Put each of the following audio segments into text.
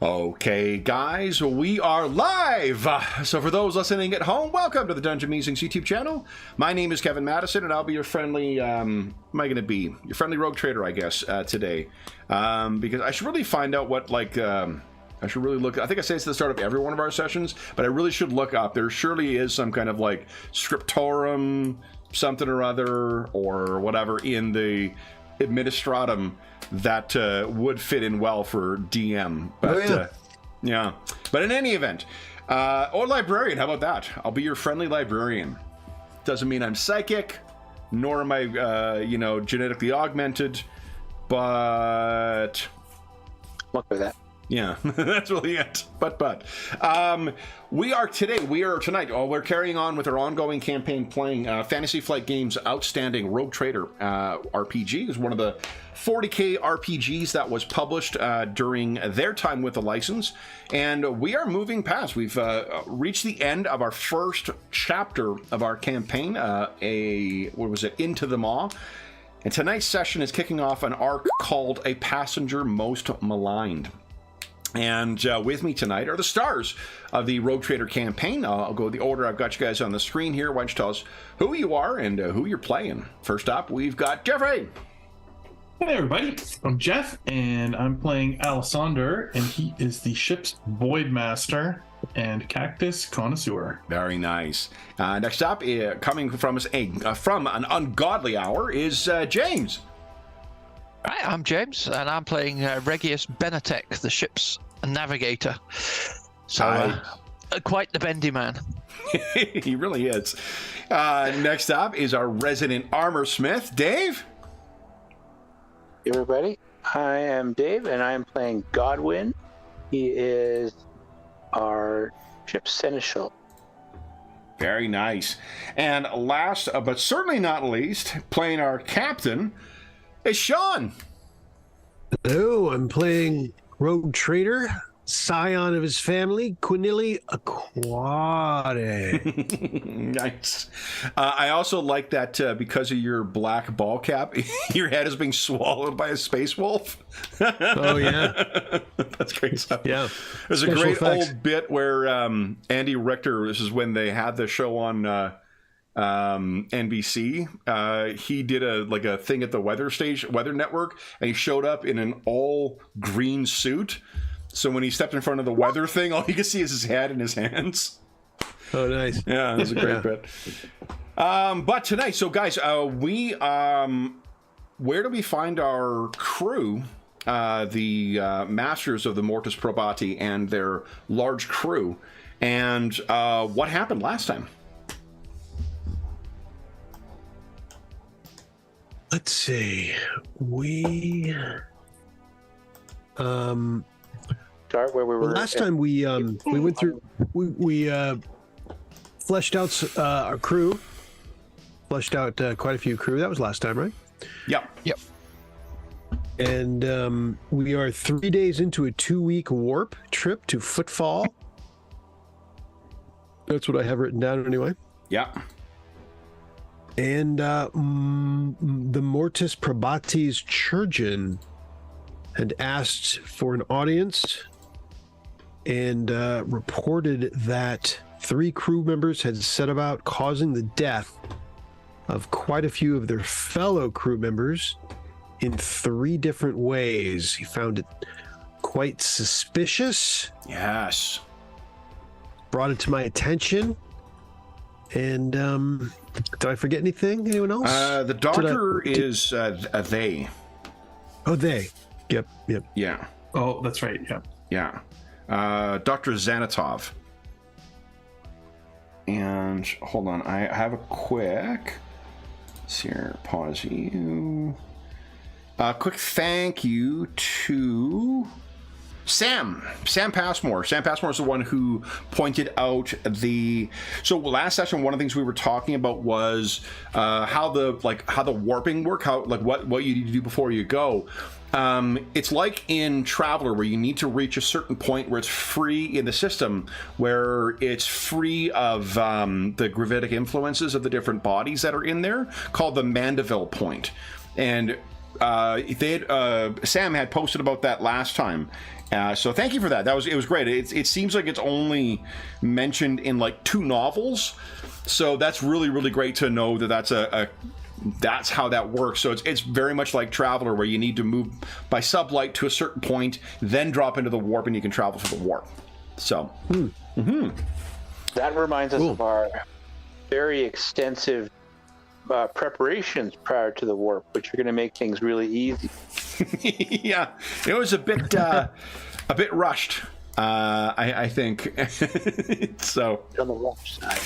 Okay, guys, we are live! So for those listening at home, welcome to the Dungeon Musings YouTube channel. My name is Kevin Madison, and I'll be your friendly, am I going to be? Your friendly rogue trader, I guess, today. Because I should really find out what, I should really look, I think I say it's the start of every one of our sessions, but I really should look up. There surely is some kind of, scriptorum, something or other, or whatever, in the administratum that would fit in well for DM. But yeah, but in any event, or librarian, how about that? I'll be your friendly librarian. Doesn't mean I'm psychic, nor am I genetically augmented, but look for that. Yeah, that's really it. But we're carrying on with our ongoing campaign playing Fantasy Flight Games' outstanding Rogue Trader RPG. Is one of the 40K RPGs that was published during their time with the license. And we are moving past. We've reached the end of our first chapter of our campaign, Into the Maw. And tonight's session is kicking off an arc called A Passenger Most Maligned. And with me tonight are the stars of the Rogue Trader campaign. I'll go the order. I've got you guys on the screen here. Why don't you tell us who you are and who you're playing? First up, we've got Jeffrey. Hey everybody, I'm Jeff, and I'm playing Alessander, and he is the ship's Void Master and Cactus Connoisseur. Very nice. Next up, coming from us from an ungodly hour, is James. Hi, I'm James, and I'm playing Regius Benetech, the ship's navigator. So, quite the bendy man. He really is. Next up is our resident armor smith, Dave. Hey everybody, I am Dave, and I am playing Godwin. He is our ship's seneschal. Very nice. And last, but certainly not least, playing our captain, is Sean. Hello, I'm playing Rogue Trader, scion of his family, Quinili Aquade. Nice. I also like that because of your black ball cap, your head is being swallowed by a space wolf. Oh, yeah. That's great stuff. Yeah. There's Special a great effects. old bit where Andy Richter, this is when they had the show on NBC, he did a thing at the weather network, and he showed up in an all green suit, so when he stepped in front of the weather thing, all you could see is his head and his hands. Oh, nice. Yeah, it was a great bit. But tonight, so guys, we where do we find our crew, the masters of the Mortis Probati and their large crew, and what happened last time? Let's see. We Start where we were. last time we went through. We fleshed out our crew. Fleshed out quite a few crew. That was last time, right? Yep. And we are 3 days into a 2-week warp trip to Footfall. That's what I have written down anyway. Yeah. And the Mortis Probati's Churgeon had asked for an audience and reported that 3 crew members had set about causing the death of quite a few of their fellow crew members in 3 different ways. He found it quite suspicious. Yes. Brought it to my attention. And did I forget anything? Anyone else? The doctor is a they. Oh, they. Yep. Yeah. Oh, that's right, yeah. Dr. Zanatov. And hold on, I have a quick. Let's here, pause you. Quick thank you to Sam Passmore. Sam Passmore is the one who pointed out so last session, one of the things we were talking about was how the warping work, what you need to do before you go. It's like in Traveler, where you need to reach a certain point where it's free in the system, where it's free of the gravitic influences of the different bodies that are in there, called the Mandeville point. And Sam had posted about that last time. So thank you for that. It was great. It seems like it's only mentioned in like 2 novels. So that's really, really great to know that that's how that works. So it's very much like Traveler, where you need to move by sublight to a certain point, then drop into the warp, and you can travel through the warp. So that reminds us of our very extensive preparations prior to the warp, which are going to make things really easy. Yeah, it was a bit rushed, I think. So On the rush side.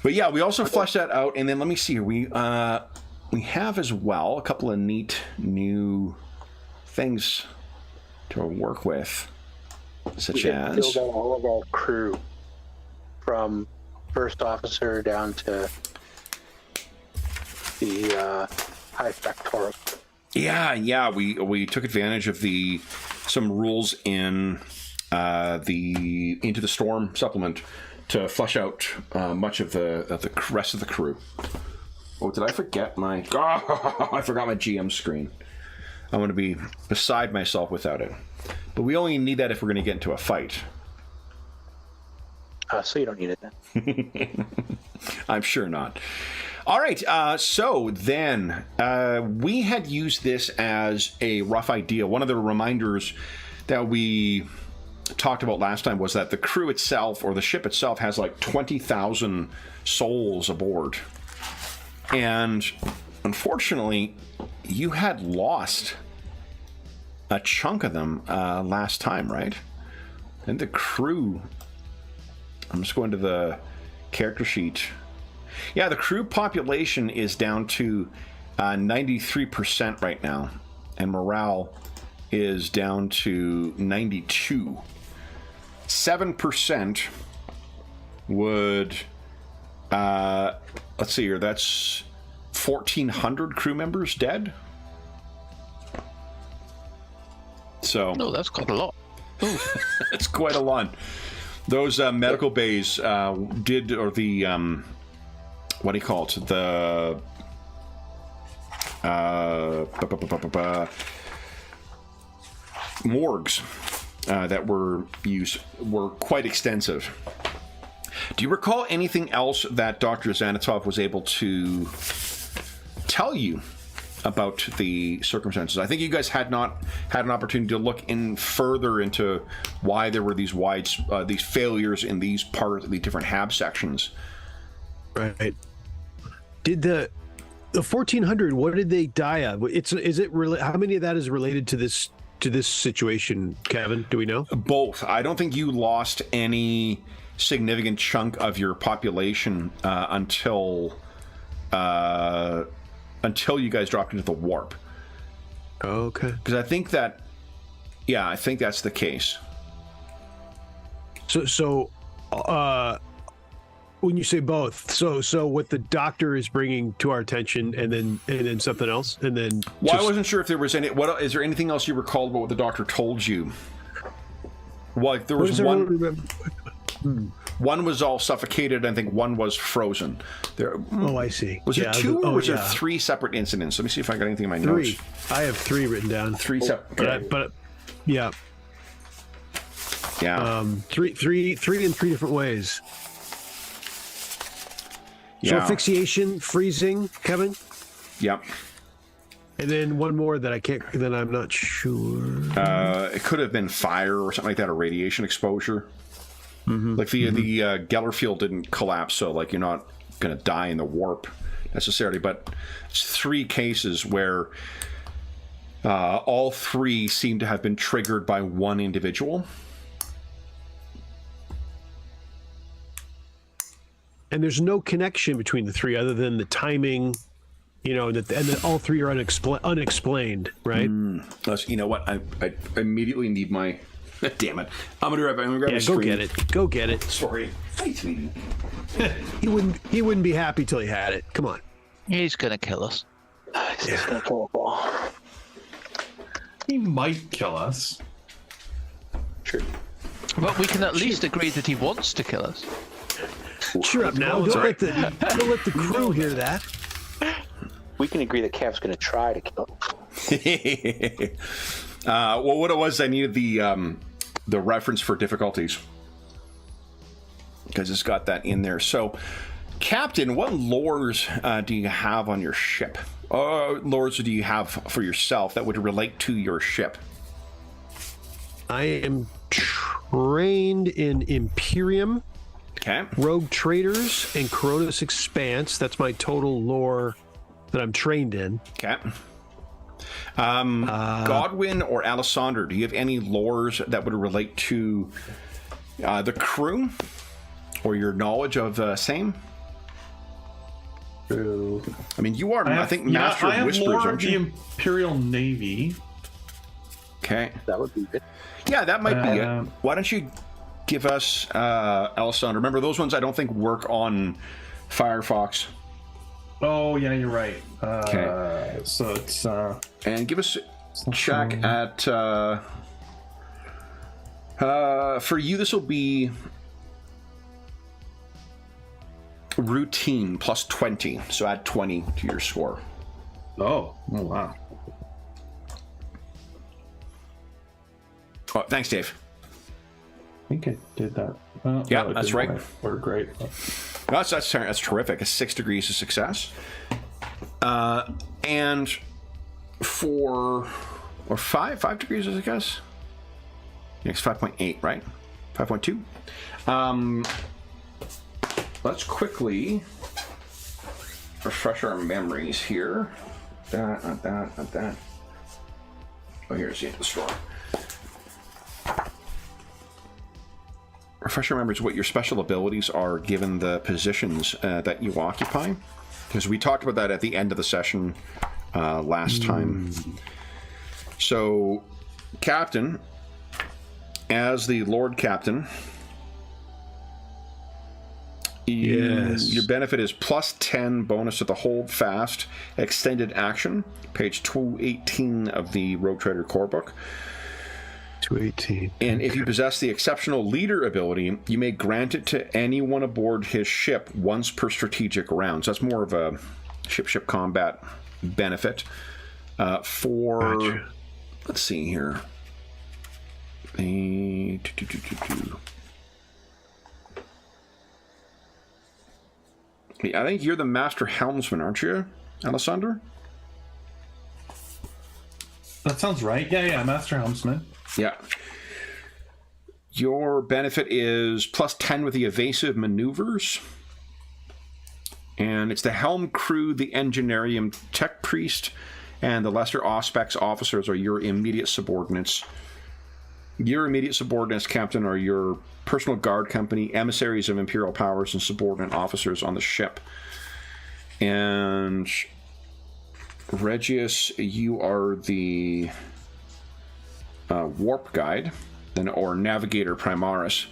But yeah, we also fleshed that out, and then let me see here. We have as well a couple of neat new things to work with, such as filled out all of our crew, from first officer down to the high factorial. Yeah, we took advantage of some rules in the Into the Storm supplement to flesh out much of the rest of the crew. Oh, did I forget I forgot my GM screen. I'm going to be beside myself without it. But we only need that if we're going to get into a fight. So you don't need it then. I'm sure not. All right, so then we had used this as a rough idea. One of the reminders that we talked about last time was that the crew itself, or the ship itself, has like 20,000 souls aboard. And unfortunately, you had lost a chunk of them last time, right? And the crew... I'm just going to the character sheet. Yeah, the crew population is down to 93% right now, and morale is down to 92. 7% would, let's see here, that's 1,400 crew members dead. So, No, that's quite a lot. it's quite a lot. Those medical bays did, or the, what do you call it? The morgues that were used were quite extensive. Do you recall anything else that Dr. Xanatov was able to tell you about the circumstances? I think you guys had not had an opportunity to look in further into why there were these these failures in these different hab sections. Right. Did the 1,400? What did they die of? How many of that is related to this situation, Kevin? Do we know? Both. I don't think you lost any significant chunk of your population until you guys dropped into the warp. Okay. Because I think that's the case. So, when you say both, so what the doctor is bringing to our attention, and then something else, and then. Well, I wasn't sure if there was any. Is there anything else you recalled about what the doctor told you? Well, there was one. One was all suffocated. I think one was frozen. Oh, I see. Was it 2 or was there 3 separate incidents? Let me see if I got anything in my notes. 3. I have 3 written down. 3 separate. But yeah. Yeah. 3 in 3 different ways. So Yeah. asphyxiation, freezing, Kevin. Yep. And then one more that I'm not sure. It could have been fire or something like that, or radiation exposure. Like the Geller field didn't collapse, so like you're not going to die in the warp necessarily. But it's 3 cases where all 3 seem to have been triggered by one individual. And there's no connection between the 3 other than the timing, and then all 3 are unexplained, right? You know what? I immediately need my... Damn it. I'm going to grab my Go screen. Go get it. Sorry. Fight me. He wouldn't be happy till he had it. Come on. He's gonna kill us. He's just gonna kill a ball. He might kill us. True. But we can at least agree that he wants to kill us. Cheer up now. Don't let the crew hear that. We can agree that Kev's gonna try to kill him. Well, what it was, I needed the reference for difficulties because it's got that in there. So, Captain, what lores do you have on your ship? Lores do you have for yourself that would relate to your ship? I am trained in Imperium, Okay. Rogue Traders, and Coronis Expanse. That's my total lore that I'm trained in. Okay. Godwin or Alessander, do you have any lores that would relate to the crew or your knowledge of same? True. I mean, you are, I think, Master of Whispers, lore aren't of the you? Imperial Navy. Okay. That would be good. Yeah, that might be it. Why don't you give us Alessander? Remember, those ones I don't think work on Firefox. Oh, yeah, you're right. Okay. So it's... And give us a check at... for you, this will be routine plus 20. So add 20 to your score. Oh, wow. Oh, thanks, Dave. I think I did that. Yeah, no, it that's didn't right. Or great. That's terrific. It's 6 degrees of success. And for... Or 5 degrees of success? Yeah, it's 5.8, right? 5.2. Let's quickly refresh our memories here. Not that. Oh, here's the store. Refresh your memories what your special abilities are given the positions that you occupy. Because we talked about that at the end of the session last time. So, Captain, as the Lord Captain, your benefit is plus 10 bonus to the hold fast extended action, page 218 of the Rogue Trader core book. 218. And if you possess the exceptional leader ability, you may grant it to anyone aboard his ship once per strategic round. So that's more of a ship combat benefit. Gotcha. Let's see here. I think you're the master helmsman, aren't you, Alessander? That sounds right. Yeah, Master Helmsman. Yeah. Your benefit is plus 10 with the evasive maneuvers. And it's the helm crew, the engineerium tech priest, and the lesser auspex officers are your immediate subordinates. Your immediate subordinates, Captain, are your personal guard company, emissaries of imperial powers, and subordinate officers on the ship. And Regius, you are the warp guide, or navigator primaris.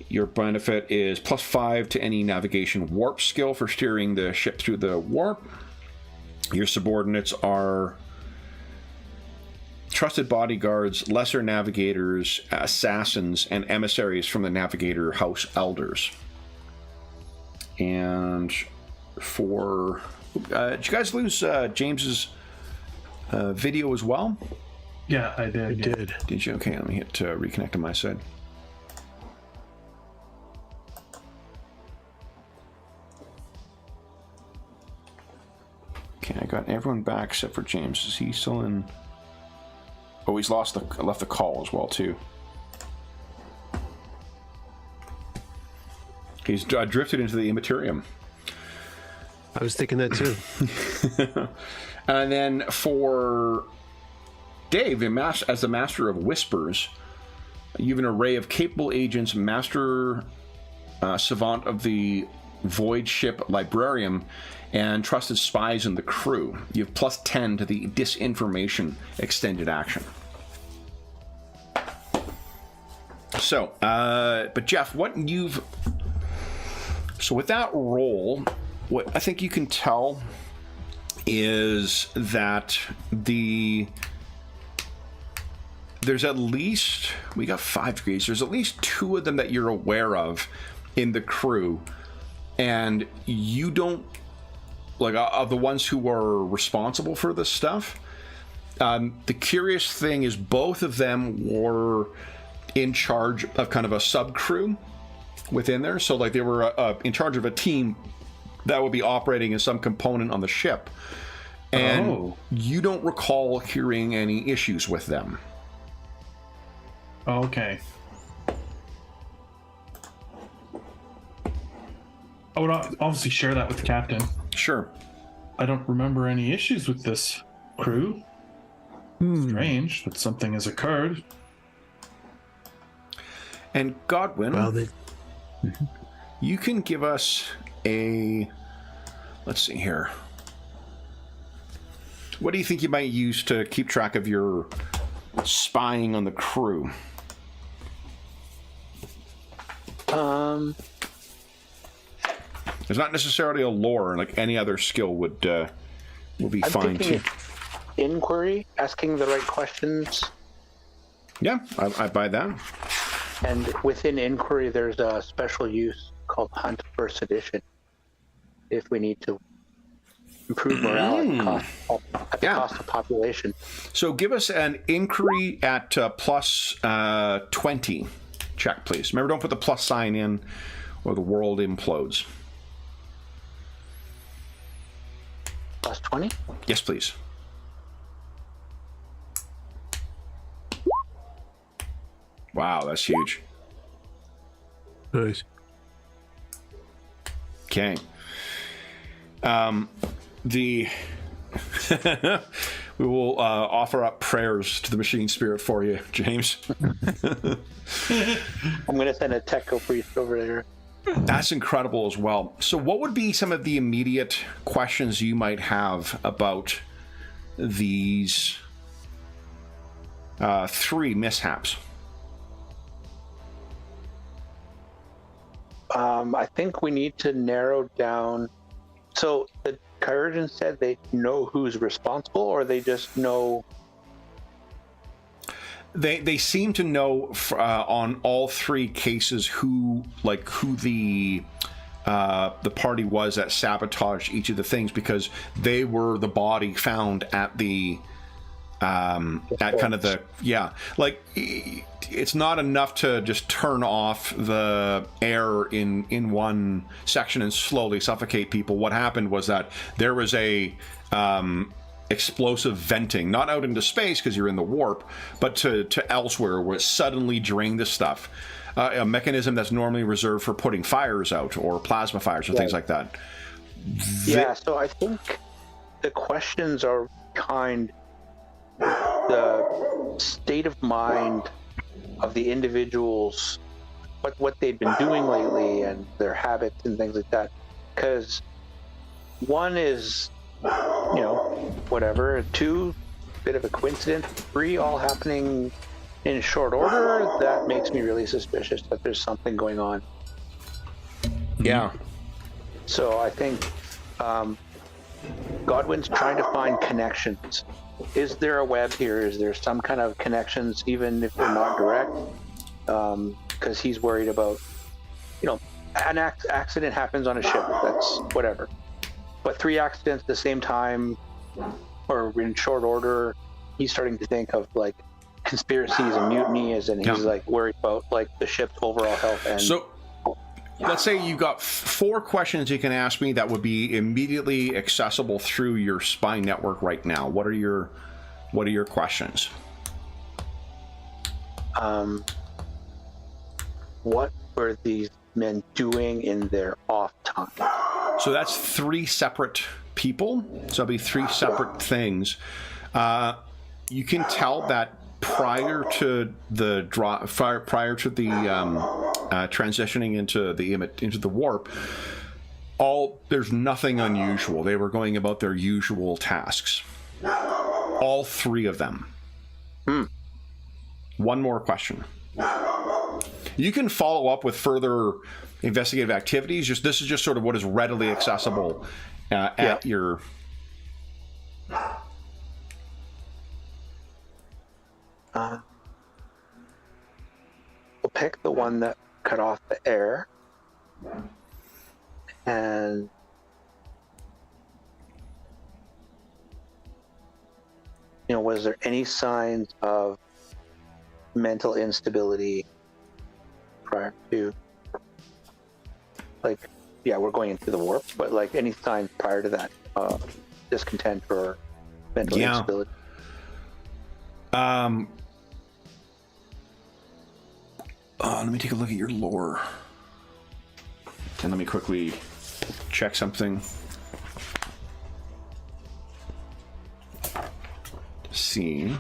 Your benefit is plus 5 to any navigation warp skill for steering the ship through the warp. Your subordinates are trusted bodyguards, lesser navigators, assassins, and emissaries from the Navigator House Elders. And for... did you guys lose James's video as well? Yeah, I did. I did. Did you? Okay, let me hit reconnect on my side. Okay, I got everyone back except for James. Is he still in? Oh, he's left the call as well too. He's drifted into the immaterium. I was thinking that too. And then for Dave, as the Master of Whispers, you have an array of capable agents, Master Savant of the Void Ship Librarium, and trusted spies in the crew. You have plus 10 to the disinformation extended action. So, but Jeff, so with that roll, what I think you can tell is that there's at least, we got 5 degrees, there's at least 2 of them that you're aware of in the crew, and you don't like of the ones who were responsible for this stuff. The curious thing is both of them were in charge of kind of a sub crew within there. So like they were in charge of a team that would be operating as some component on the ship. And you don't recall hearing any issues with them. Okay. I would obviously share that with the captain. Sure. I don't remember any issues with this crew. Strange that something has occurred. And Godwin, Well, you can give us a... Let's see here. What do you think you might use to keep track of your spying on the crew? There's not necessarily a lore, like any other skill would be fine too. Inquiry, asking the right questions. Yeah, I buy that. And within inquiry, there's a special use called Hunt for Sedition. If we need to improve morale at the cost of population. So give us an inquiry at plus 20 check, please. Remember, don't put the plus sign in or the world implodes. Plus 20? Yes, please. Wow, that's huge. nice. Okay. We will offer up prayers to the machine spirit for you, James. I'm going to send a Techo priest over there. That's incredible as well. So what would be some of the immediate questions you might have about these three mishaps? I think we need to narrow down. So the Kyurgeon said they know who's responsible, or they just know. They seem to know on all three cases who the party was that sabotaged each of the things, because they were the body found at the at kind of the it's not enough to just turn off the air in one section and slowly suffocate people. What happened was that there was a explosive venting, not out into space because you're in the warp, but to elsewhere, where it suddenly drained the stuff. A mechanism that's normally reserved for putting fires out, or plasma fires or things like that. Yeah, so I think the questions are the state of mind of the individuals, what they've been doing lately, and their habits and things like that. Because one is, whatever. Two, bit of a coincidence. Three, all happening in short order. That makes me really suspicious that there's something going on. Yeah. So I think Godwin's trying to find connections. Is there a web here? Is there some kind of connections, even if they're not direct? Because he's worried about, an accident happens on a ship. That's whatever. But 3 accidents at the same time, or in short order, he's starting to think of like conspiracies and mutinies, and he's like worried about like the ship's overall health. And so, let's say you got 4 questions you can ask me that would be immediately accessible through your spy network right now. What are your questions? What were these men doing in their off time? So that's 3 separate people. So it'll be 3 separate things. You can tell that prior to the transitioning into the warp, there's nothing unusual. They were going about their usual tasks. All 3 of them. One more question. You can follow up with further investigative activities. This is just sort of what is readily accessible at your. We'll pick the one that cut off the air, and was there any signs of mental instability prior to, like, yeah, we're going into the warp, but like any signs prior to that, discontent or mental instability? Let me take a look at your lore. And let me quickly check something. See.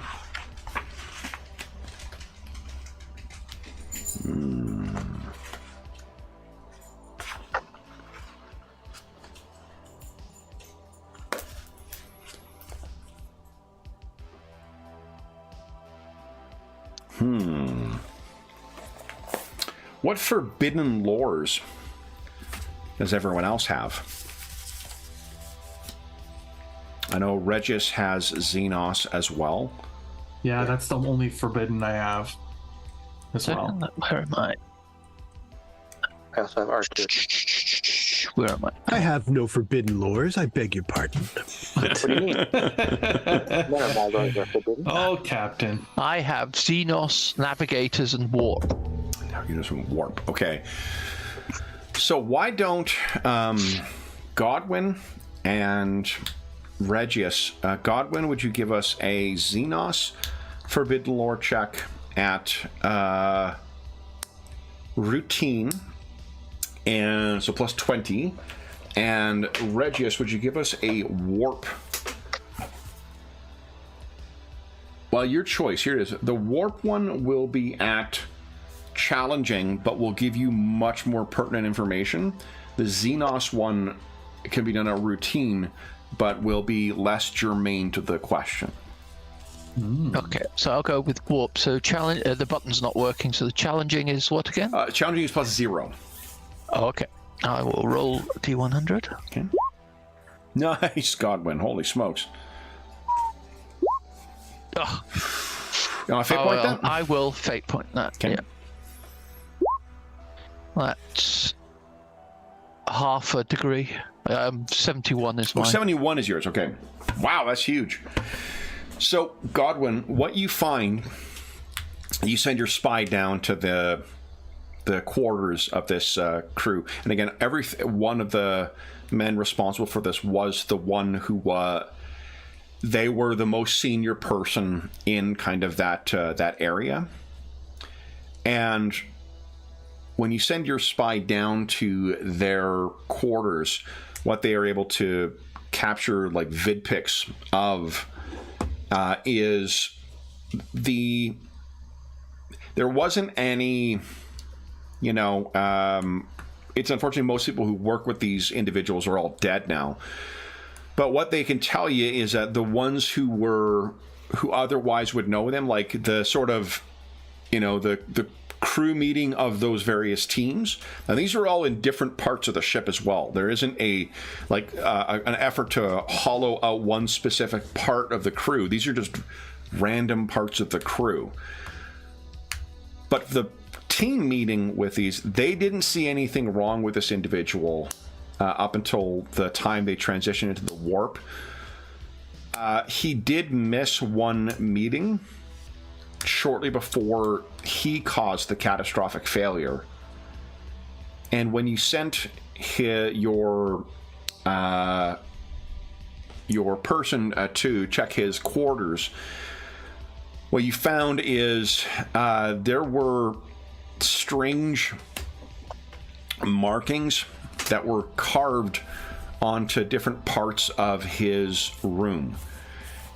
What forbidden lores does everyone else have? I know Regis has Xenos as well. Yeah, that's the only forbidden I have as well. Where am I? I also have Arctic. Where am I? I have no forbidden lores. I beg your pardon. What do you mean? None of my lores are forbidden. Oh, Captain. I have Xenos, Navigators, and Warp. Navigators and Warp. Okay. So why don't Godwin and Regius, Godwin, would you give us a Xenos forbidden lore check at routine, and so plus 20, and Regius, would you give us a warp? Well, your choice. Here it is. The warp one will be at challenging, but will give you much more pertinent information. The Xenos one can be done at routine, but will be less germane to the question. Okay, so I'll go with Warp. So challenge. The button's not working. So the challenging is what again? Challenging is plus 0. Oh, okay. I will roll D100. Okay. Nice, Godwin. Holy smokes. Oh, You want to fate point that? I will fate point that. Okay. Yeah. That's half a degree. 71 is mine. 71 is yours. Okay. Wow, that's huge. So, Godwin, what you find, you send your spy down to the quarters of this crew, and again, every one of the men responsible for this was the one who they were the most senior person in kind of that area. And when you send your spy down to their quarters, what they are able to capture, like vid pics of, is there wasn't any, it's unfortunately most people who work with these individuals are all dead now. But what they can tell you is that the ones who otherwise would know them, like the sort of, the crew meeting of those various teams, and these are all in different parts of the ship as well. There isn't an effort to hollow out one specific part of the crew. These are just random parts of the crew. But the team meeting with these, they didn't see anything wrong with this individual up until the time they transitioned into the warp. He did miss one meeting shortly before he caused the catastrophic failure. And when you sent your person to check his quarters, what you found is there were strange markings that were carved onto different parts of his room.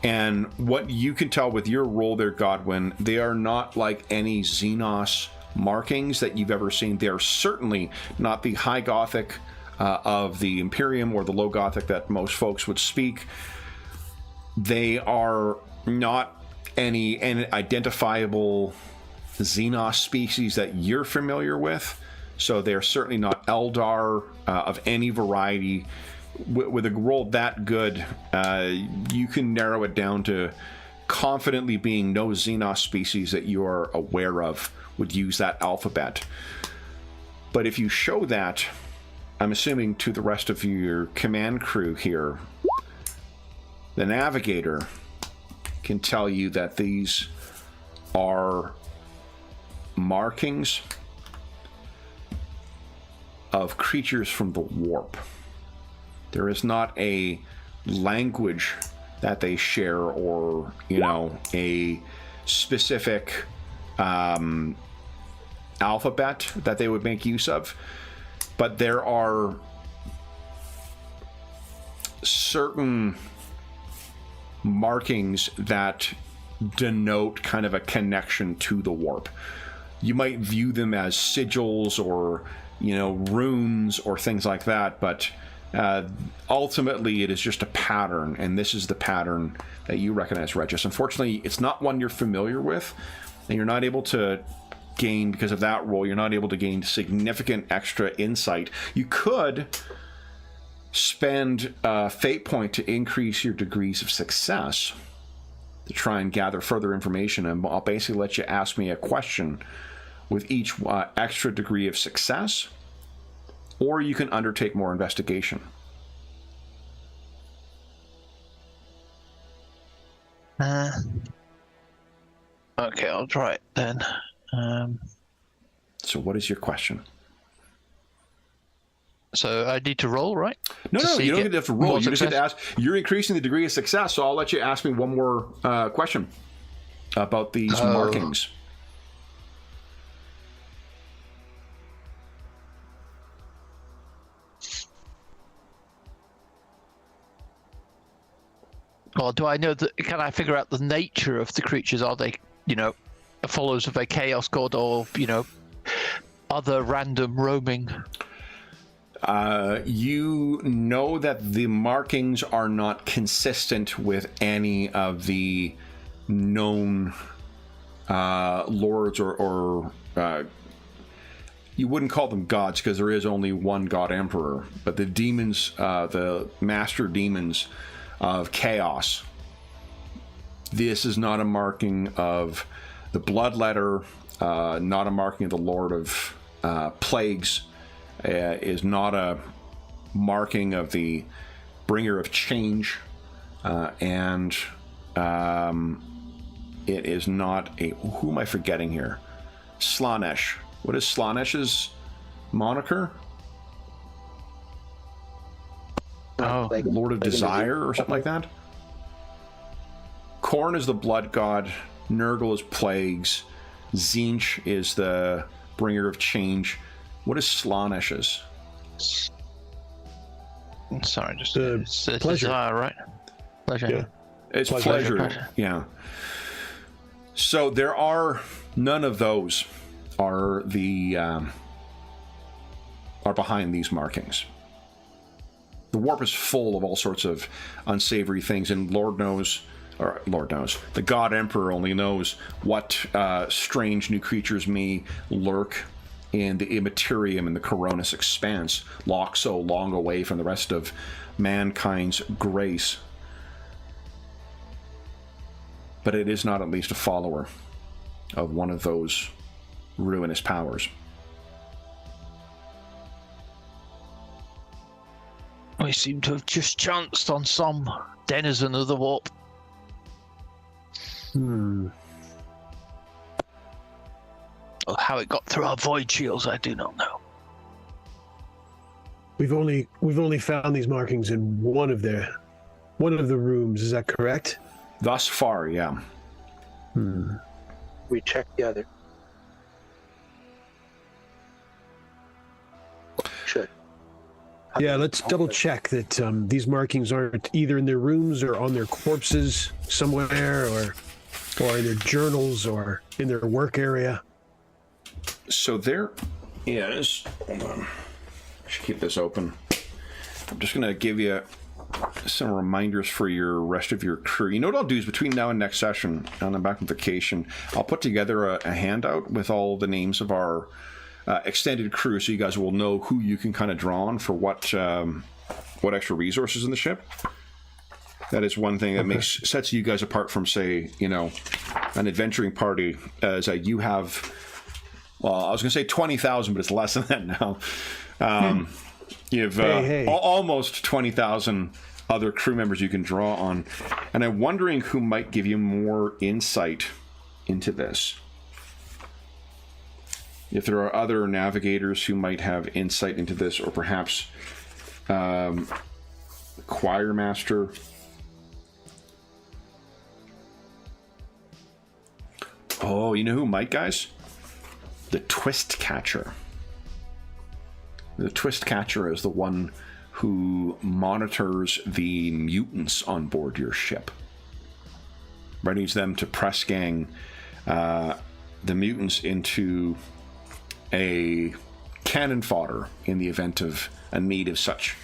And what you can tell with your roll there, Godwin, they are not like any Xenos markings that you've ever seen. They are certainly not the High Gothic of the Imperium or the Low Gothic that most folks would speak. They are not any identifiable Xenos species that you're familiar with. So they're certainly not Eldar of any variety. With a roll that good, you can narrow it down to confidently being no Xenos species that you are aware of would use that alphabet. But if you show that, I'm assuming, to the rest of your command crew here, the Navigator can tell you that these are markings of creatures from the warp. There is not a language that they share, or, you know, a specific alphabet that they would make use of, but there are certain markings that denote kind of a connection to the warp. You might view them as sigils or, you know, runes or things like that, but ultimately it is just a pattern, and this is the pattern that you recognize, Regis. Unfortunately, it's not one you're familiar with, and you're not able to gain, because of that role, you're not able to gain significant extra insight. You could spend a fate point to increase your degrees of success to try and gather further information, and I'll basically let you ask me a question with each extra degree of success, or you can undertake more investigation. Okay, I'll try it then. So what is your question? So I need to roll, right? No, you don't have to roll. You just have to success? ask. You're increasing the degree of success, so I'll let you ask me one more question about these markings. Or do I know that? Can I figure out the nature of the creatures? Are they, you know, followers of a chaos god, or, you know, other random roaming? You know that the markings are not consistent with any of the known lords, or you wouldn't call them gods, because there is only one god emperor, but the demons, the master demons of chaos. This is not a marking of the bloodletter, not a marking of the Lord of Plagues, is not a marking of the Bringer of Change, and it is not a... Who am I forgetting here? Slaanesh. What is Slaanesh's moniker? Oh, Lord of Desire or something like that? Khorne is the blood god, Nurgle is plagues, Tzeentch is the bringer of change. What is Slaanesh's? sorry, just it's pleasure. desire, right? Pleasure. Yeah. It's Pleasure. pleasure. Yeah. So there are none of those are the are behind these markings. The warp is full of all sorts of unsavory things, and Lord knows, the God Emperor only knows what strange new creatures may lurk in the immaterium and the Coronis expanse, locked so long away from the rest of mankind's grace. But it is not at least a follower of one of those ruinous powers. We seem to have just chanced on some denizen of the warp. Or how it got through our void shields, I do not know. We've only found these markings in one of the rooms. Is that correct? Thus far, yeah. We checked the other. Should. Yeah, let's double check that these markings aren't either in their rooms or on their corpses somewhere, or in their journals or in their work area. So there is... Hold on. I should keep this open. I'm just going to give you some reminders for your rest of your crew. You know what I'll do is between now and next session, and I'm back on vacation, I'll put together a handout with all the names of our extended crew, so you guys will know who you can kind of draw on for what extra resources in the ship. That is one thing that sets you guys apart from, say, you know, an adventuring party, as you have... Well, I was going to say 20,000, but it's less than that now. You have almost 20,000 other crew members you can draw on. And I'm wondering who might give you more insight into this. If there are other navigators who might have insight into this, or perhaps choir master. Oh, you know who might, guys? The twist catcher. The twist catcher is the one who monitors the mutants on board your ship. Readies them to press gang the mutants into a cannon fodder in the event of a need of such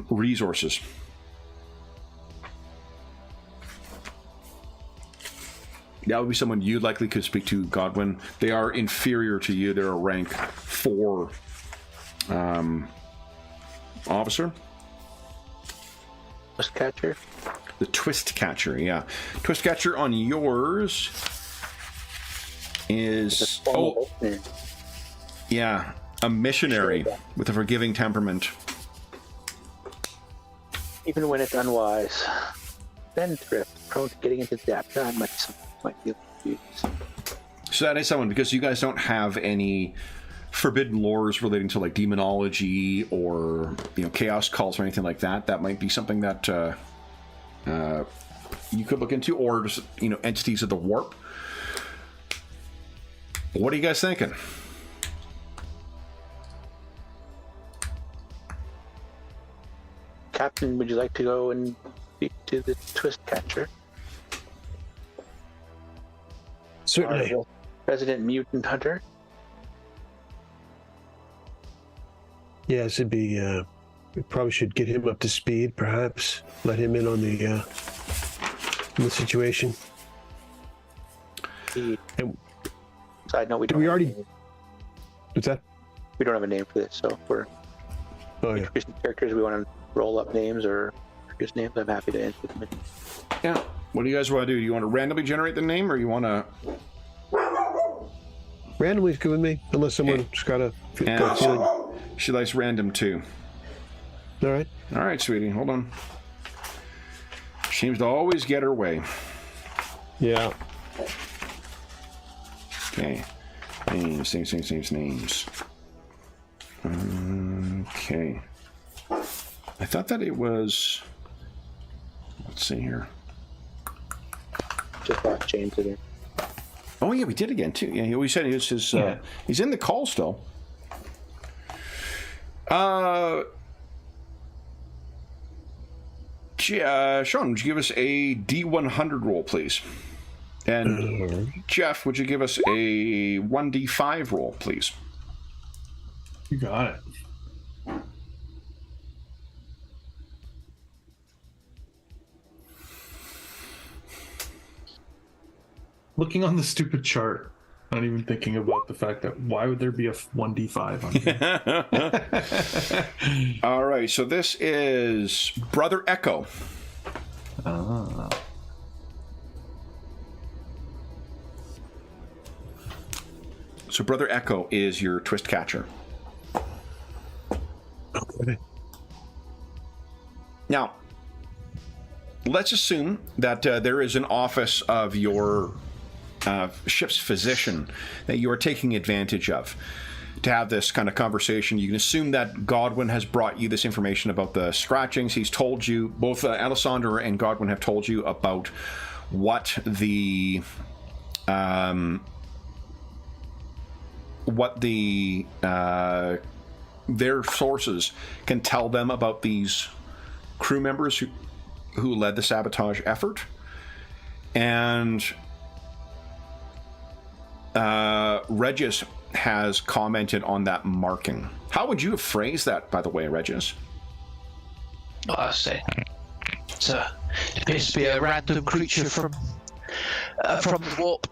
resources. That would be someone you likely could speak to, Godwin. They are inferior to you. They're a rank 4 officer. Twist catcher? The twist catcher, yeah. Twist catcher on yours is... Oh, yeah. A missionary with a forgiving temperament. Even when it's unwise. Spendthrift, prone to getting into debt. That might be confused. So that is someone, because you guys don't have any forbidden lores relating to like demonology or chaos cults or anything like that. That might be something that you could look into, or just entities of the warp. What are you guys thinking? Captain, would you like to go and speak to the twist catcher? Certainly. Our resident mutant hunter? Yes, it'd be. We probably should get him up to speed. Perhaps let him in on the situation. And Side note: we don't. we have already. a name. What's that? We don't have a name for this, so if we're Oh yeah. introducing characters, we want to roll up names or introduce names. I'm happy to enter them. Yeah. What do you guys want to do? Do you want to randomly generate the name, or you want to... Randomly's good with me, unless someone's got a gut feeling. All She likes random too. right. All right, sweetie, hold on. Seems to always get her way. Yeah. Okay. Names. Okay. I thought that it was... Let's see here. Just brought James again. Oh, yeah, we did again, too. Yeah, we said it's his... he's in the call still. Sean, would you give us a D100 roll, please? And Jeff, would you give us a 1D5 roll, please? You got it. Looking on the stupid chart, not even thinking about the fact that why would there be a 1d5 on here? All right, so this is Brother Echo. Ah. So Brother Echo is your twist catcher. Okay. Now, let's assume that there is an office of your ship's physician that you are taking advantage of to have this kind of conversation. You can assume that Godwin has brought you this information about the scratchings. He's told you, both Alessandro and Godwin have told you about what their sources can tell them about these crew members who led the sabotage effort. And Regis has commented on that marking. How would you have phrased that, by the way, Regis? I say it appears to be a random creature from the warp.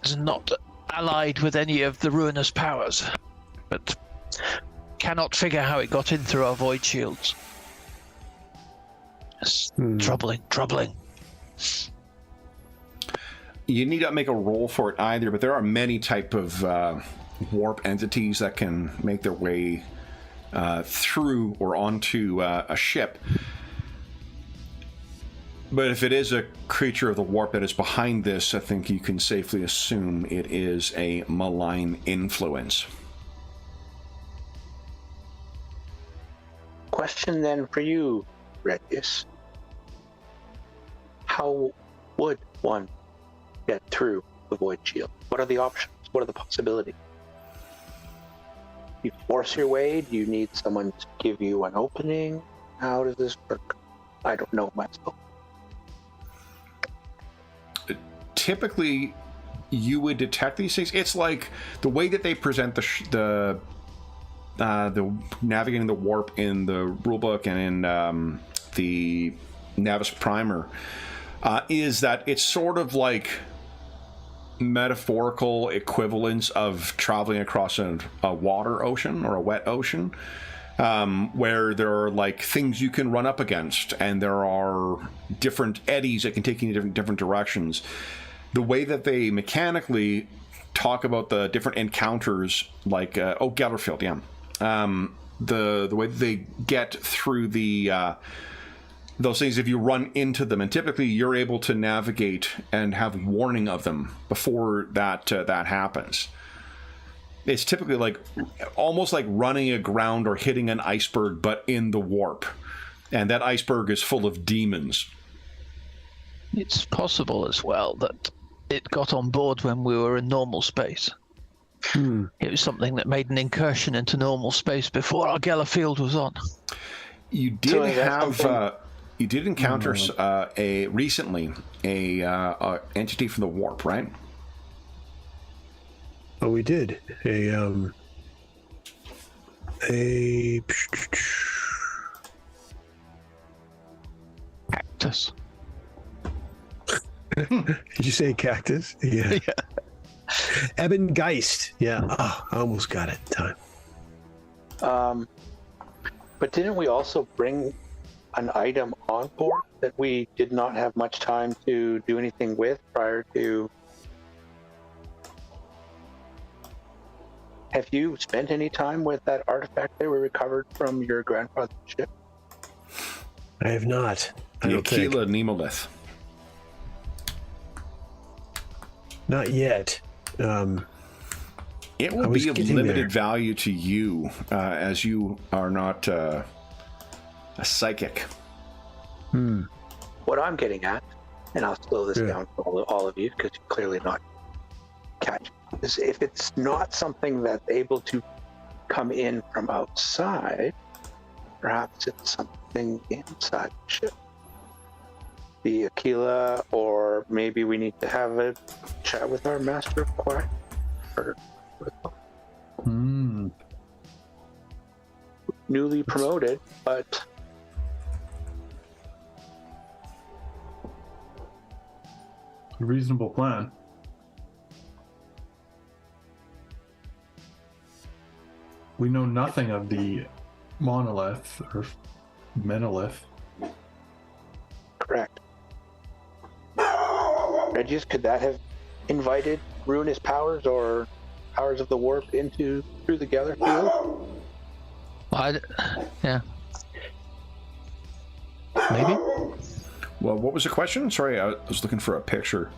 It's not allied with any of the ruinous powers, but cannot figure how it got in through our void shields. It's troubling. You need not make a roll for it either, but there are many type of warp entities that can make their way through or onto a ship. But if it is a creature of the warp that is behind this, I think you can safely assume it is a malign influence. Question then for you, Redis. How would one get through the void shield? What are the options? What are the possibilities? You force your way? Do you need someone to give you an opening? How does this work? I don't know myself. Typically, you would detect these things. It's like the way that they present the navigating the warp in the rulebook and in the Navis Primer is that it's sort of like metaphorical equivalents of traveling across a water ocean or a wet ocean, where there are like things you can run up against, and there are different eddies that can take you in different directions. The way that they mechanically talk about the different encounters, like Gellerfield, the way that they get through the those things, if you run into them, and typically you're able to navigate and have warning of them before that happens. It's typically like almost like running aground or hitting an iceberg, but in the warp, and that iceberg is full of demons. It's possible as well that it got on board when we were in normal space. It was something that made an incursion into normal space before our Gellerfield was on. You did you did encounter recently a entity from the warp, right? Oh, we did a Cactus. Did you say cactus? Yeah. Ebengeist. Yeah. Oh, I almost got it in time. But didn't we also bring an item on board that we did not have much time to do anything with prior to? Have you spent any time with that artifact that we recovered from your grandfather's ship? I have not. The Aquila Nemolith. Not yet. It will be of limited value to you, as you are not a psychic. What I'm getting at, and I'll slow this down for all of you because you're clearly not catching, is if it's not something that's able to come in from outside, perhaps it's something inside the ship. The Aquila, or maybe we need to have a chat with our master of quiet. Newly promoted, but A reasonable plan. We know nothing of the monolith or menolith. correct. Regius, could that have invited ruinous powers or powers of the warp through the Gellerfield? Yeah. Maybe? Well, what was the question? Sorry, I was looking for a picture.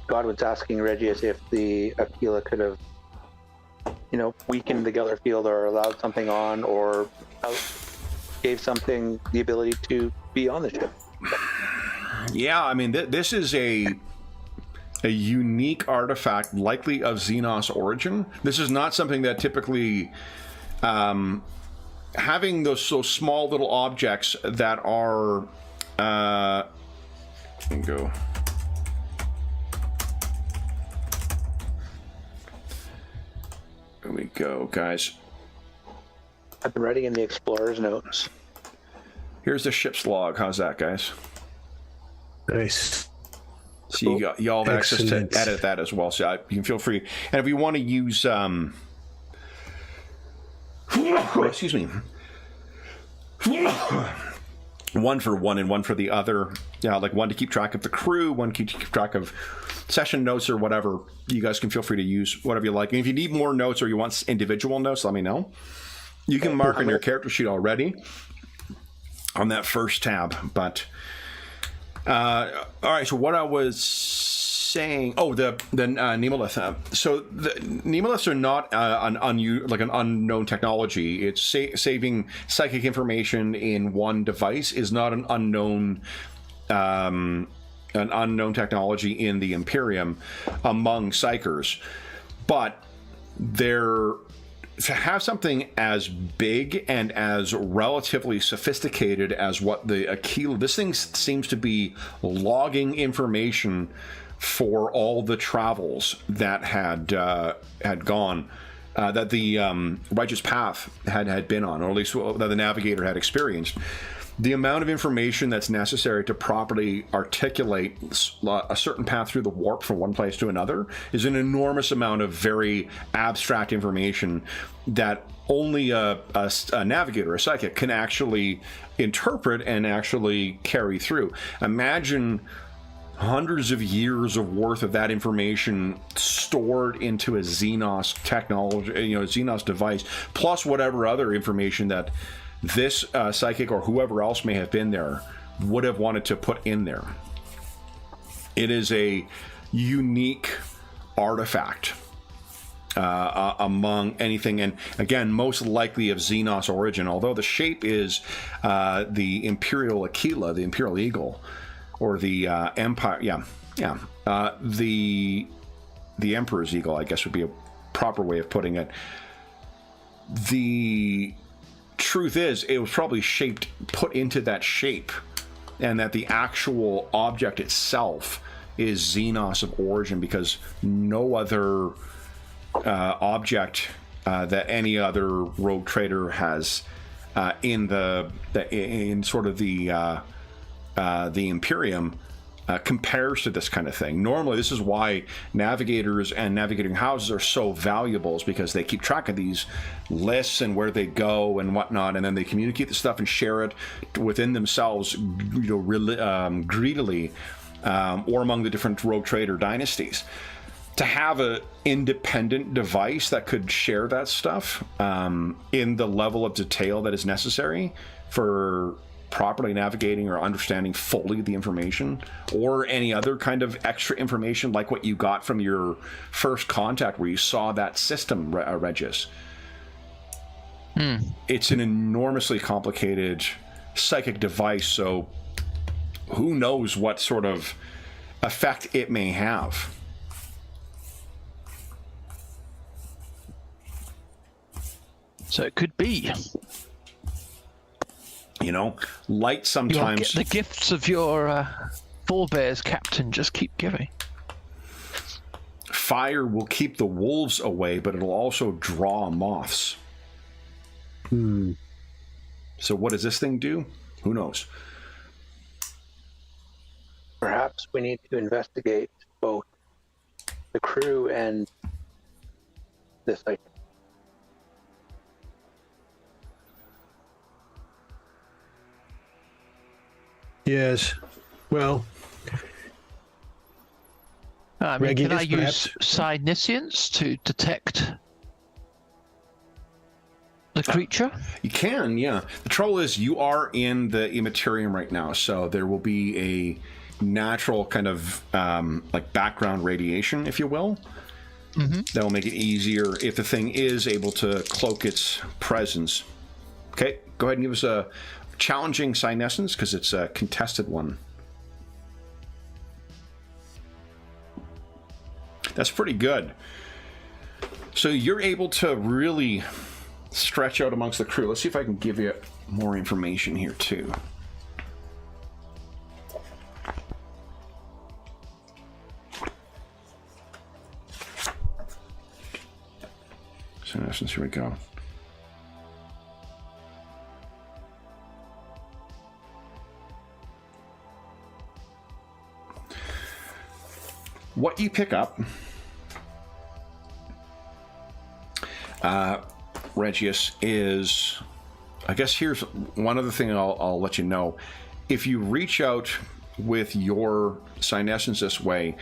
Godwin's asking Regius if the Aquila could have, weakened the Gellerfield or allowed something on, or gave something the ability to be on the ship. Yeah, I mean, this is a unique artifact, likely of Xenos origin. This is not something that typically, having those so small little objects that are, go. There we go, guys. I've been writing in the Explorer's notes. Here's the ship's log. How's that, guys? Nice. So you all have access to edit that as well. So you can feel free. And if you want to use, excuse me. one for one and one for the other. Yeah, like one to keep track of the crew, one to keep track of session notes or whatever. You guys can feel free to use whatever you like. And if you need more notes or you want individual notes, let me know. You can mark on your character sheet already on that first tab. But all right, so what I was saying, the Nemelith. So the Nemeliths are not an unknown technology. It's saving psychic information in one device is not an unknown technology in the Imperium among psychers, but to have something as big and as relatively sophisticated as what the Aquila, this thing seems to be logging information for all the travels that had gone, that the Righteous Path had been on, or at least that the Navigator had experienced. The amount of information that's necessary to properly articulate a certain path through the warp from one place to another is an enormous amount of very abstract information that only a navigator, a psychic, can actually interpret and actually carry through. Imagine hundreds of years of worth of that information stored into a Xenos technology, Xenos device, plus whatever other information that this psychic or whoever else may have been there would have wanted to put in there. It is a unique artifact among anything, and again, most likely of Xenos origin, although the shape is the Imperial Aquila, the Imperial Eagle, or the Empire, the Emperor's Eagle, I guess would be a proper way of putting it. The truth is, it was probably put into that shape, and that the actual object itself is Xenos of origin, because no other object that any other rogue trader has in the Imperium compares to this kind of thing. Normally, this is why navigators and navigating houses are so valuable, is because they keep track of these lists and where they go and whatnot, and then they communicate the stuff and share it within themselves, greedily, or among the different rogue trader dynasties. To have an independent device that could share that stuff in the level of detail that is necessary for properly navigating or understanding fully the information, or any other kind of extra information like what you got from your first contact where you saw that system, Regis. It's an enormously complicated psychic device, so who knows what sort of effect it may have. So it could be. Light sometimes. The gifts of your forebears, Captain, just keep giving. Fire will keep the wolves away, but it'll also draw moths. So what does this thing do? Who knows? Perhaps we need to investigate both the crew and this item. Yes. Well, can I use psiniscience to detect the creature? You can, yeah. The trouble is, you are in the Immaterium right now, so there will be a natural kind of like background radiation, if you will. That will make it easier if the thing is able to cloak its presence. Okay, go ahead and give us a challenging psinescence, because it's a contested one. That's pretty good. So you're able to really stretch out amongst the crew. Let's see if I can give you more information here too. Psinescence, here we go. What you pick up, Regius, is I guess here's one other thing I'll let you know. If you reach out with your Psynescence this way,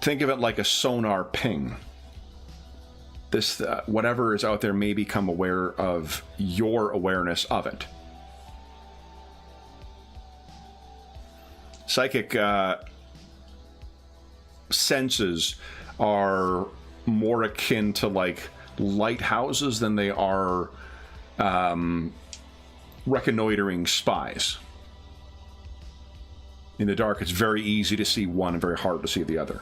think of it like a sonar ping. This whatever is out there may become aware of your awareness of it. Psychic senses are more akin to like lighthouses than they are reconnoitering spies. In the dark, it's very easy to see one and very hard to see the other.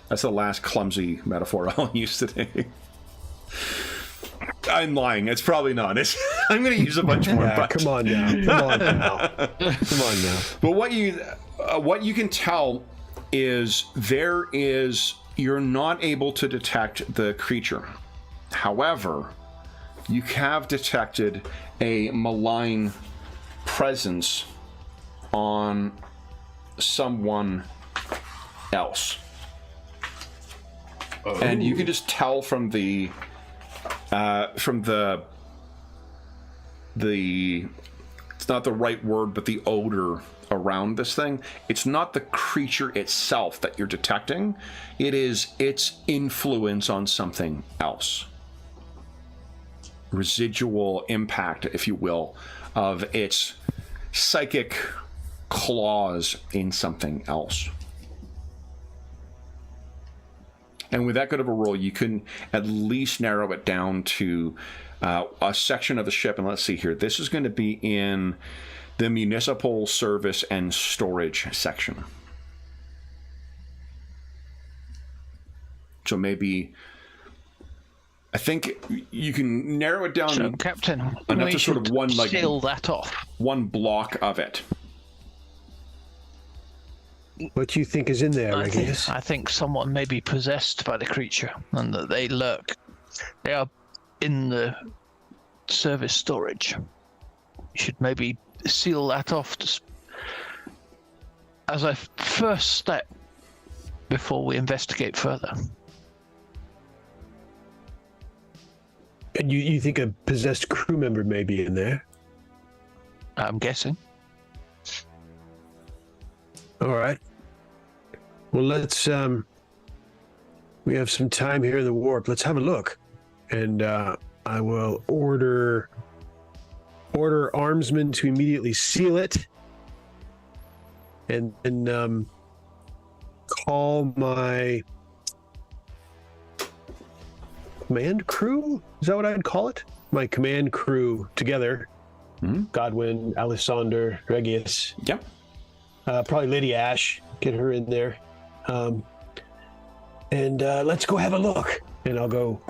That's the last clumsy metaphor I'll use today. I'm lying. It's probably not. I'm going to use a bunch more. Yeah, come on now. Come on now. Come on now. But what you can tell is you're not able to detect the creature. However, you have detected a malign presence on someone else. Oh. And you can just tell from the it's not the right word, but the odor around this thing. It's not the creature itself that you're detecting. It is its influence on something else. Residual impact, if you will, of its psychic claws in something else. And with that good of a roll, you can at least narrow it down to a section of the ship. And let's see here. This is going to be in the municipal service and storage section. So maybe, I think you can narrow it down. So, Captain, enough we to sort of seal that off. One block of it. What do you think is in there, I Regulus? think someone may be possessed by the creature and that they lurk. They are in the service storage. You should maybe seal that off as a first step before we investigate further. And you think a possessed crew member may be in there? I'm guessing. All right. Well, let's we have some time here in the warp. Let's have a look. And I will order armsmen to immediately seal it. And then call my command crew? Is that what I'd call it? My command crew together. Mm-hmm. Godwin, Alessander, Regius. Yep. Probably Lady Ash. Get her in there. And let's go have a look. And I'll go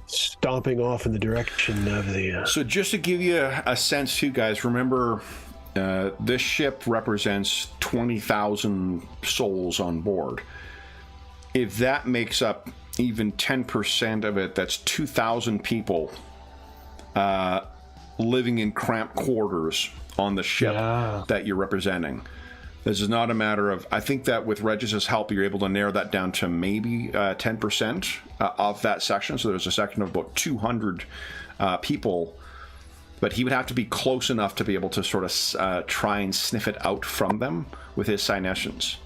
stomping off in the direction of the... So just to give you a sense too, guys, remember this ship represents 20,000 souls on board. If that makes up even 10% of it, that's 2,000 people living in cramped quarters on the ship that you're representing. This is not a matter of... I think that with Regis's help, you're able to narrow that down to maybe 10% of that section. So there's a section of about 200 people, but he would have to be close enough to be able to sort of try and sniff it out from them with his Psynescence.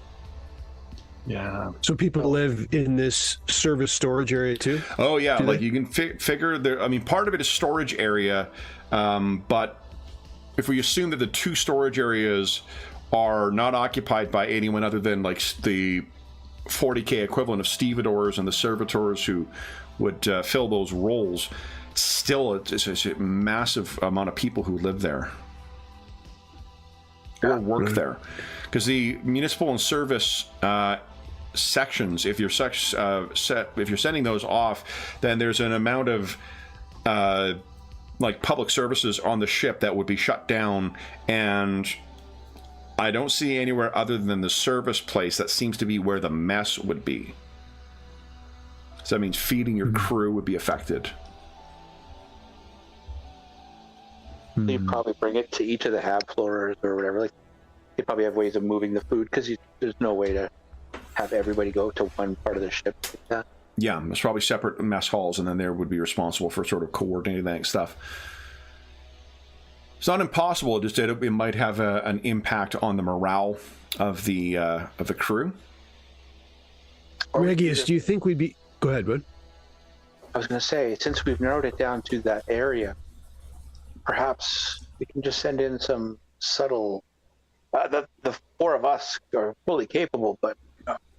Yeah. So people live in this service storage area too? Oh, yeah. Like you can figure there... I mean, part of it is storage area, but if we assume that the two storage areas are not occupied by anyone other than like the 40K equivalent of stevedores and the servitors who would fill those roles, still it's a massive amount of people who live there or work there. Because the municipal and service sections, if you're if you're sending those off, then there's an amount of like public services on the ship that would be shut down, and I don't see anywhere other than the service place that seems to be where the mess would be. So that means feeding your crew would be affected. They probably bring it to each of the hab floors or whatever. Like, they probably have ways of moving the food because there's no way to have everybody go to one part of the ship like that. Yeah, there's probably separate mess halls, and then they would be responsible for sort of coordinating that stuff. It's not impossible, just that it might have an impact on the morale of the crew. Regius, do you think we'd be... Go ahead, Wood. I was going to say, since we've narrowed it down to that area, perhaps we can just send in some subtle... the four of us are fully capable, but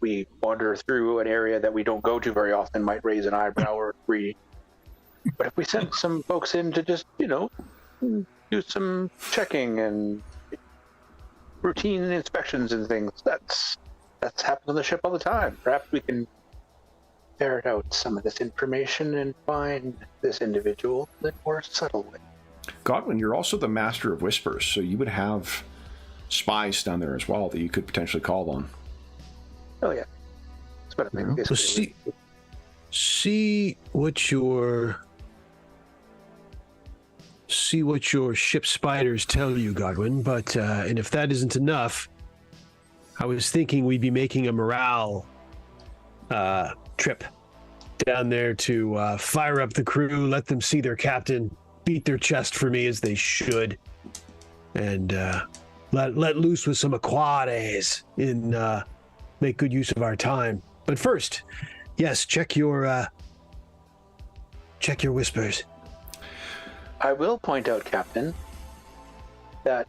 we wander through an area that we don't go to very often, might raise an eyebrow or three. But if we send some folks in to just, do some checking and routine inspections and things, that's happened on the ship all the time. Perhaps we can ferret out some of this information and find this individual in a more subtle way. Godwin, you're also the master of whispers, so you would have spies down there as well that you could potentially call on. Oh yeah, that's what I think. So see what your ship spiders tell you, Godwin. But and if that isn't enough, I was thinking we'd be making a morale trip down there to fire up the crew, let them see their captain, beat their chest for me as they should, and let loose with some aquades in make good use of our time. But first, yes, check your whispers. I will point out, Captain, that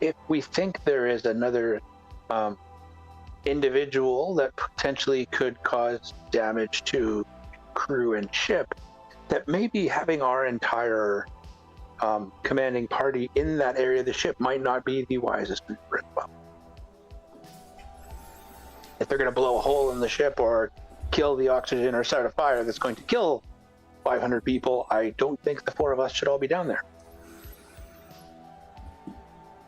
if we think there is another individual that potentially could cause damage to crew and ship, that maybe having our entire commanding party in that area of the ship might not be the wisest maneuver as well. If they're going to blow a hole in the ship or kill the oxygen or start a fire that's going to kill 500 people, I don't think the four of us should all be down there.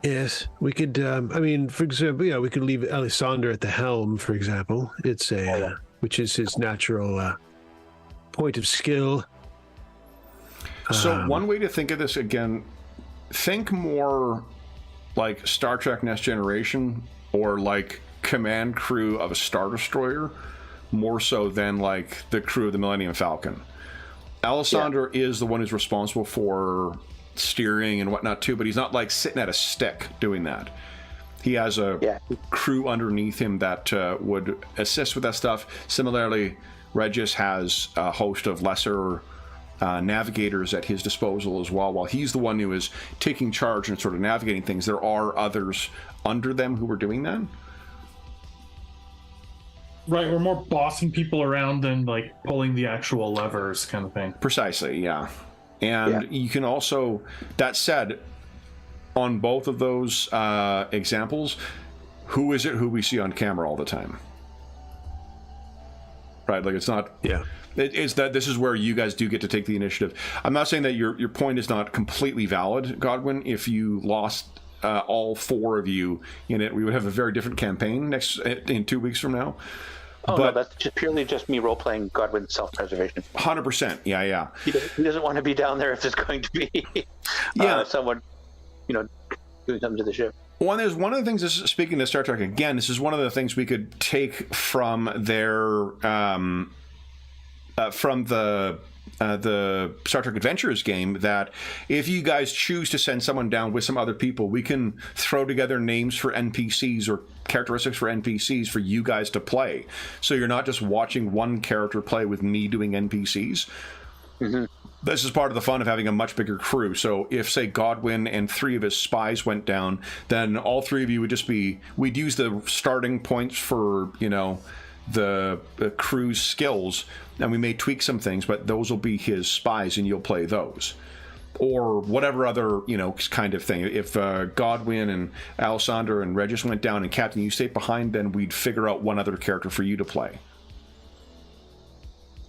Yes, we could. For example, we could leave Alessander at the helm, for example. It's which is his natural point of skill. So one way to think of this, again, think more like Star Trek Next Generation or like command crew of a Star Destroyer, more so than like the crew of the Millennium Falcon. Alessander is the one who's responsible for steering and whatnot too, but he's not like sitting at a stick doing that. He has a crew underneath him that would assist with that stuff. Similarly, Regis has a host of lesser navigators at his disposal as well. While he's the one who is taking charge and sort of navigating things, there are others under them who are doing that. Right, we're more bossing people around than like pulling the actual levers kind of thing. Precisely, yeah. And you can also, that said, on both of those examples, who is it who we see on camera all the time? Right, like it's not... Yeah. It's that this is where you guys do get to take the initiative. I'm not saying that your point is not completely valid, Godwin. If you lost all four of you in it, we would have a very different campaign in 2 weeks from now. Oh, no, that's just purely just me role-playing Godwin's self-preservation. 100%, yeah. He doesn't want to be down there if there's going to be someone, doing something to the ship. Well, there's one of the things, speaking to Star Trek again, this is one of the things we could take from their, from the Star Trek Adventures game, that if you guys choose to send someone down with some other people, we can throw together names for NPCs or characteristics for NPCs for you guys to play. So you're not just watching one character play with me doing NPCs. Mm-hmm. This is part of the fun of having a much bigger crew. So if, say, Godwin and 3 of his spies went down, then all 3 of you would just be... We'd use the starting points for, the crew's skills, and we may tweak some things, but those will be his spies, and you'll play those. Or whatever other, kind of thing. If Godwin and Alessander and Regis went down and Captain, you stayed behind, then we'd figure out one other character for you to play.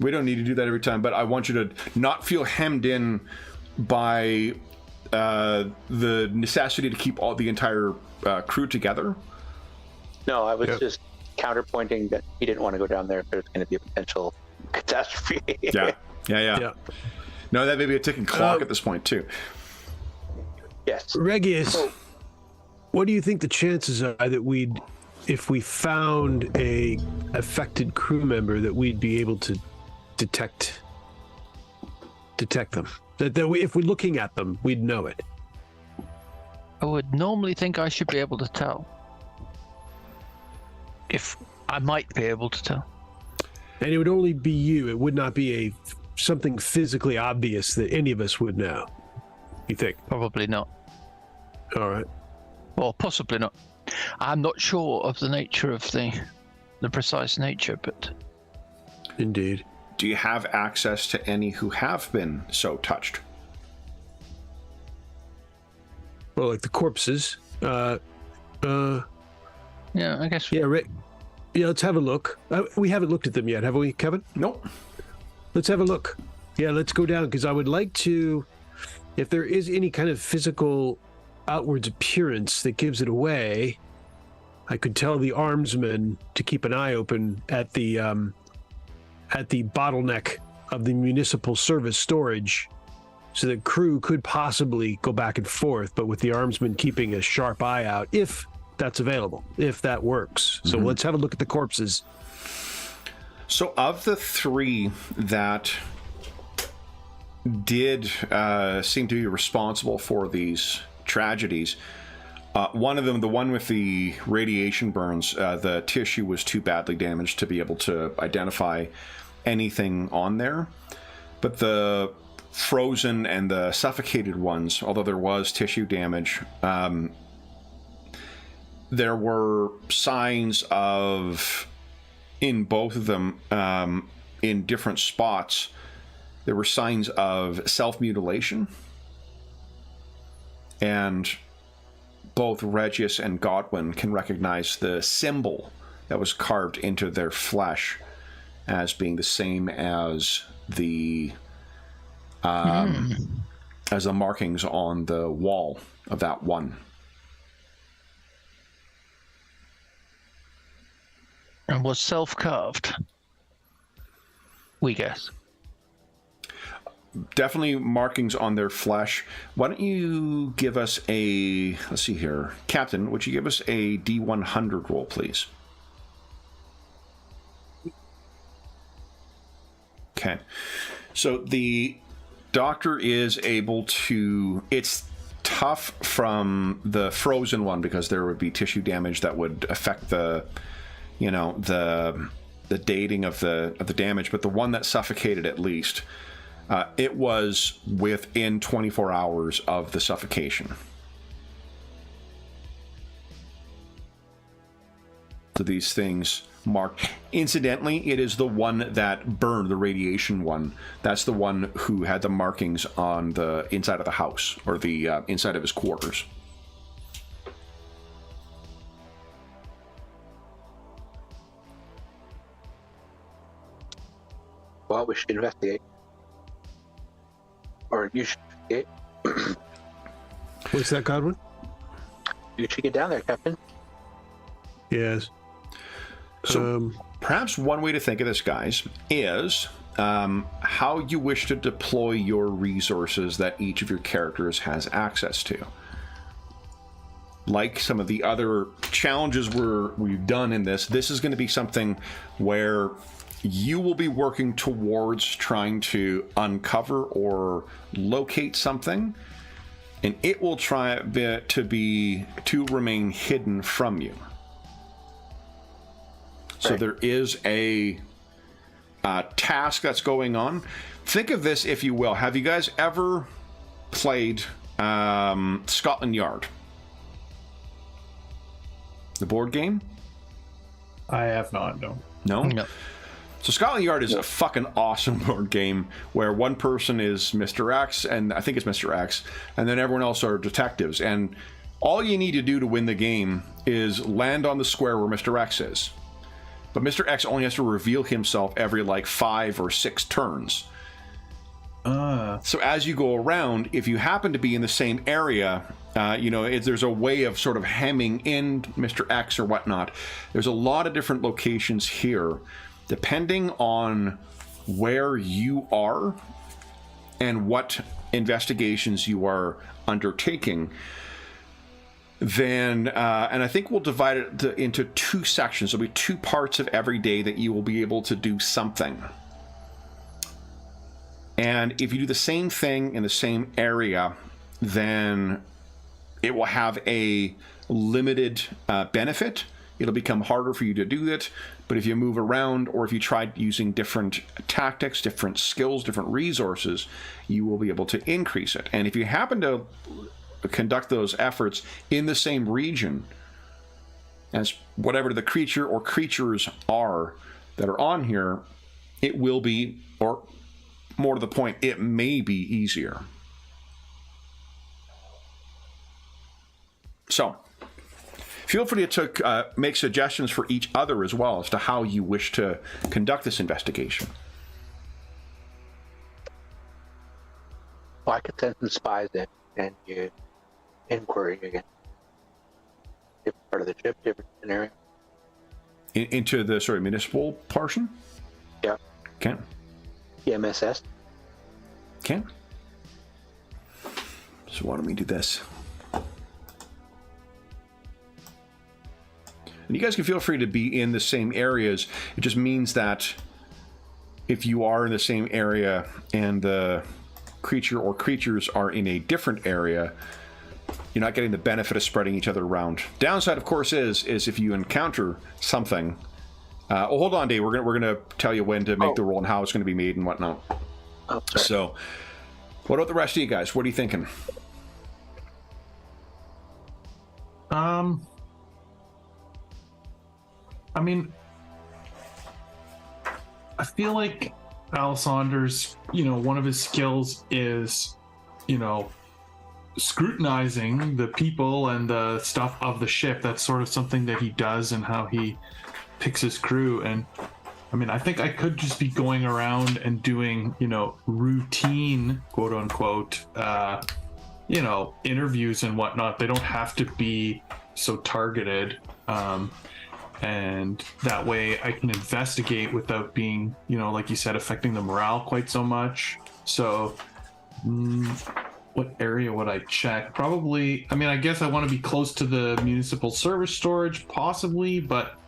We don't need to do that every time, but I want you to not feel hemmed in by the necessity to keep the entire crew together. No, I was just counterpointing that he didn't want to go down there if there's going to be a potential catastrophe. Yeah. No, that may be a ticking clock at this point, too. Yes. Regius, what do you think the chances are that if we found a affected crew member, that we'd be able to detect them. If we're looking at them, we'd know it. I would normally think I should be able to tell. If I might be able to tell. And it would only be you. It would not be something physically obvious that any of us would know. You think? Probably not. All right. Or possibly not. I'm not sure of the nature of the precise nature, but... Indeed. Do you have access to any who have been so touched? Well, like the corpses. Yeah, I guess... Yeah, Rick. Yeah, let's have a look. We haven't looked at them yet, have we, Kevin? Nope. Let's have a look. Yeah, let's go down, because I would like to... If there is any kind of physical outwards appearance that gives it away, I could tell the armsman to keep an eye open at the bottleneck of the municipal service storage, so that crew could possibly go back and forth, but with the armsman keeping a sharp eye out, if that's available, if that works. So let's have a look at the corpses. So of the 3 that did seem to be responsible for these tragedies, one of them, the one with the radiation burns, the tissue was too badly damaged to be able to identify anything on there. But the frozen and the suffocated ones, although there was tissue damage, there were signs of, in both of them, in different spots, there were signs of self-mutilation. And both Regius and Godwin can recognize the symbol that was carved into their flesh as being the same as the markings on the wall of that one. And was self-carved, we guess. Definitely markings on their flesh. Why don't you give us a... Let's see here. Captain, would you give us a D100 roll, please? Okay. So the doctor is able to... It's tough from the frozen one because there would be tissue damage that would affect the... the dating of the damage, but the one that suffocated, at least, it was within 24 hours of the suffocation. So these things marked. Incidentally, it is the one that burned, the radiation one. That's the one who had the markings on the inside of the house, or the inside of his quarters. Well, we should investigate. Or you should investigate. What's that, Godwin? You should get down there, Captain. Yes. So perhaps one way to think of this, guys, is how you wish to deploy your resources that each of your characters has access to. Like some of the other challenges we've done in this is going to be something where you will be working towards trying to uncover or locate something, and it will try to remain hidden from you. So Right. there is a task that's going on. Think of this, if you will. Have you guys ever played Scotland Yard? The board game? I have not, no. No? No. So Scotland Yard is a fucking awesome board game where one person is Mr. X, and I think it's Mr. X, and then everyone else are detectives. And all you need to do to win the game is land on the square where Mr. X is. But Mr. X only has to reveal himself every, 5 or 6 turns. So as you go around, if you happen to be in the same area, there's a way of sort of hemming in Mr. X or whatnot. There's a lot of different locations here. Depending on where you are and what investigations you are undertaking, then, and I think we'll divide it into 2 sections. There'll be 2 parts of every day that you will be able to do something. And if you do the same thing in the same area, then it will have a limited benefit. It'll become harder for you to do it. But if you move around, or if you try using different tactics, different skills, different resources, you will be able to increase it. And if you happen to conduct those efforts in the same region as whatever the creature or creatures are that are on here, it will be, or more to the point, it may be easier. So, feel free to make suggestions for each other as well as to how you wish to conduct this investigation. Well, I could send some spies in and you inquiry again. Different part of the ship, different scenario. Into the municipal portion? Yeah. Okay. The MSS. Okay. So why don't we do this? And you guys can feel free to be in the same areas. It just means that if you are in the same area and the creature or creatures are in a different area, you're not getting the benefit of spreading each other around. Downside, of course, is if you encounter something. Hold on, Dave. We're gonna tell you when to make the roll and how it's going to be made and whatnot. Oh, sorry. So, what about the rest of you guys? What are you thinking? I mean, I feel like Alessander's, one of his skills is, scrutinizing the people and the stuff of the ship. That's sort of something that he does and how he picks his crew. And I mean, I think I could just be going around and doing, routine, quote unquote, interviews and whatnot. They don't have to be so targeted. And that way I can investigate without being, like you said, affecting the morale quite so much. So what area would I check? Probably, I guess I want to be close to the municipal service storage, possibly, but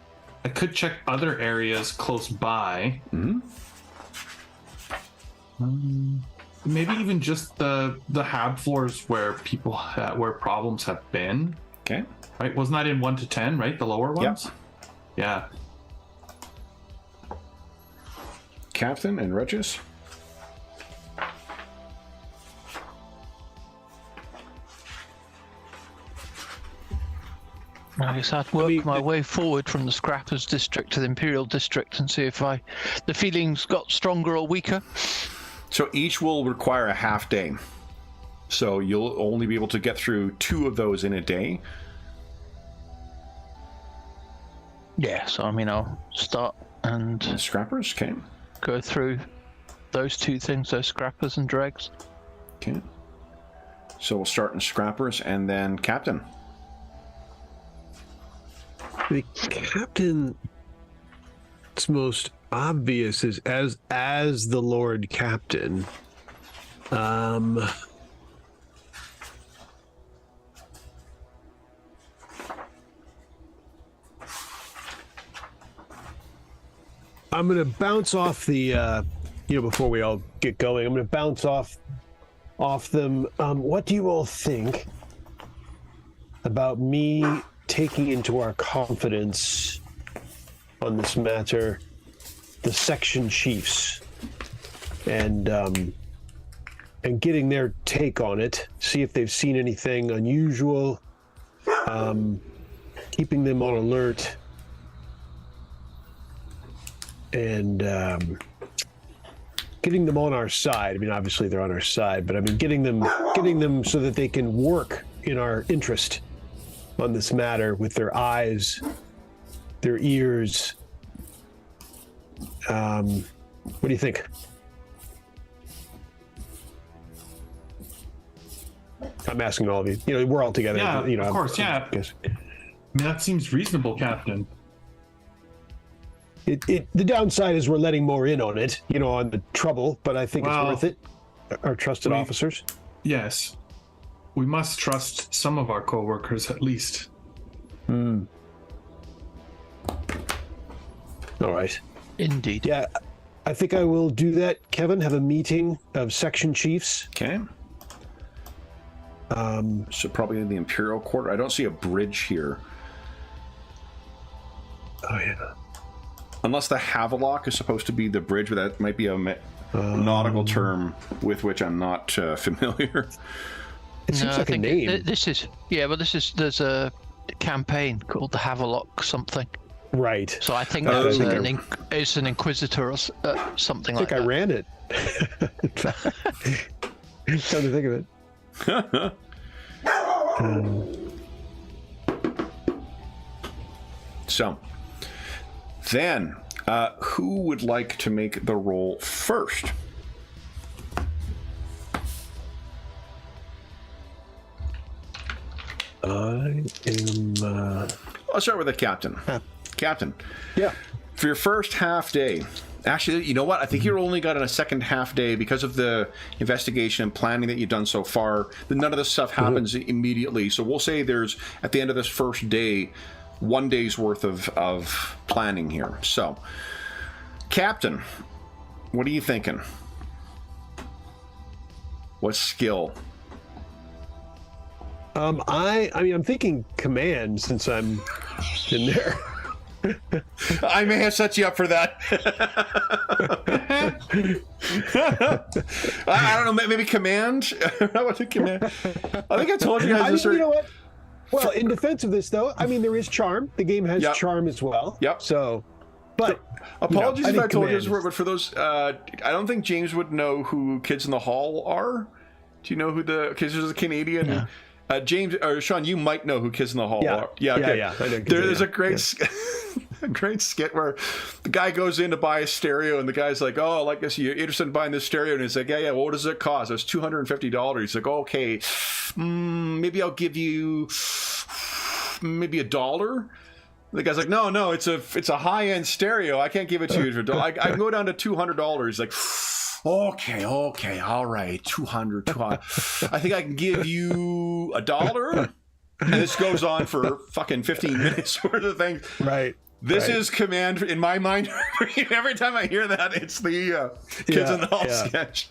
I could check other areas close by. Mm-hmm. Maybe even just the hab floors where where problems have been. Okay. Right? Wasn't that in 1 to 10, right? The lower ones? Yep. Yeah. Captain and Regis? I guess I'd work my way forward from the Scrappers district to the Imperial district and see if the feelings got stronger or weaker. So each will require a half day. So you'll only be able to get through 2 of those in a day. Yeah, so I'll start and Scrappers, okay. go through those 2 things, those Scrappers and Dregs. Okay. So we'll start in Scrappers and then Captain. The captain's most obvious is as the Lord Captain. I'm going to bounce off the, before we all get going, I'm going to bounce off them. What do you all think about me taking into our confidence on this matter the section chiefs and getting their take on it, see if they've seen anything unusual, keeping them on alert, and getting them on our side. Obviously they're on our side, but getting them so that they can work in our interest on this matter with their eyes, their ears. What do you think? I'm asking all of you. We're all together. Yeah, of course. Yeah. That seems reasonable, Captain. The downside is we're letting more in on it, on the trouble, but I think it's worth it. Our trusted officers. Yes. We must trust some of our co-workers at least. All right. Indeed. Yeah. I think I will do that, Kevin. Have a meeting of section chiefs. Okay. So probably in the Imperial Quarter. I don't see a bridge here. Oh yeah. Unless the Havelock is supposed to be the bridge, but that might be a nautical term with which I'm not familiar. It seems like a name. This is there's a campaign called the Havelock something. Right. So I think it's an Inquisitor or something like that. I think I ran it. Come to think of it. So, then, who would like to make the roll first? I am... I'll start with the captain. Captain. Yeah. For your first half day, actually, you know what? I think you're only got in a second half day because of the investigation and planning that you've done so far. None of this stuff happens immediately. So we'll say there's, at the end of this first day, 1 day's worth of planning here. So, Captain, what are you thinking? What skill? I mean, I'm thinking command since I'm in there. I may have set you up for that. I don't know, maybe command? I think I told you guys. You know what? Well, in defense of this, though, I mean, there is charm. The game has charm as well. Yep. So, but... Apologies if I told you this, but for those... I don't think James would know who Kids in the Hall are. Do you know who the... Because there's a Canadian... Yeah. James or Sean, you might know who Kids in the Hall are. Yeah, okay. Yeah. I know There's a great, a great skit where the guy goes in to buy a stereo, and the guy's like, "Oh, like this, you're interested in buying this stereo?" And he's like, "Yeah. What does it cost?" It's $250. He's like, "Okay, maybe I'll give you maybe $1." The guy's like, "No, it's a high end stereo. I can't give it to you for $1. I can go down to $200." He's like, Okay, all right, 200. I think I can give you $1. And this goes on for fucking 15 minutes worth of things. Right. This is command in my mind. Every time I hear that, it's the Kids in the Hall sketch.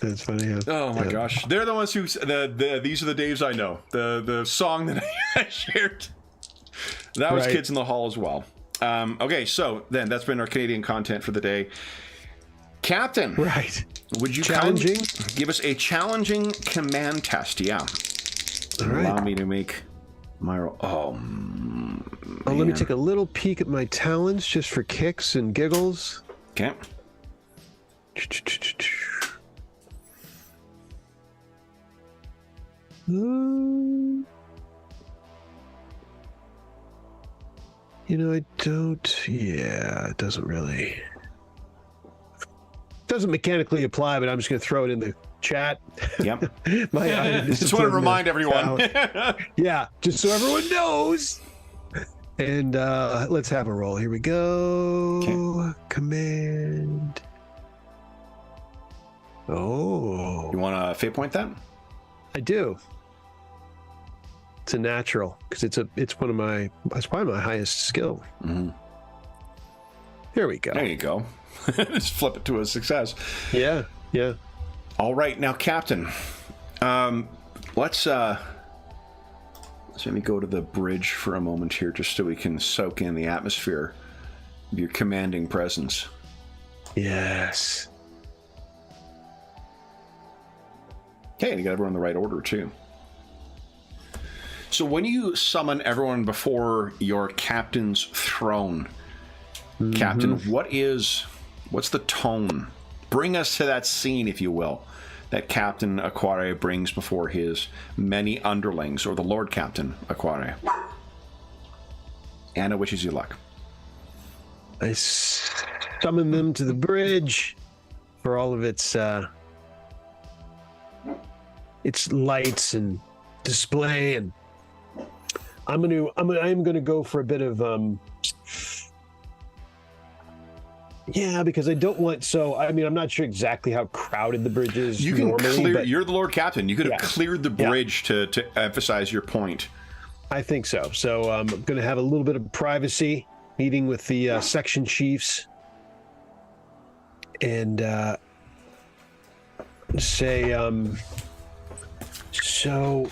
That's funny. Yeah. Oh my gosh, they're the ones who these are the days I know. The song that I shared. That was Kids in the Hall as well. Okay, so then that's been our Canadian content for the day. Captain, would you give us a challenging command test? Yeah. Allow me to make my roll. Let me take a little peek at my talents just for kicks and giggles. Okay. You know, I don't... Yeah, it doesn't really... Doesn't mechanically apply, but I'm just going to throw it in the chat. Yep. Just want to remind everyone. Yeah, just so everyone knows. And let's have a roll. Here we go. Okay. Command. Oh. You want to fate point that? I do. It's a natural because it's probably my highest skill. Mm-hmm. Here we go. There you go. Just flip it to a success. Yeah. All right, now, Captain, let's let me go to the bridge for a moment here, just so we can soak in the atmosphere of your commanding presence. Yes. Okay, and you got everyone in the right order too. So when you summon everyone before your captain's throne, Captain, what's the tone? Bring us to that scene, if you will, that Captain Aquare brings before his many underlings, or the Lord Captain Aquare. Anna wishes you luck. I summon them to the bridge for all of its lights and display, and I'm gonna go for a bit of because I don't want. I mean, I'm not sure exactly how crowded the bridge is. You can clear. You're the Lord Captain. You could have cleared the bridge to emphasize your point. I think so. So I'm going to have a little bit of privacy, meeting with the section chiefs. and say, so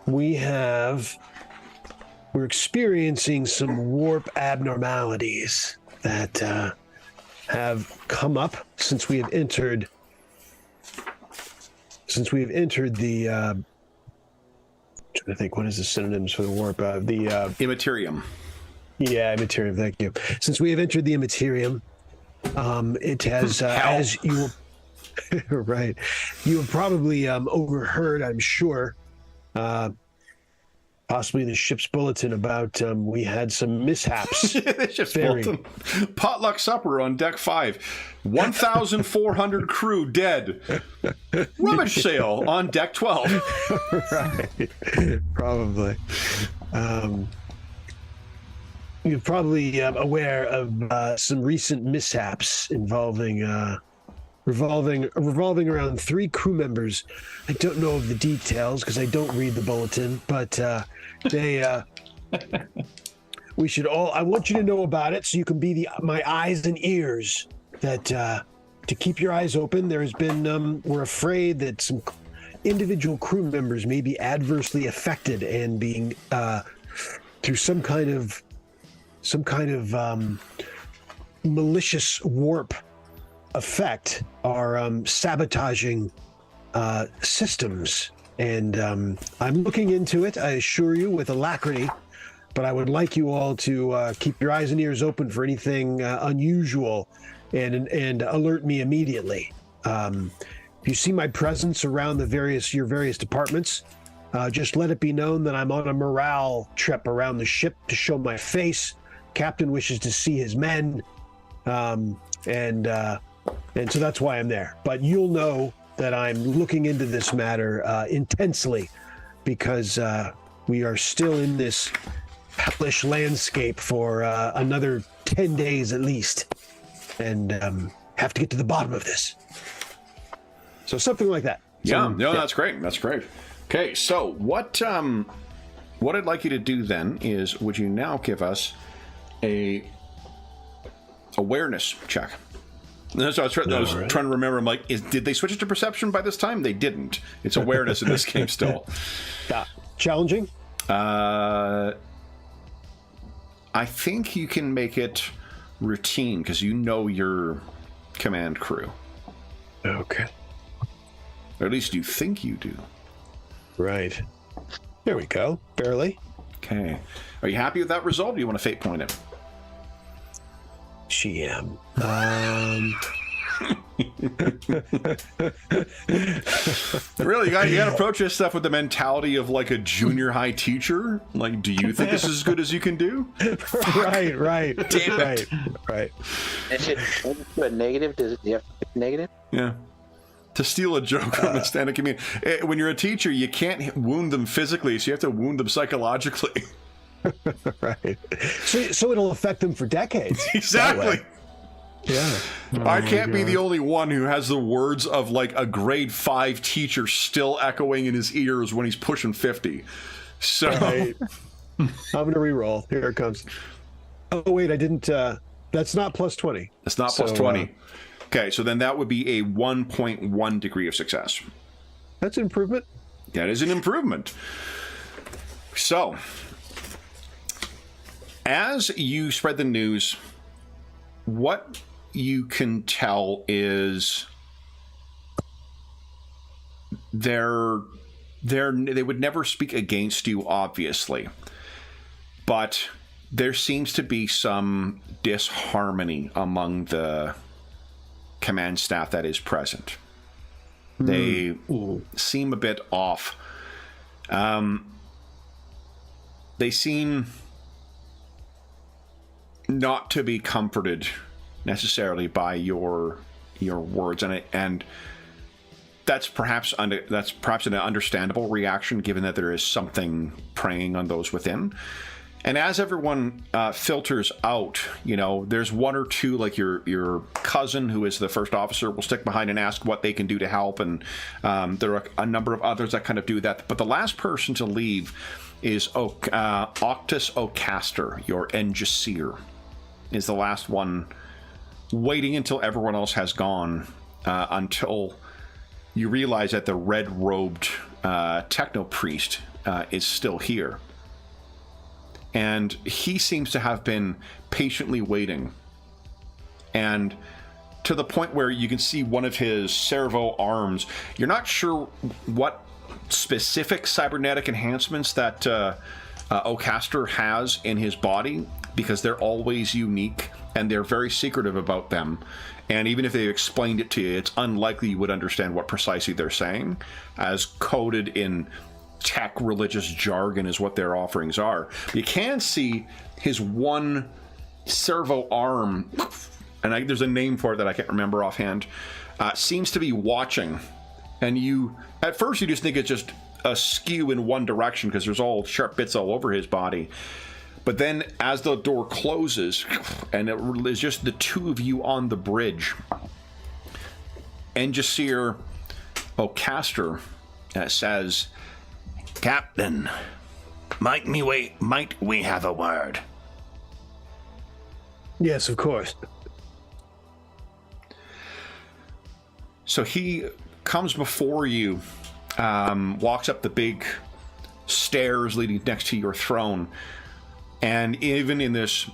we're experiencing some warp abnormalities that have come up since we have entered the I'm trying to think, what is the synonyms for the warp? Immaterium. Yeah, Immaterium, thank you. Since we have entered the Immaterium, it has, as you right, you have probably overheard, I'm sure, possibly in the ship's bulletin about we had some mishaps. The ship's bulletin. Potluck supper on deck 5. 1,400 crew dead. Rubbish sale on deck 12. Right, probably. You're probably aware of some recent mishaps involving revolving around 3 crew members. I don't know of the details because I don't read the bulletin, but they we should all, I want you to know about it so you can be my eyes and ears, that to keep your eyes open. There has been we're afraid that some individual crew members may be adversely affected and being through some kind of malicious warp effect are sabotaging systems, and I'm looking into it, I assure you, with alacrity, but I would like you all to keep your eyes and ears open for anything unusual and alert me immediately. If you see my presence around your various departments, just let it be known that I'm on a morale trip around the ship to show my face. Captain wishes to see his men, and so that's why I'm there. But you'll know that I'm looking into this matter intensely, because we are still in this hellish landscape for another 10 days at least, and have to get to the bottom of this. So something like that. Yeah, that's great. That's great. Okay, so what I'd like you to do then is, would you now give us a awareness check? So I was trying to remember. I'm like, did they switch it to perception by this time? They didn't. It's awareness in this game still. Challenging? I think you can make it routine because you know your command crew. Okay. Or at least you think you do. Right. There we go. Barely. Okay. Are you happy with that result, or do you want to fate point it? GM. Really, you got to approach this stuff with the mentality of like a junior high teacher. Like, do you think this is as good as you can do? Right. Damn it. Right. Is it a negative? Do you have to pick negative? Yeah. To steal a joke from the stand-up comedian. When you're a teacher, you can't wound them physically, so you have to wound them psychologically. Right. So it'll affect them for decades. Exactly. Yeah. I can't be the only one who has the words of like a grade 5 teacher still echoing in his ears when he's pushing 50. So right. I'm gonna re-roll. Here it comes. Oh wait, I didn't. That's not plus 20. It's not plus 20. Okay, so then that would be a 1.1 degree of success. That's an improvement. That is an improvement. So, as you spread the news, what you can tell is they would never speak against you, obviously, but there seems to be some disharmony among the command staff that is present. They seem a bit off. They seem not to be comforted necessarily by your words, and that's perhaps an understandable reaction, given that there is something preying on those within. And as everyone filters out, there's one or two, like your cousin, who is the first officer, will stick behind and ask what they can do to help, and there are a number of others that kind of do that. But the last person to leave is Octus Ocaster, your Engiseer, is the last one waiting until everyone else has gone, until you realize that the red-robed techno priest is still here. And he seems to have been patiently waiting. And to the point where you can see one of his servo arms. You're not sure what specific cybernetic enhancements that Ocaster has in his body, because they're always unique and they're very secretive about them. And even if they explained it to you, it's unlikely you would understand what precisely they're saying, as coded in tech religious jargon is what their offerings are. You can see his one servo arm, and there's a name for it that I can't remember offhand, seems to be watching. And you, at first you just think it's just askew in one direction because there's all sharp bits all over his body. But then as the door closes and it is just the two of you on the bridge, Engisir Ocaster says, Captain, might we have a word? Yes, of course. So he comes before you, walks up the big stairs leading next to your throne, and even in this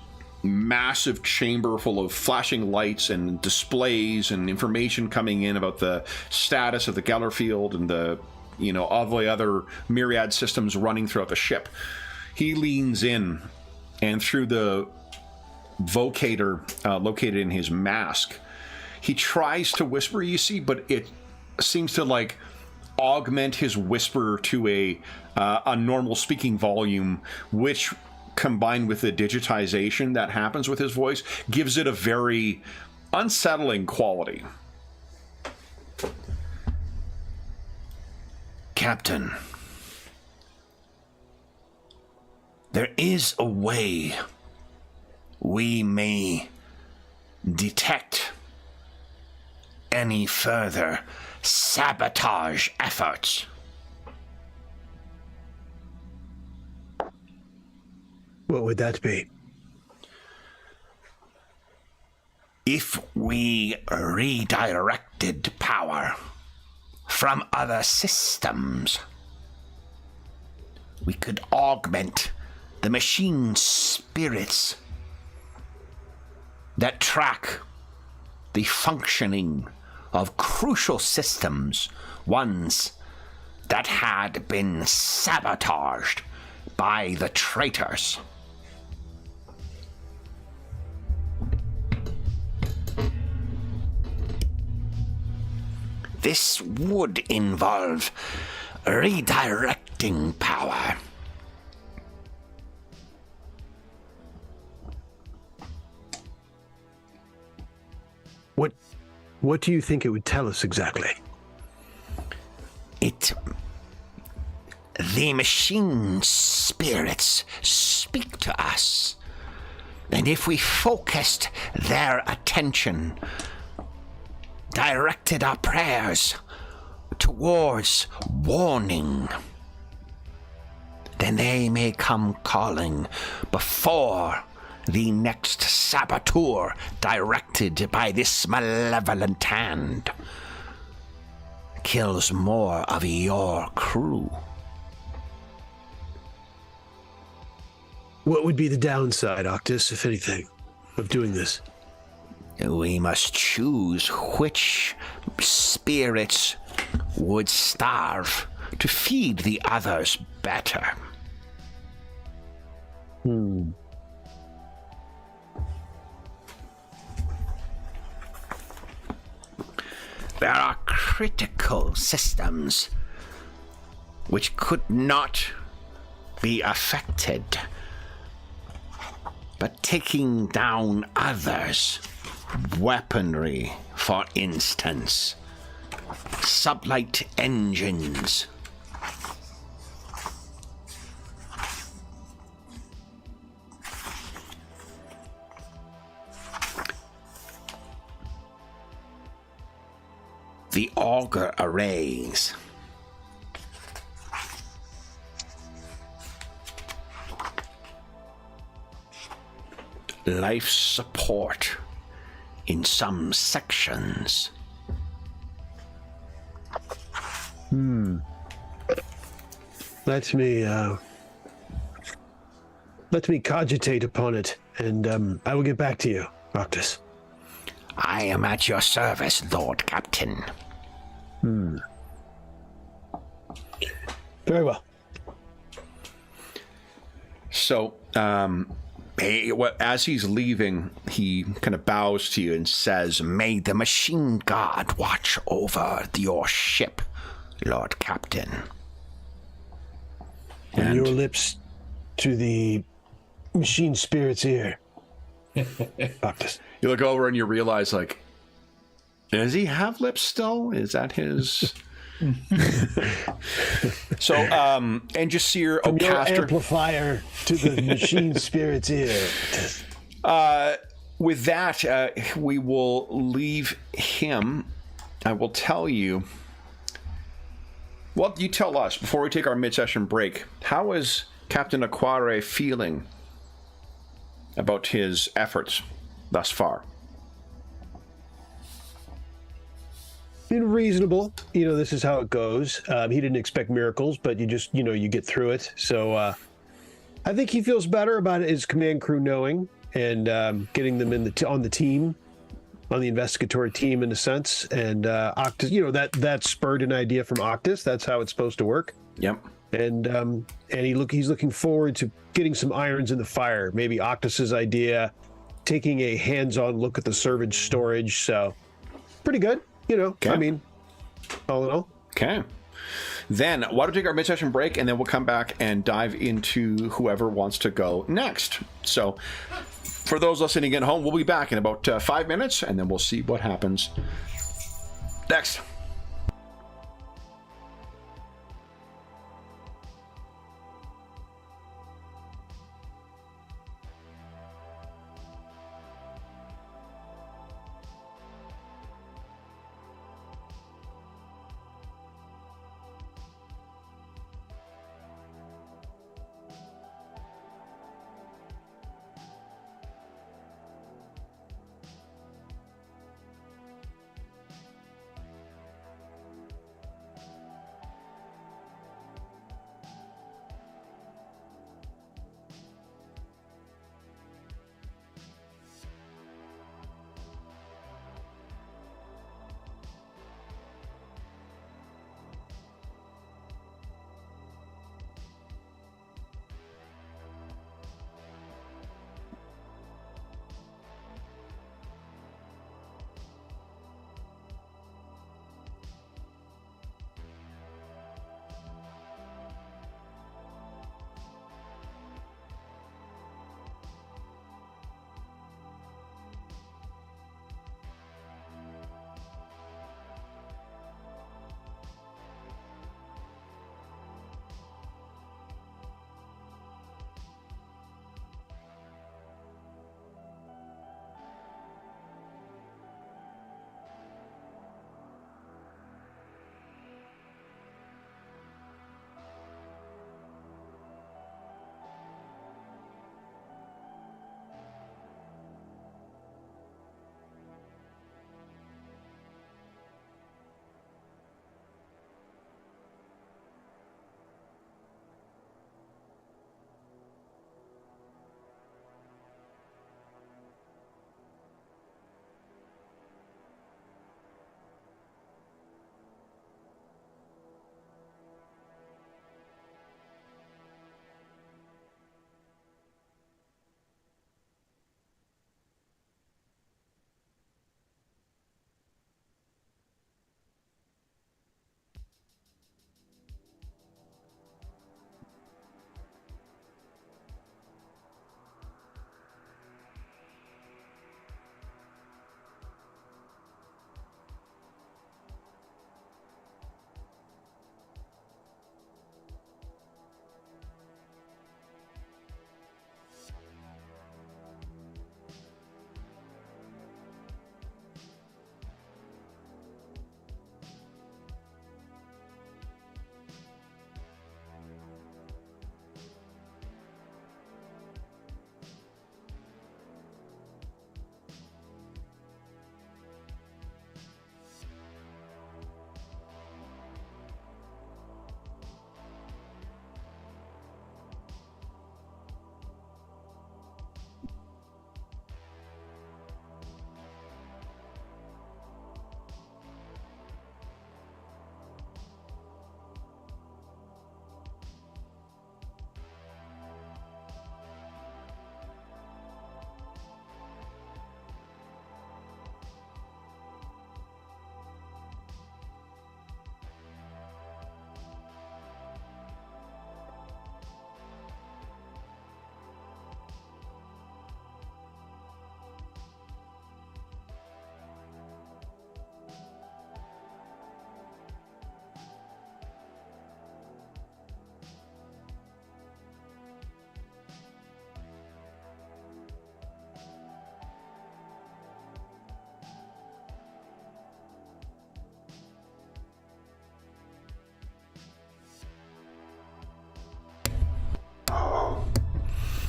massive chamber full of flashing lights and displays and information coming in about the status of the Geller field and the, all the other myriad systems running throughout the ship, he leans in, and through the vocator located in his mask, he tries to whisper, you see, but it seems to augment his whisper to a normal speaking volume, which, combined with the digitization that happens with his voice, gives it a very unsettling quality. Captain, there is a way we may detect any further sabotage efforts. What would that be? If we redirected power from other systems, we could augment the machine spirits that track the functioning of crucial systems, ones that had been sabotaged by the traitors. This would involve redirecting power. What do you think it would tell us exactly? The machine spirits speak to us. And if we focused their attention, directed our prayers towards warning, then they may come calling before the next saboteur directed by this malevolent hand kills more of your crew. What would be the downside, Octus, if anything, of doing this? We must choose which spirits would starve to feed the others better. There are critical systems which could not be affected, but taking down others, weaponry, for instance, sublight engines, the auger arrays, life support in some sections. Let me cogitate upon it, and I will get back to you, Octus. I am at your service, Lord Captain. Very well. So, as he's leaving, he kind of bows to you and says, May the machine guard watch over your ship, Lord Captain. From And- your lips to the machine spirit's ear. Octus. you look over and you realize, like, does he have lips still? Is that his? So, and just see your From your Ocaster. amplifier to the machine spirit's ear. With that, we will leave him. I will tell you. Well, you tell us before we take our mid-session break. How is Captain Aquare feeling about his efforts thus far? Been reasonable. This is how it goes. He didn't expect miracles, but you just, you get through it. So I think he feels better about his command crew knowing and getting them on the team, on the investigatory team in a sense. And Octus, that spurred an idea from Octus. That's how it's supposed to work. Yep. And he's looking forward to getting some irons in the fire. Maybe Octus's idea, taking a hands-on look at the servage storage. So pretty good. Okay. I mean, all in all. Okay. Then, why don't we take our mid-session break, and then we'll come back and dive into whoever wants to go next. So, for those listening at home, we'll be back in about 5 minutes, and then we'll see what happens next.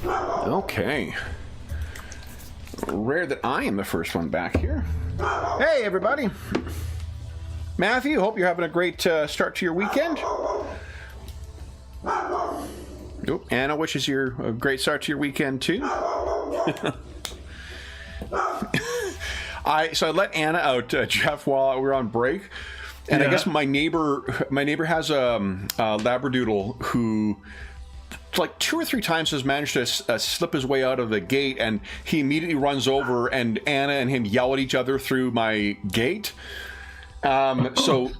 Okay. Rare that I am the first one back here. Hey, everybody. Matthew, hope you're having a great start to your weekend. Nope. Anna wishes you a great start to your weekend, too. So I let Anna out, Jeff, while we were on break. And I guess my neighbor has a Labradoodle who, like 2 or 3 times, has managed to slip his way out of the gate, and he immediately runs over, and Anna and him yell at each other through my gate. So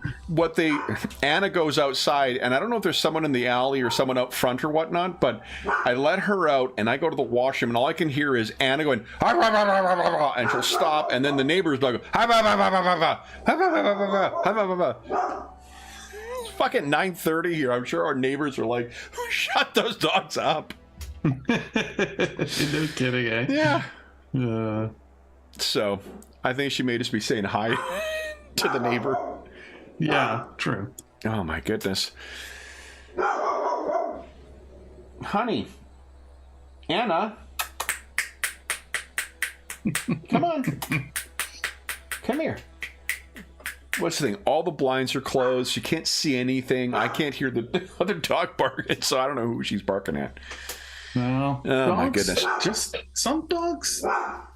Anna goes outside, and I don't know if there's someone in the alley or someone out front or whatnot, but I let her out, and I go to the washroom, and all I can hear is Anna going, and she'll stop, and then the neighbors go, it's fucking 9:30 here. I'm sure our neighbors are like, shut those dogs up. No kidding, eh? Yeah. Uh, So I think she may just be saying hi to the neighbor. yeah, true. Oh my goodness. Honey. Anna. Come on. Come here. What's the thing? All the blinds are closed. You can't see anything. I can't hear the other dog barking, so I don't know who she's barking at. No. Oh my goodness. Just some dogs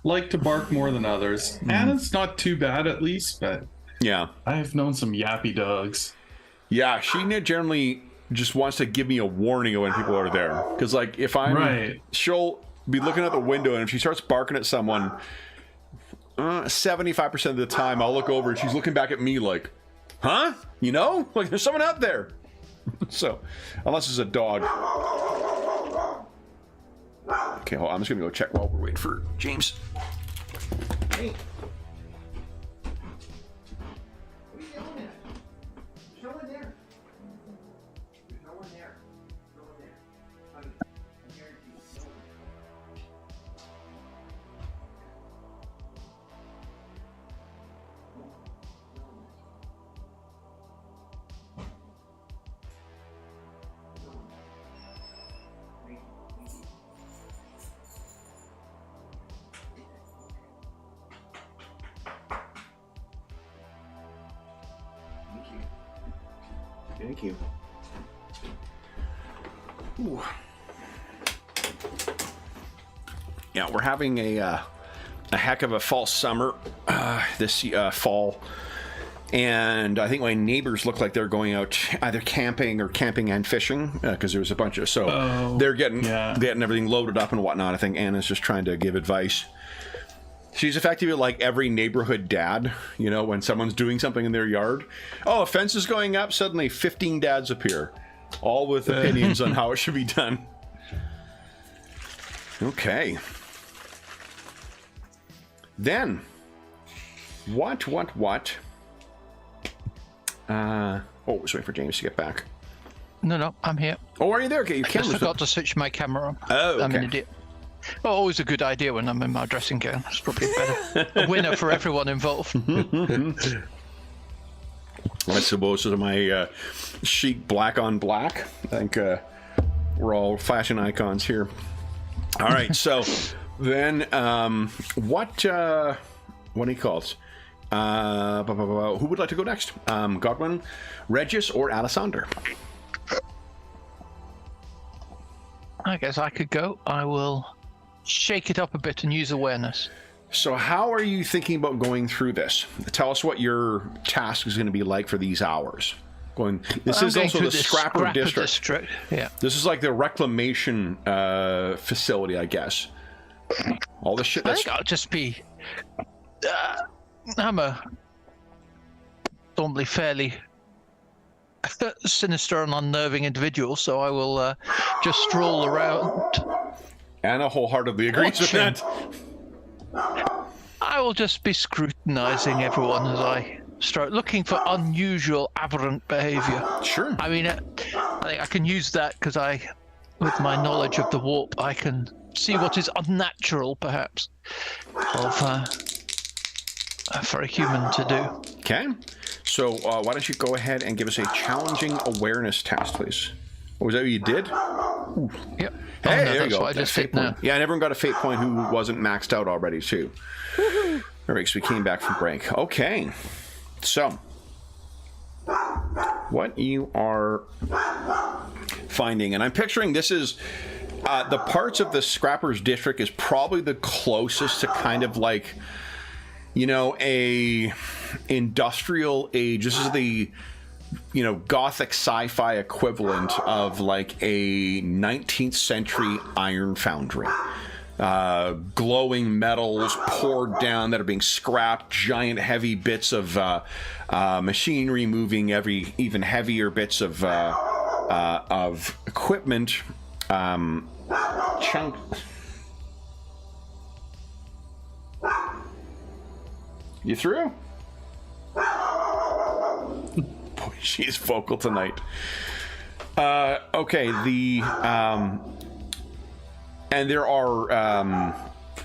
like to bark more than others. Anna's not too bad, at least, but Yeah. I've known some yappy dogs. Yeah, she generally just wants to give me a warning of when people are there. Because, like, if I'm... Right. She'll be looking out the window, and if she starts barking at someone, 75% of the time, I'll look over, and she's looking back at me like, huh? You know? Like, there's someone out there. So, unless it's a dog. Okay, hold on. I'm just going to go check while we're waiting for James. Hey. What are you yelling at? There's no one there. There's no one there. No one there. Honey, I guarantee you, no one Thank you. Ooh. Yeah, we're having a heck of a fall summer this fall, and I think my neighbors look like they're going out either camping and fishing because there was a bunch of they're getting everything loaded up and whatnot. I think Anna's just trying to give advice. She's effectively like every neighborhood dad, you know, when someone's doing something in their yard. Oh, a fence is going up. Suddenly 15 dads appear, all with opinions on how it should be done. Okay. Then, what? Just wait for James to get back. No, I'm here. Oh, are you there? Okay, your I just camera's forgot to switch my camera on. Oh, okay. I'm an idiot. Oh, always a good idea when I'm in my dressing gown. It's probably a winner for everyone involved. I suppose those are my chic black on black. I think we're all fashion icons here. All right, so then what do you call it? Who would like to go next? Godwin, Regis, or Alessander? I guess I could go. I will shake it up a bit and use awareness. So how are you thinking about going through this? Tell us what your task is going to be like for these hours. This is also the Scrapper District. Yeah. This is like the reclamation facility, I guess. All the shit I that's... think I'll just be... I'm a normally fairly sinister and unnerving individual, so I will just stroll around. Anna wholeheartedly agrees with that. I will just be scrutinizing everyone as I start looking for unusual, aberrant behavior. Sure. I mean, I think I can use that because with my knowledge of the warp, I can see what is unnatural, perhaps, for a human to do. Okay. So why don't you go ahead and give us a challenging awareness test, please? Was that what you did? Yep. Hey, no, there you that's go. what I That just fate did now. point. Yeah, and everyone got a fate point who wasn't maxed out already, too. All right, so we came back from break. Okay. So, what you are finding, and I'm picturing this is the parts of the Scrappers District is probably the closest to kind of like, you know, a industrial age. This is the, you know, gothic sci-fi equivalent of like a 19th century iron foundry. Glowing metals poured down that are being scrapped, giant heavy bits of machinery moving even heavier bits of equipment. Chunk. You through? Boy, she's vocal tonight. Okay, and there are,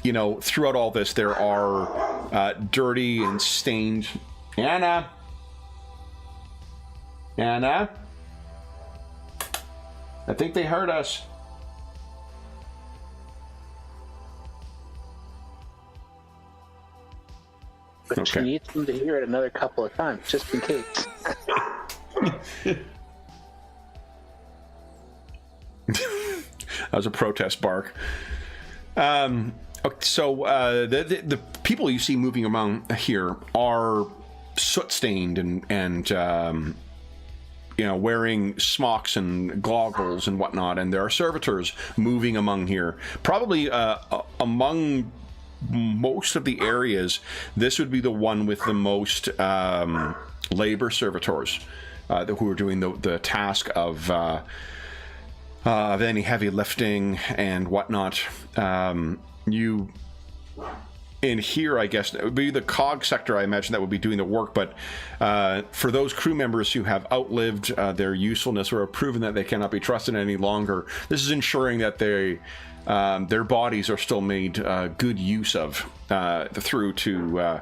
you know, throughout all this, there are dirty and stained. Anna? I think they heard us. But she needs them to hear it another couple of times, just in case. That was a protest bark. Okay, so the people you see moving among here are soot-stained and you know, wearing smocks and goggles and whatnot, and there are servitors moving among here. Probably among most of the areas, this would be the one with the most labor servitors who are doing the task of any heavy lifting and whatnot. You in here, I guess, it would be the cog sector, I imagine, that would be doing the work, but for those crew members who have outlived their usefulness or have proven that they cannot be trusted any longer, this is ensuring that their bodies are still made good use of through to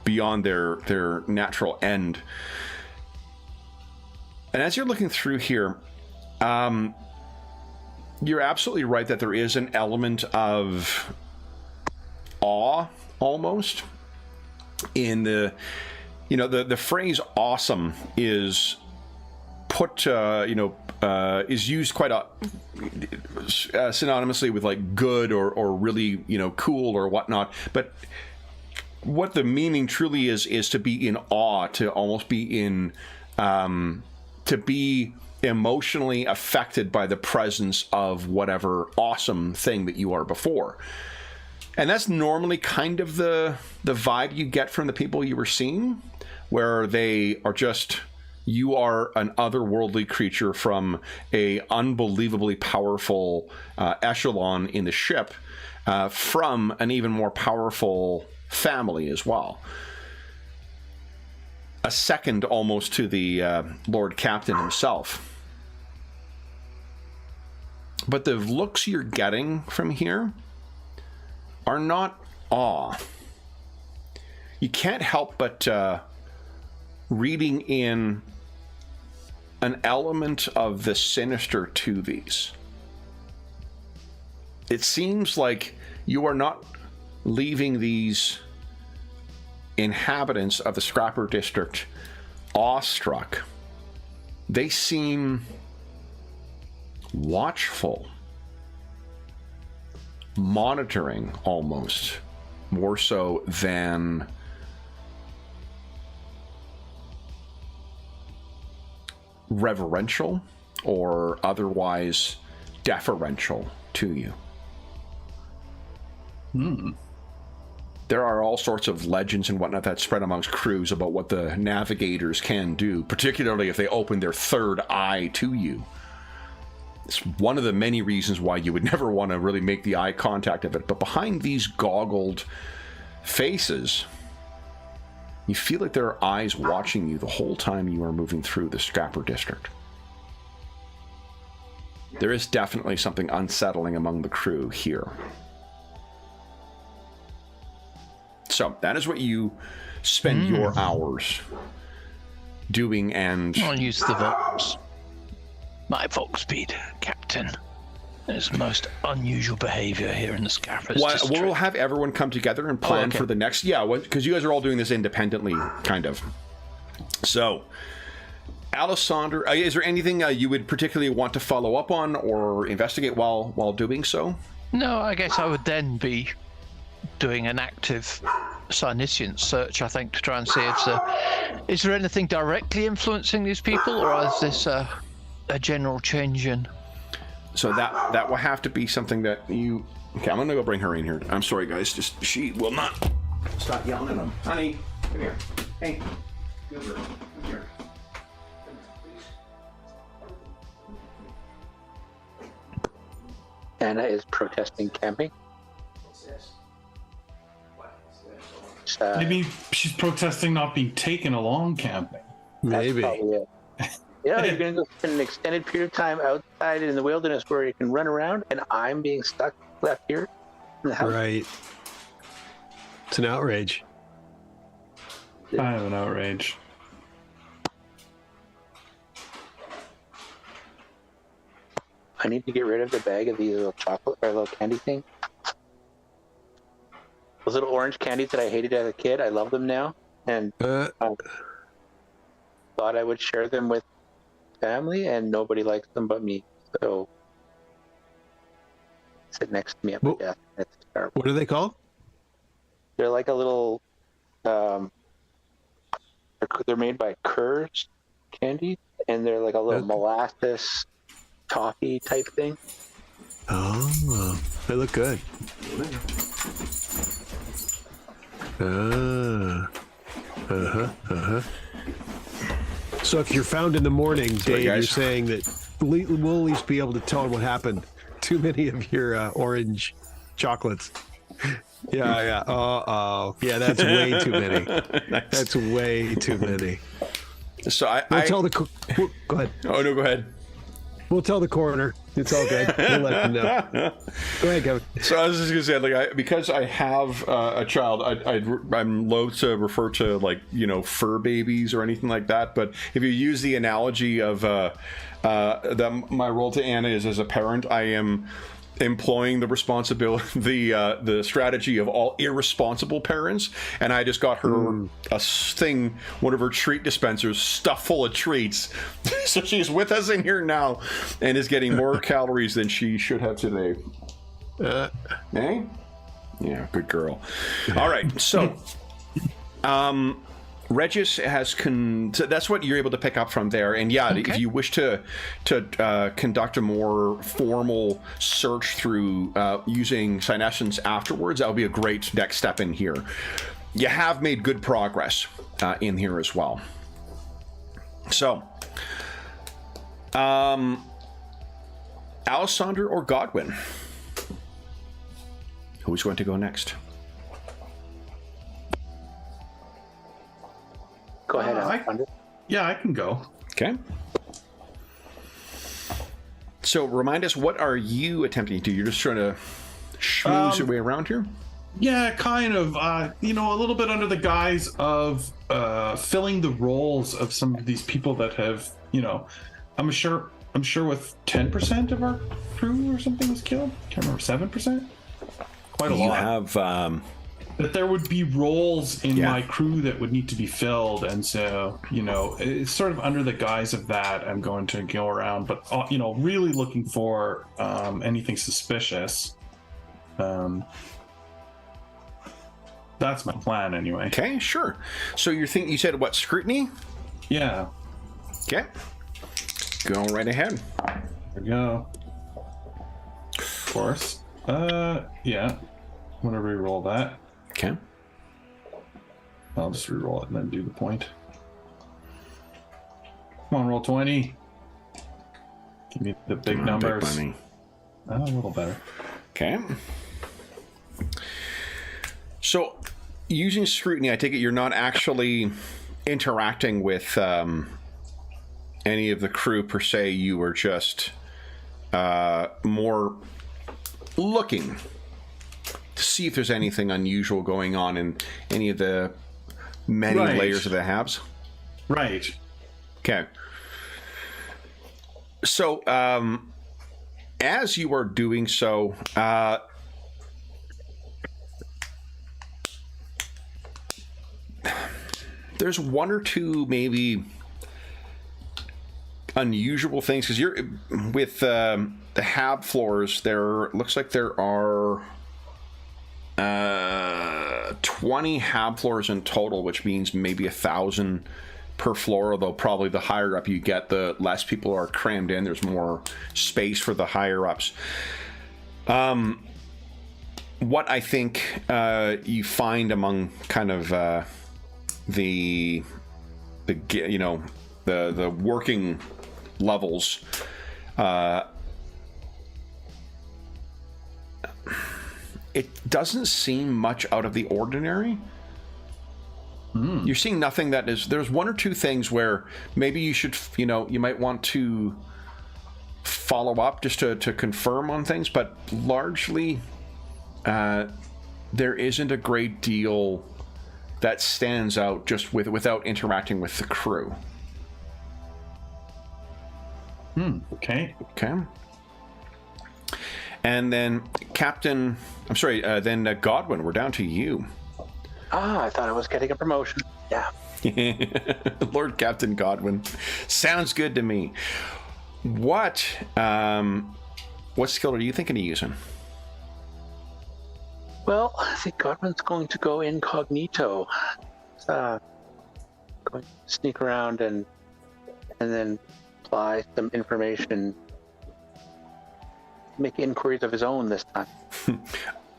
beyond their natural end. And as you're looking through here, you're absolutely right that there is an element of awe, almost, in the, you know, the phrase awesome is put, is used quite synonymously with like good or really, you know, cool or whatnot. But what the meaning truly is to be in awe, to almost be in, to be emotionally affected by the presence of whatever awesome thing that you are before. And that's normally kind of the vibe you get from the people you were seeing, where they are just, you are an otherworldly creature from a unbelievably powerful echelon in the ship, from an even more powerful family as well. A second almost to the Lord Captain himself. But the looks you're getting from here are not awe. You can't help but reading in an element of the sinister to these. It seems like you are not leaving these inhabitants of the Scrapper District awestruck. They seem watchful, monitoring almost, more so than reverential or otherwise deferential to you. There are all sorts of legends and whatnot that spread amongst crews about what the navigators can do, particularly if they open their third eye to you. It's one of the many reasons why you would never want to really make the eye contact of it. But behind these goggled faces, you feel like there are eyes watching you the whole time you are moving through the Scrapper District. There is definitely something unsettling among the crew here. So that is what you spend your hours doing, and I'll use the Vox. My Vox speed, Captain. It's the most unusual behavior here in the Scaffers district. We'll have everyone come together and plan for the next... Yeah, because you guys are all doing this independently, kind of. So, Alessandro, is there anything you would particularly want to follow up on or investigate while doing so? No, I guess I would then be doing an active Cynician search, I think, to try and see is there anything directly influencing these people, or is this a general change in... So that will have to be something that you... Okay, I'm going to go bring her in here. I'm sorry, guys. Just she will not stop yelling at them. Honey, come here. Hey. Come here. Anna is protesting camping. Maybe she's protesting not being taken along camping. Maybe. Yeah, you're going to go spend an extended period of time outside in the wilderness where you can run around, and I'm being left here in the house. Right. It's an outrage. Kind of an outrage. I need to get rid of the bag of these little chocolate or little candy things. Those little orange candies that I hated as a kid, I love them now, and I thought I would share them with family, and nobody likes them but me. So sit next to me at my desk. It's terrible. What are they called? They're like a little. They're made by Kurz candy, and they're like a little molasses toffee type thing. Oh, they look good. So if you're found in the morning, Dave, you're saying that we'll at least be able to tell what happened. Too many of your orange chocolates. Yeah. Yeah, that's way too many. Nice. That's way too many. So we'll tell the... Go ahead. Oh, no, go ahead. We'll tell the coroner. It's all good. We'll let them know. Go ahead, Kevin. So I was just gonna say, because I have a child, I'm loath to refer to fur babies or anything like that. But if you use the analogy of my role to Anna is as a parent, I am employing the responsibility, the strategy of all irresponsible parents, and I just got her a thing, one of her treat dispensers stuffed full of treats. So she's with us in here now and is getting more calories than she should have today. Eh? Yeah, good girl. All right, so Regis has so that's what you're able to pick up from there. And if you wish to conduct a more formal search through using Cynicians afterwards, that would be a great next step in here. You have made good progress in here as well. So, Alessandro or Godwin? Who's going to go next? Go ahead, Alexander. I can go. Okay. So remind us, what are you attempting to do? You're just trying to schmooze your way around here? Yeah, kind of. A little bit under the guise of filling the roles of some of these people that have, I'm sure with 10% of our crew or something was killed. Can't remember, 7%? Quite a lot. You have... that there would be roles in my crew that would need to be filled, and so it's sort of under the guise of that I'm going to go around, but really looking for anything suspicious. That's my plan anyway. Okay, sure. So you said what, scrutiny? Yeah. Okay, go right ahead. There we go. Of course. Yeah, want to re-roll that. Okay. I'll just re-roll it and then do the point. Come on, roll 20. Give me the big numbers. Big money. A little better. Okay. So, using scrutiny, I take it you're not actually interacting with any of the crew per se. You were just more looking to see if there's anything unusual going on in any of the many layers of the habs. Right. Okay. So, as you are doing so, there's one or two maybe unusual things, because you're with the hab floors. There looks like there are 20 hab floors in total, which means maybe 1,000 per floor, although probably the higher up you get, the less people are crammed in. There's more space for the higher ups. What I think you find among kind of the working levels, it doesn't seem much out of the ordinary. You're seeing nothing that is. There's one or two things where maybe you should, you might want to follow up just to confirm on things, but largely there isn't a great deal that stands out just without interacting with the crew. Okay. And then then Godwin, we're down to you. I thought I was getting a promotion. Yeah. Lord Captain Godwin. Sounds good to me. What skill are you thinking of using? Well, I think Godwin's going to go incognito. Going to sneak around and then apply some information. Make inquiries of his own this time.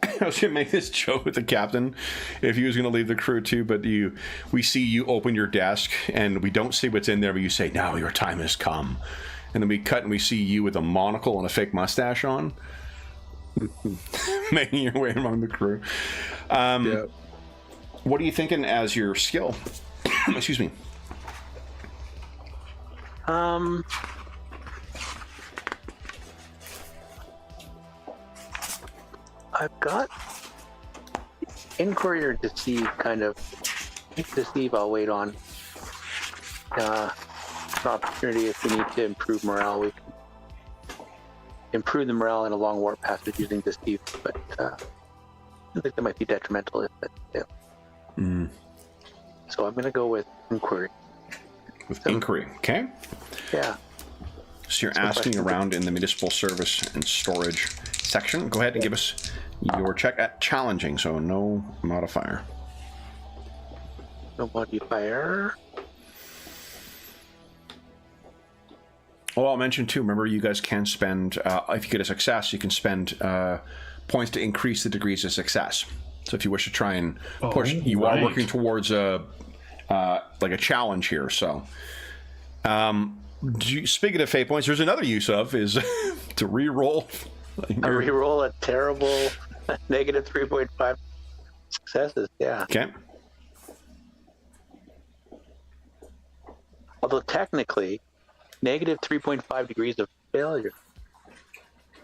I was going to make this joke with the captain if he was going to leave the crew too, but we see you open your desk and we don't see what's in there, but you say, "Now your time has come." And then we cut and we see you with a monocle and a fake mustache on, making your way among the crew. Yeah. What are you thinking as your skill? Excuse me. I've got inquiry or deceive kind of. Deceive I'll wait on. An opportunity if we need to improve morale, we can improve the morale in a long warp passage using deceive, but I think that might be detrimental if it fails. So I'm going to go with inquiry. Inquiry, okay? Yeah. So you're asking around in the municipal service and storage section. Go ahead and give us your check at challenging, so no modifier. No modifier. Well, I'll mention too, remember you guys can spend, if you get a success, you can spend points to increase the degrees of success. So if you wish to try and push, you are working towards a challenge here, so. Speaking of fate points, there's another use of, is to re-roll. I re-roll a terrible negative 3.5 successes, yeah. Okay. Although technically, negative 3.5 degrees of failure.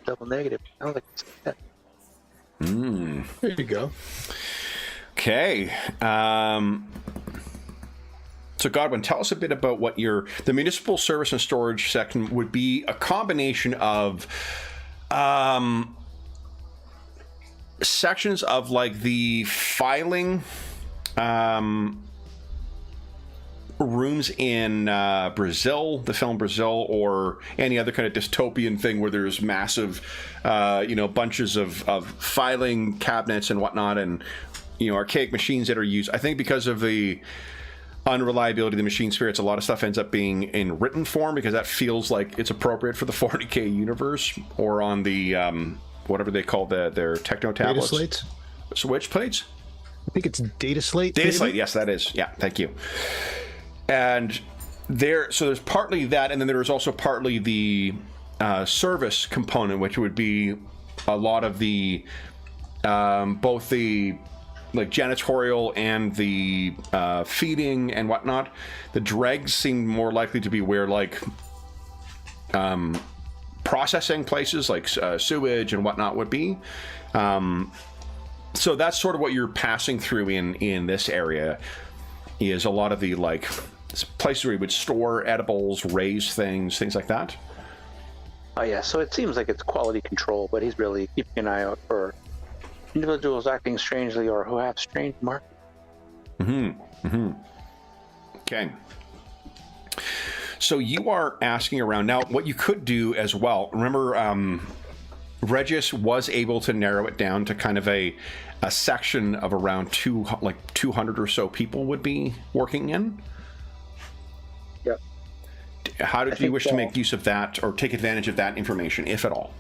Double negative. I don't think it's that. There you go. Okay. So Godwin, tell us a bit about what the municipal service and storage section would be. A combination of sections of like the filing rooms in Brazil, the film Brazil, or any other kind of dystopian thing where there's massive bunches of filing cabinets and whatnot, and archaic machines that are used. I think because of the unreliability of the machine spirits, a lot of stuff ends up being in written form because that feels like it's appropriate for the 40K universe, or on the whatever they call their techno tablets. Data slates? Switch plates? I think it's data slate. Data slate, yes, that is. Yeah, thank you. And there's partly that, and then there's also partly the service component, which would be a lot of the both the like janitorial and the feeding and whatnot. The dregs seem more likely to be where like processing places like sewage and whatnot would be. So that's sort of what you're passing through in this area, is a lot of the like places where you would store edibles, raise things like that. Oh yeah, so it seems like it's quality control, but he's really keeping an eye out for individuals acting strangely or who have strange marks. Okay. So you are asking around. Now, what you could do as well, remember, Regis was able to narrow it down to kind of a section of around 200 or so people would be working in. Yep. How did you wish to make use of that or take advantage of that information, if at all?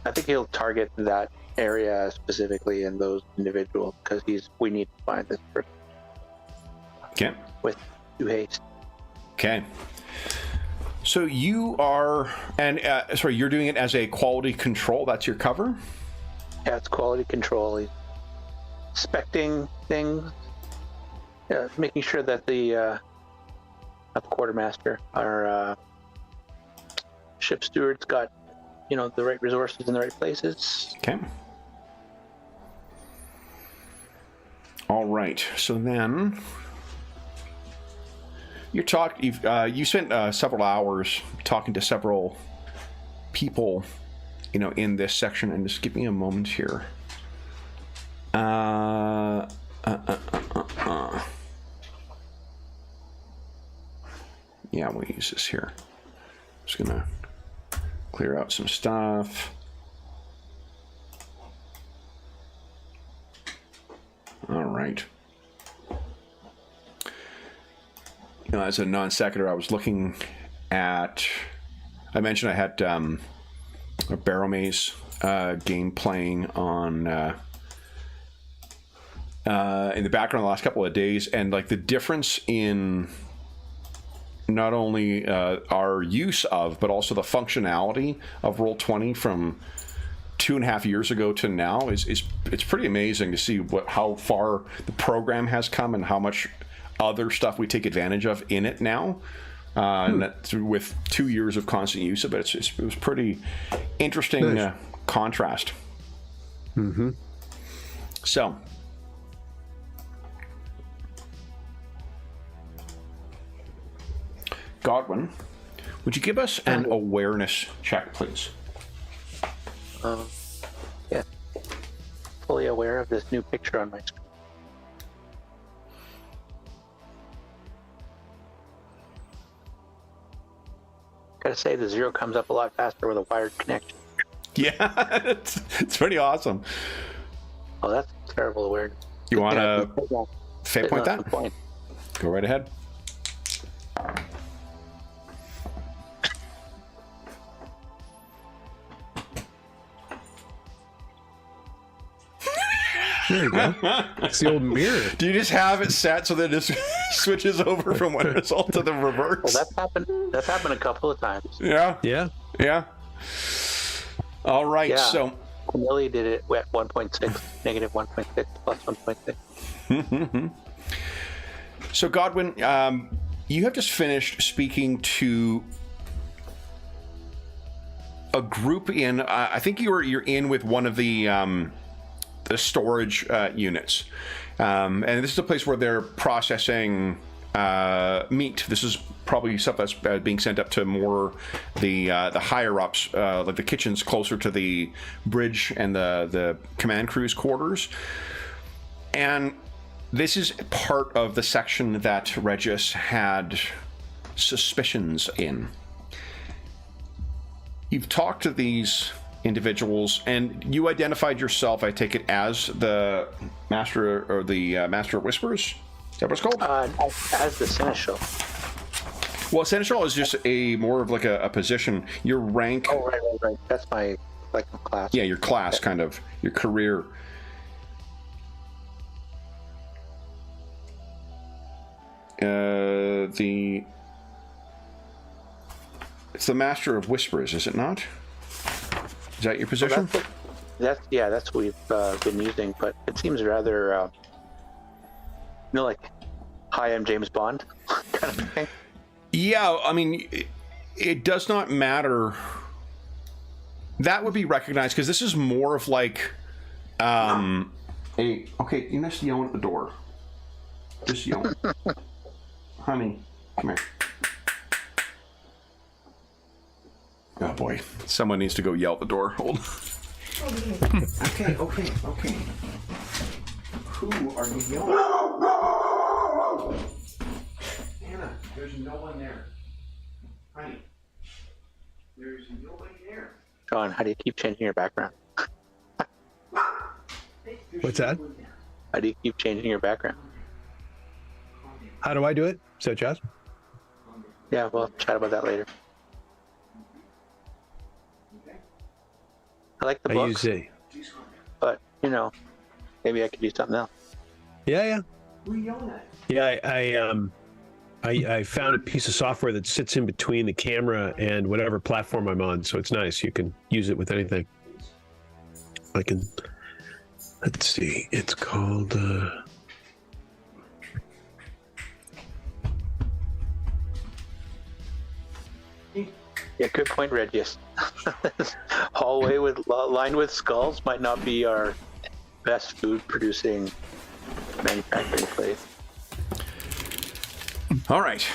I think he'll target that area specifically and those individuals because we need to find this person. Okay. With due haste. Okay. So you are, and sorry, you're doing it as a quality control. That's your cover? Yeah, it's quality control. He's inspecting things, making sure that the quartermaster, our ship steward's got, the right resources in the right places. Okay. All right. So then you spent several hours talking to several people, in this section, and just give me a moment here. Yeah, we'll use this here. Just gonna clear out some stuff. All right. As a non sequitur, I was looking at. I mentioned I had a Barrow Maze game playing on in the background the last couple of days, and like the difference in not only our use of, but also the functionality of Roll20 from 2.5 years ago to now is it's pretty amazing to see how far the program has come and how much other stuff we take advantage of in it now. And that with 2 years of constant use of it, it was pretty interesting contrast. Mm-hmm. So, Godwin, would you give us an awareness check, please? Yeah. Fully aware of this new picture on my screen. Gotta say, the 0 comes up a lot faster with a wired connection. Yeah, it's pretty awesome. Oh, that's terrible awareness. You want to fate point that? Point. Go right ahead. There you go. It's the old mirror. Do you just have it set so that it just switches over from one result to the reverse? Well, that's happened a couple of times. Yeah. Yeah. Yeah. All right. Yeah. So Millie did it at 1.6, negative 1.6, plus 1.6. So Godwin, you have just finished speaking to a group in. I think you're in with one of the storage units, and this is a place where they're processing meat. This is probably stuff that's being sent up to more the higher ups, like the kitchens closer to the bridge and the command crew's quarters. And this is part of the section that Regis had suspicions in. You've talked to these individuals, and you identified yourself, I take it, as the Master or the Master of Whispers? Is that what it's called? As the Seneschal. Well, Seneschal is just more of like a position. Your rank. Oh, right. That's my class. Yeah, your class, kind of your career. It's the Master of Whispers, is it not? Is that your position? Well, that's what we've been using, but it seems rather, like, hi, I'm James Bond kind of thing. Yeah, I mean, it does not matter. That would be recognized because this is more of like, okay, you must yell at the door. Just yell. Honey, come here. Oh boy, someone needs to go yell at the door. Hold on. Okay. Who are you yelling at? Hannah, there's no one there. Honey, there's nobody there. John, how do you keep changing your background? What's that? How do you keep changing your background? How do I do it? So, Jazz? Yeah, we'll chat about that later. I like the I books, use a. but maybe I could do something else. Yeah. Who are you yelling at? Yeah, I found a piece of software that sits in between the camera and whatever platform I'm on, so it's nice. You can use it with anything. I can. Let's see. It's called. Yeah, good point, Regius. Hallway lined with skulls might not be our best food-producing manufacturing place. All right.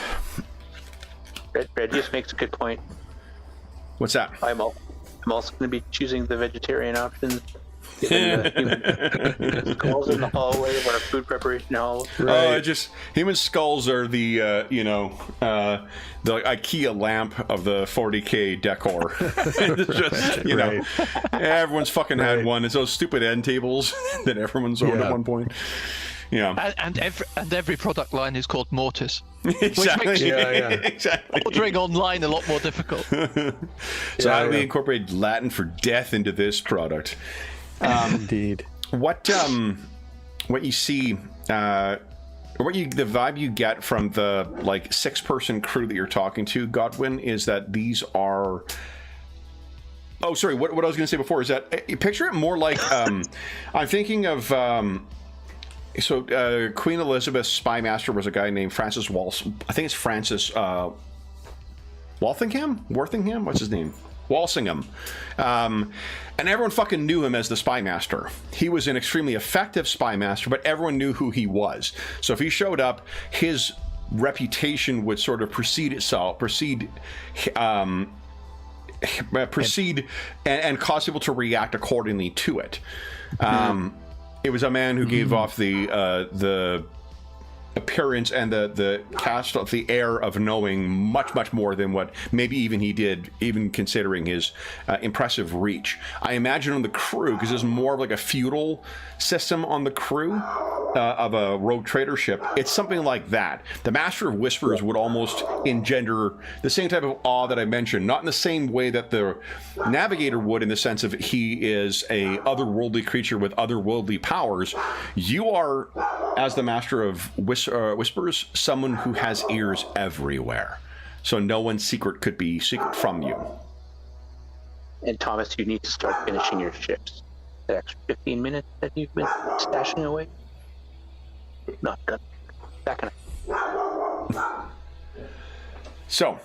Regius makes a good point. What's that? I'm also going to be choosing the vegetarian options. Human skulls in the hallway of our food preparation hall. Just human skulls are the the IKEA lamp of the 40K decor. It's just know, everyone's fucking had one. It's those stupid end tables that everyone's owned at one point. Yeah, and every product line is called Mortis. exactly. Which makes Exactly. ordering online a lot more difficult. So how do we incorporate Latin for death into this product? Indeed. What you see, the vibe you get from the 6-person crew that you're talking to, Godwin, is that these are. Oh, sorry. What I was going to say before is that picture it more like I'm thinking of. Queen Elizabeth's spy master was a guy named Francis I think it's Francis Walsingham. What's his name? Walsingham. And everyone fucking knew him as the spy master. He was an extremely effective spy master, but everyone knew who he was. So if he showed up, his reputation would sort of proceed and cause people to react accordingly to it. It was a man who gave off the appearance and the cast of the air of knowing much more than what maybe even he did, even considering his impressive reach. I imagine on the crew, because there's more of like a feudal system on the crew of a rogue trader ship, it's something like that. The Master of Whispers would almost engender the same type of awe that I mentioned, not in the same way that the Navigator would, in the sense of he is a otherworldly creature with otherworldly powers. You are, as the Master of Whispers, someone who has ears everywhere, so no one's secret could be secret from you. And Thomas, you need to start finishing your ships. The extra 15 minutes that you've been stashing away, not good. That kind of. So,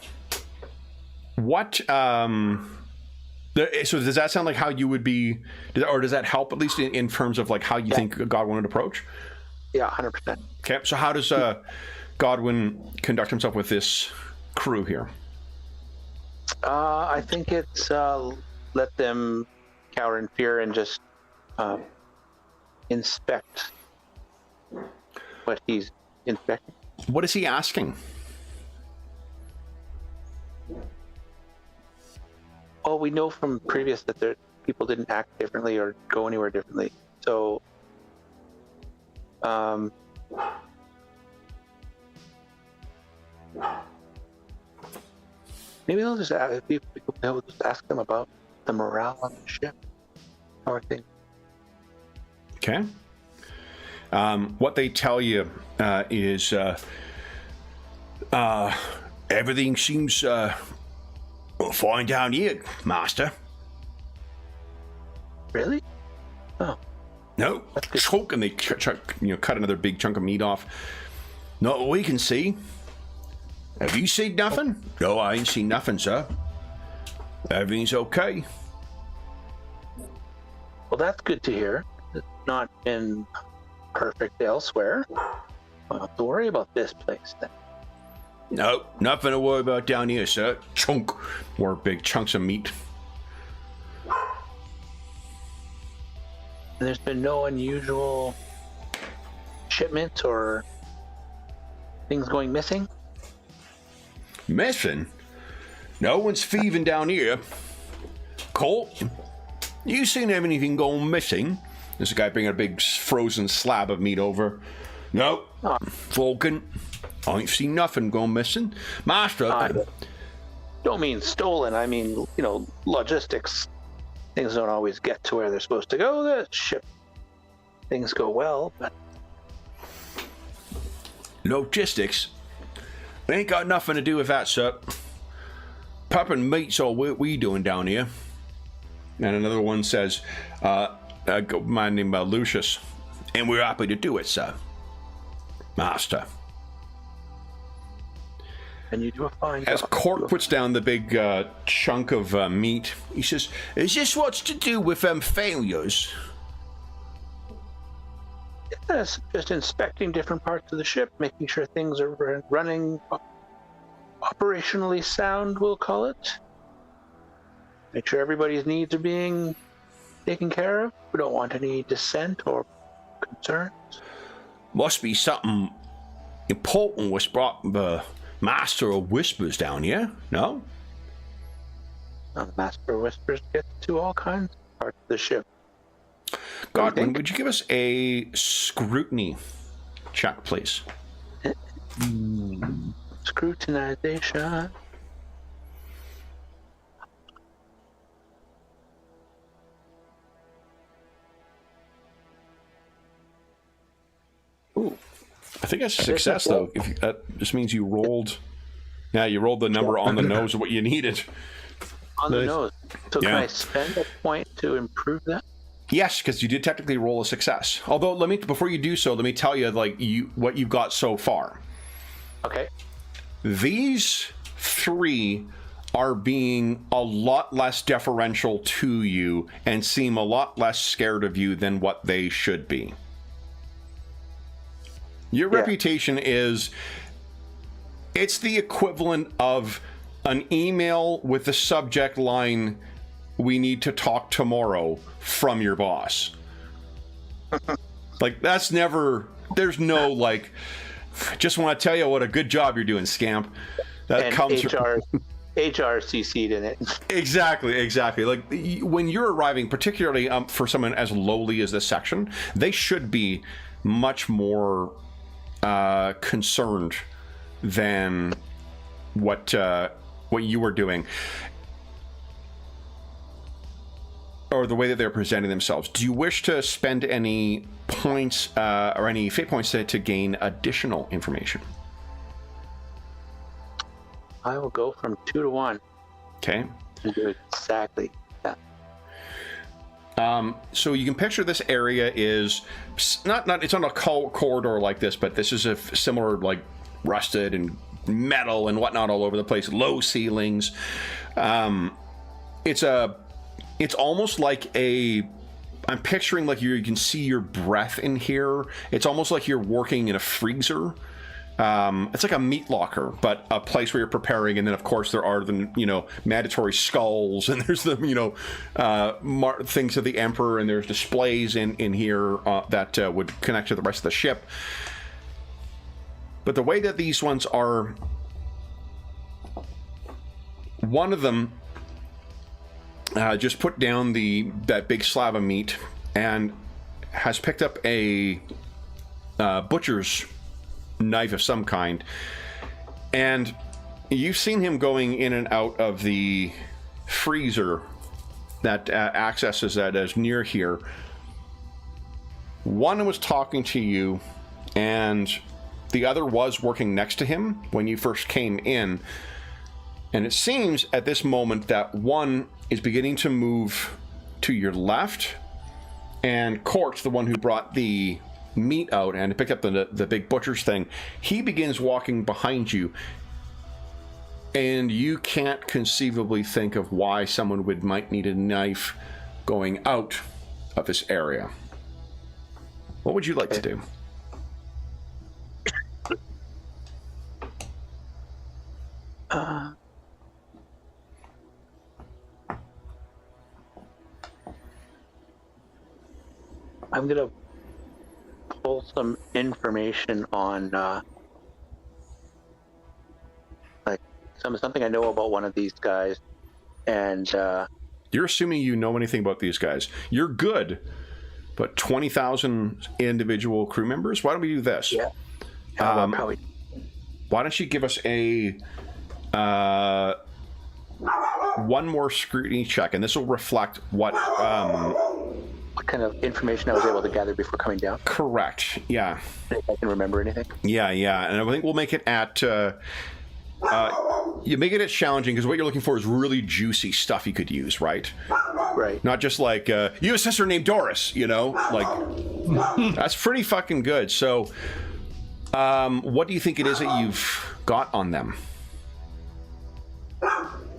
what? So does that sound like how you would be, or does that help at least in terms of like how you think Godwin would approach? Yeah, 100%. Okay, so how does Godwin conduct himself with this crew here? I think it's let them cower in fear and just inspect what he's inspecting. What is he asking? Well, we know from previous that people didn't act differently or go anywhere differently. So, maybe they'll just ask them about the morale on the ship. How are things? Okay. What they tell you is everything seems fine down here, Master. Really? Oh. No, choke, and they cut another big chunk of meat off. Not what we can see. Have you seen nothing? No, I ain't seen nothing, sir. Everything's okay. Well, that's good to hear. It's not been perfect elsewhere. Don't have to worry about this place then. No, nothing to worry about down here, sir. Chunk. More big chunks of meat. There's been no unusual shipments or things going missing? Missing? No one's thieving down here. Colt, you seen anything going missing? There's a guy bringing a big frozen slab of meat over. No. Vulcan, I ain't seen nothing going missing. Master. Don't mean stolen. I mean, logistics. Things don't always get to where they're supposed to go. The ship. Things go well, but... Logistics? Ain't got nothing to do with that, sir. Popping meat's all we doing down here. And another one says, a man named Lucius. And we're happy to do it, sir. Master. And you do a fine job. As Cork puts down the big chunk of meat, he says, is this what's to do with failures? Yes, just inspecting different parts of the ship, making sure things are running operationally sound, we'll call it. Make sure everybody's needs are being taken care of. We don't want any dissent or concerns. Must be something important was brought the Master of Whispers down here, no? Now, the Master of Whispers gets to all kinds of parts of the ship. Godwin, would you give us a scrutiny check, please? Scrutinization. Ooh, I think that's a success, though. If that just means you rolled. Yeah, you rolled the number on the nose of what you needed. On the nose. So can I spend a point to improve that? Yes, because you did technically roll a success. Although, before you do so, let me tell you, what you've got so far. Okay. These three are being a lot less deferential to you and seem a lot less scared of you than what they should be. Your reputation is, it's the equivalent of an email with the subject line, "We need to talk tomorrow," from your boss. That's never, there's no just want to tell you what a good job you're doing, scamp. That and comes HR CC'd in it. Exactly. When you're arriving, particularly for someone as lowly as this section, they should be much more concerned than what you were doing, or the way that they're presenting themselves. Do you wish to spend any points or any fate points to gain additional information? I will go from 2 to 1. Okay. And do exactly that. So you can picture this area is not it's not a corridor like this, but this is a similar, rusted and metal and whatnot all over the place, low ceilings. It's almost like I'm picturing you can see your breath in here. It's almost like you're working in a freezer. It's like a meat locker, but a place where you're preparing. And then, of course, there are the mandatory skulls, and there's the things of the Emperor, and there's displays in here that would connect to the rest of the ship. But the way that these ones are, one of them just put down that big slab of meat and has picked up a butcher's knife of some kind, and you've seen him going in and out of the freezer that accesses that is near here. One was talking to you, and the other was working next to him when you first came in. And it seems at this moment that one is beginning to move to your left, and Court, the one who brought the meat out and picked up the big butcher's thing, he begins walking behind you, and you can't conceivably think of why someone might need a knife going out of this area. What would you like to do? I'm gonna pull some information on like something I know about one of these guys, and You're assuming you know anything about these guys. You're good, but 20,000 individual crew members? Why don't we do this? yeah. Why don't you give us a one more scrutiny check, and this will reflect what kind of information I was able to gather before coming down. correct. Yeah. If I can remember anything. Yeah, and I think we'll make it at you make it as challenging because what you're looking for is really juicy stuff you could use, right? Right. Not just like you have a sister named Doris, you know, like that's pretty fucking good. So what do you think it is that you've got on them?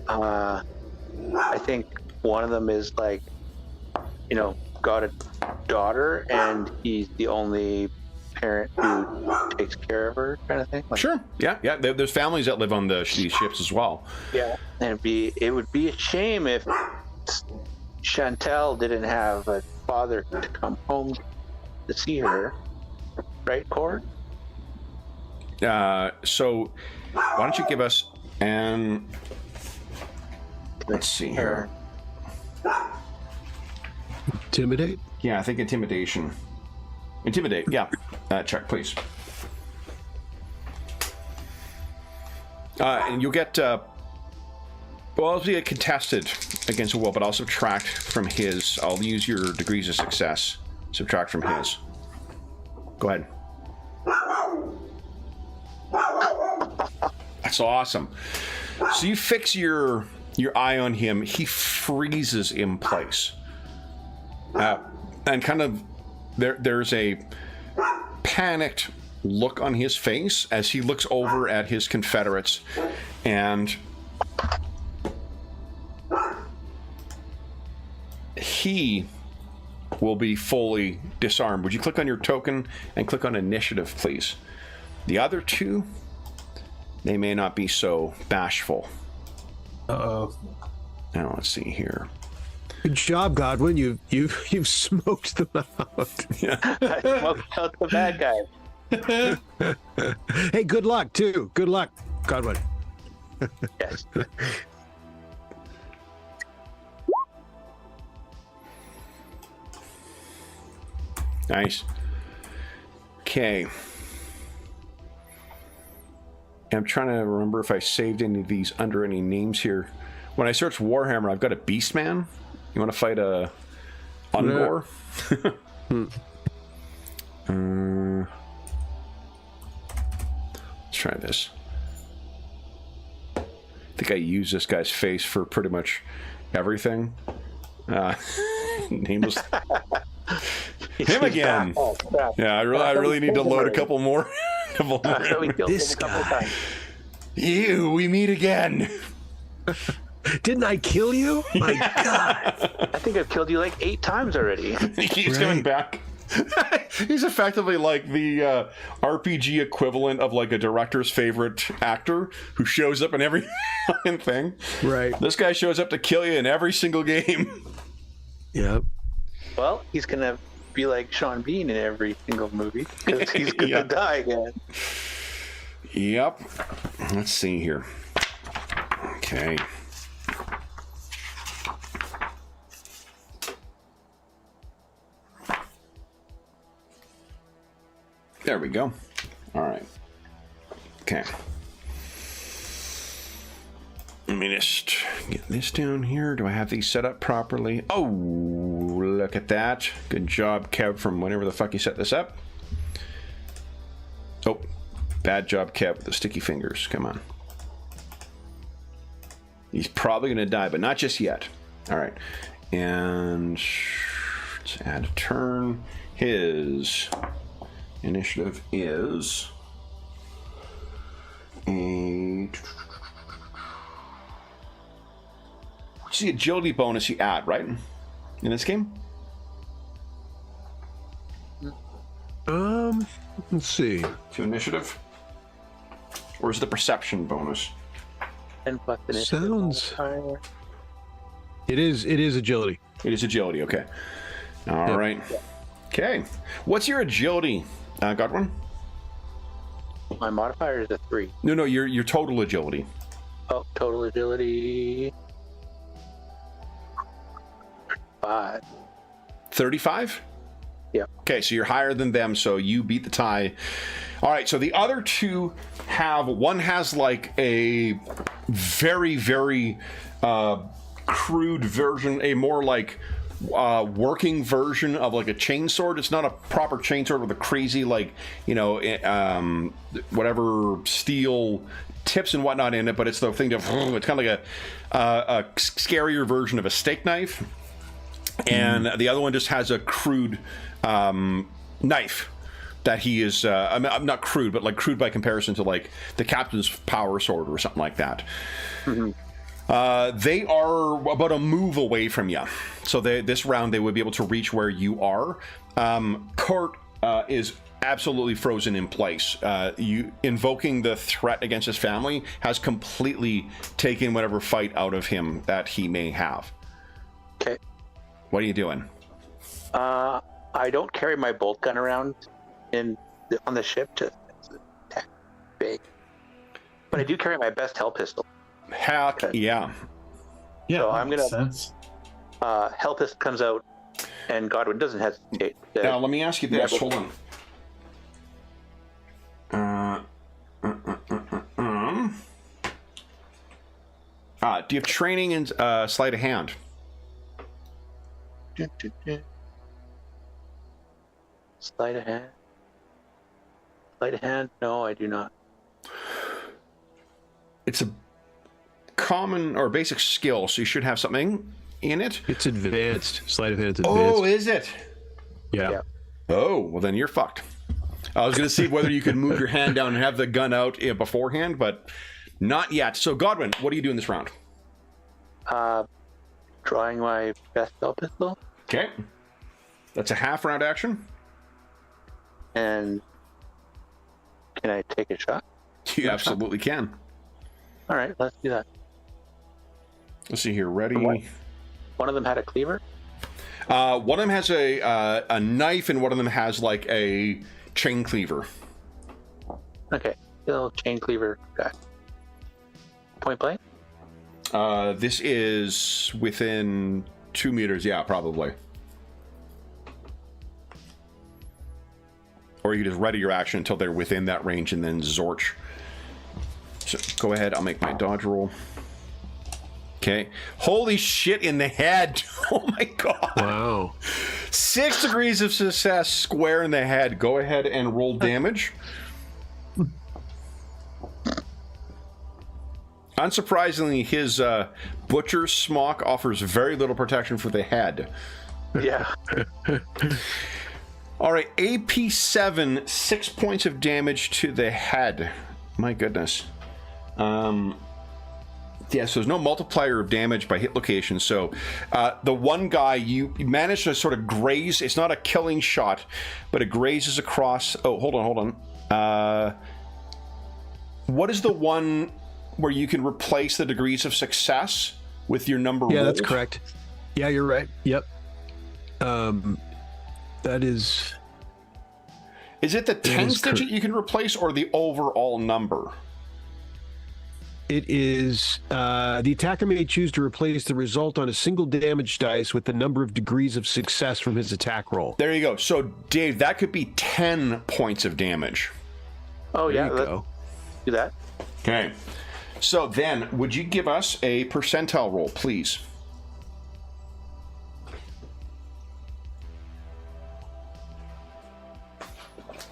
I think one of them is like, you know, got a daughter and he's the only parent who takes care of her, kind of thing. Like, Sure. Yeah. There's families that live on these ships as well. yeah. And it would be a shame if Chantel didn't have a father to come home to see her, right, Cord? So why don't you give us an... Let's see here. Intimidate? Yeah, I think intimidation. Intimidate, yeah. Check, please. And you'll get... well, it'll be contested against a will, but I'll subtract from his. I'll use your degrees of success. Subtract from his. Go ahead. That's awesome. So you fix your eye on him. He freezes in place. And kind of there's a panicked look on his face as he looks over at his Confederates, and he will be fully disarmed. Would you click on your token and click on initiative, please? The other two, they may not be so bashful. Uh-oh. Now let's see here. Good job, Godwin. You've smoked them out. I smoked out the bad guy. Hey, good luck too. Good luck, Godwin. Yes. Nice. Okay. I'm trying to remember if I saved any of these under any names here. When I search Warhammer, I've got a Beastman. You want to fight a Ungor? Let's try this. I think I use this guy's face for pretty much everything. Nameless. Him again. Oh, crap. Yeah, I really need to load a couple more. So we killed This him a couple guy. times. You, we meet again. Didn't I kill you? My God. I think I've killed you like 8 times already. He keeps coming back. He's effectively like the RPG equivalent of like a director's favorite actor who shows up in every fucking thing. Right. This guy shows up to kill you in every single game. Yep. Well, he's gonna be like Sean Bean in every single movie because he's gonna Yeah. die again. Yep. Let's see here. Okay. There we go. All right. Okay. Let me just get this down here. Do I have these set up properly? Oh, look at that. Good job, Kev, from whenever the fuck you set this up. Oh, bad job, Kev, with the sticky fingers. Come on. He's probably going to die, but not just yet. All right. And let's add a turn. His initiative is what's the agility bonus you add, right? In this game? Let's see. To initiative? Or is it the perception bonus? And plus the Sounds. It is agility. It is agility, okay. All right. Okay. What's your agility, Godwin? My modifier is a 3. No, your total agility. Oh, total agility 5. 35? Yeah. Okay, so you're higher than them, so you beat the tie. All right, so the other two one has like a very, very crude version, a more like working version of like a chainsword. It's not a proper chainsword with a crazy like, whatever steel tips and whatnot in it, but it's the thing of, it's kind of like a scarier version of a steak knife. And the other one just has a crude knife that he is, not crude, but like crude by comparison to like the captain's power sword or something like that. Mm-hmm. They are about a move away from you. So this round they would be able to reach where you are. Kurt is absolutely frozen in place. You invoking the threat against his family has completely taken whatever fight out of him that he may have. Okay. What are you doing? I don't carry my bolt gun around on the ship to attack big, but I do carry my best hell pistol. Heck, okay. Yeah. Yeah, so that I'm makes gonna. sense. Hell pistol comes out, and Godwin doesn't hesitate. Now let me ask you this. Hold on. Do you have training in sleight of hand? Sleight of hand. Sleight of hand? No, I do not. It's a common or basic skill, so you should have something in it. It's advanced. Sleight of hand's advanced. Oh, is it? Yeah. Oh, well then you're fucked. I was going to see whether you could move your hand down and have the gun out beforehand, but not yet. So Godwin, what are you doing this round? Drawing my best hell pistol. Okay. That's a half round action. And can I take a shot? You absolutely can. All right, let's do that. Let's see here. Ready? One of them had a cleaver? One of them has a knife, and one of them has like a chain cleaver. Okay, little chain cleaver guy. Point blank? This is within 2 meters. Yeah, probably. Or you just ready your action until they're within that range, and then Zorch. So go ahead. I'll make my dodge roll. Okay. Holy shit in the head. Oh my god. Wow. 6 degrees of success square in the head. Go ahead and roll damage. Unsurprisingly, his butcher's smock offers very little protection for the head. Yeah. All right, AP 7, 6 points of damage to the head. My goodness. Yeah, so there's no multiplier of damage by hit location. So the one guy, you managed to sort of graze. It's not a killing shot, but it grazes across. Oh, hold on. What is the one where you can replace the degrees of success with your number? Yeah, rolled? that's correct. Yeah, you're right. Yep. That is... Is it the 10th digit you can replace, or the overall number? It is the attacker may choose to replace the result on a single damage dice with the number of degrees of success from his attack roll. There you go. So, Dave, that could be 10 points of damage. Oh, There yeah. you Let's go. do that. Okay. So then, would you give us a percentile roll, please?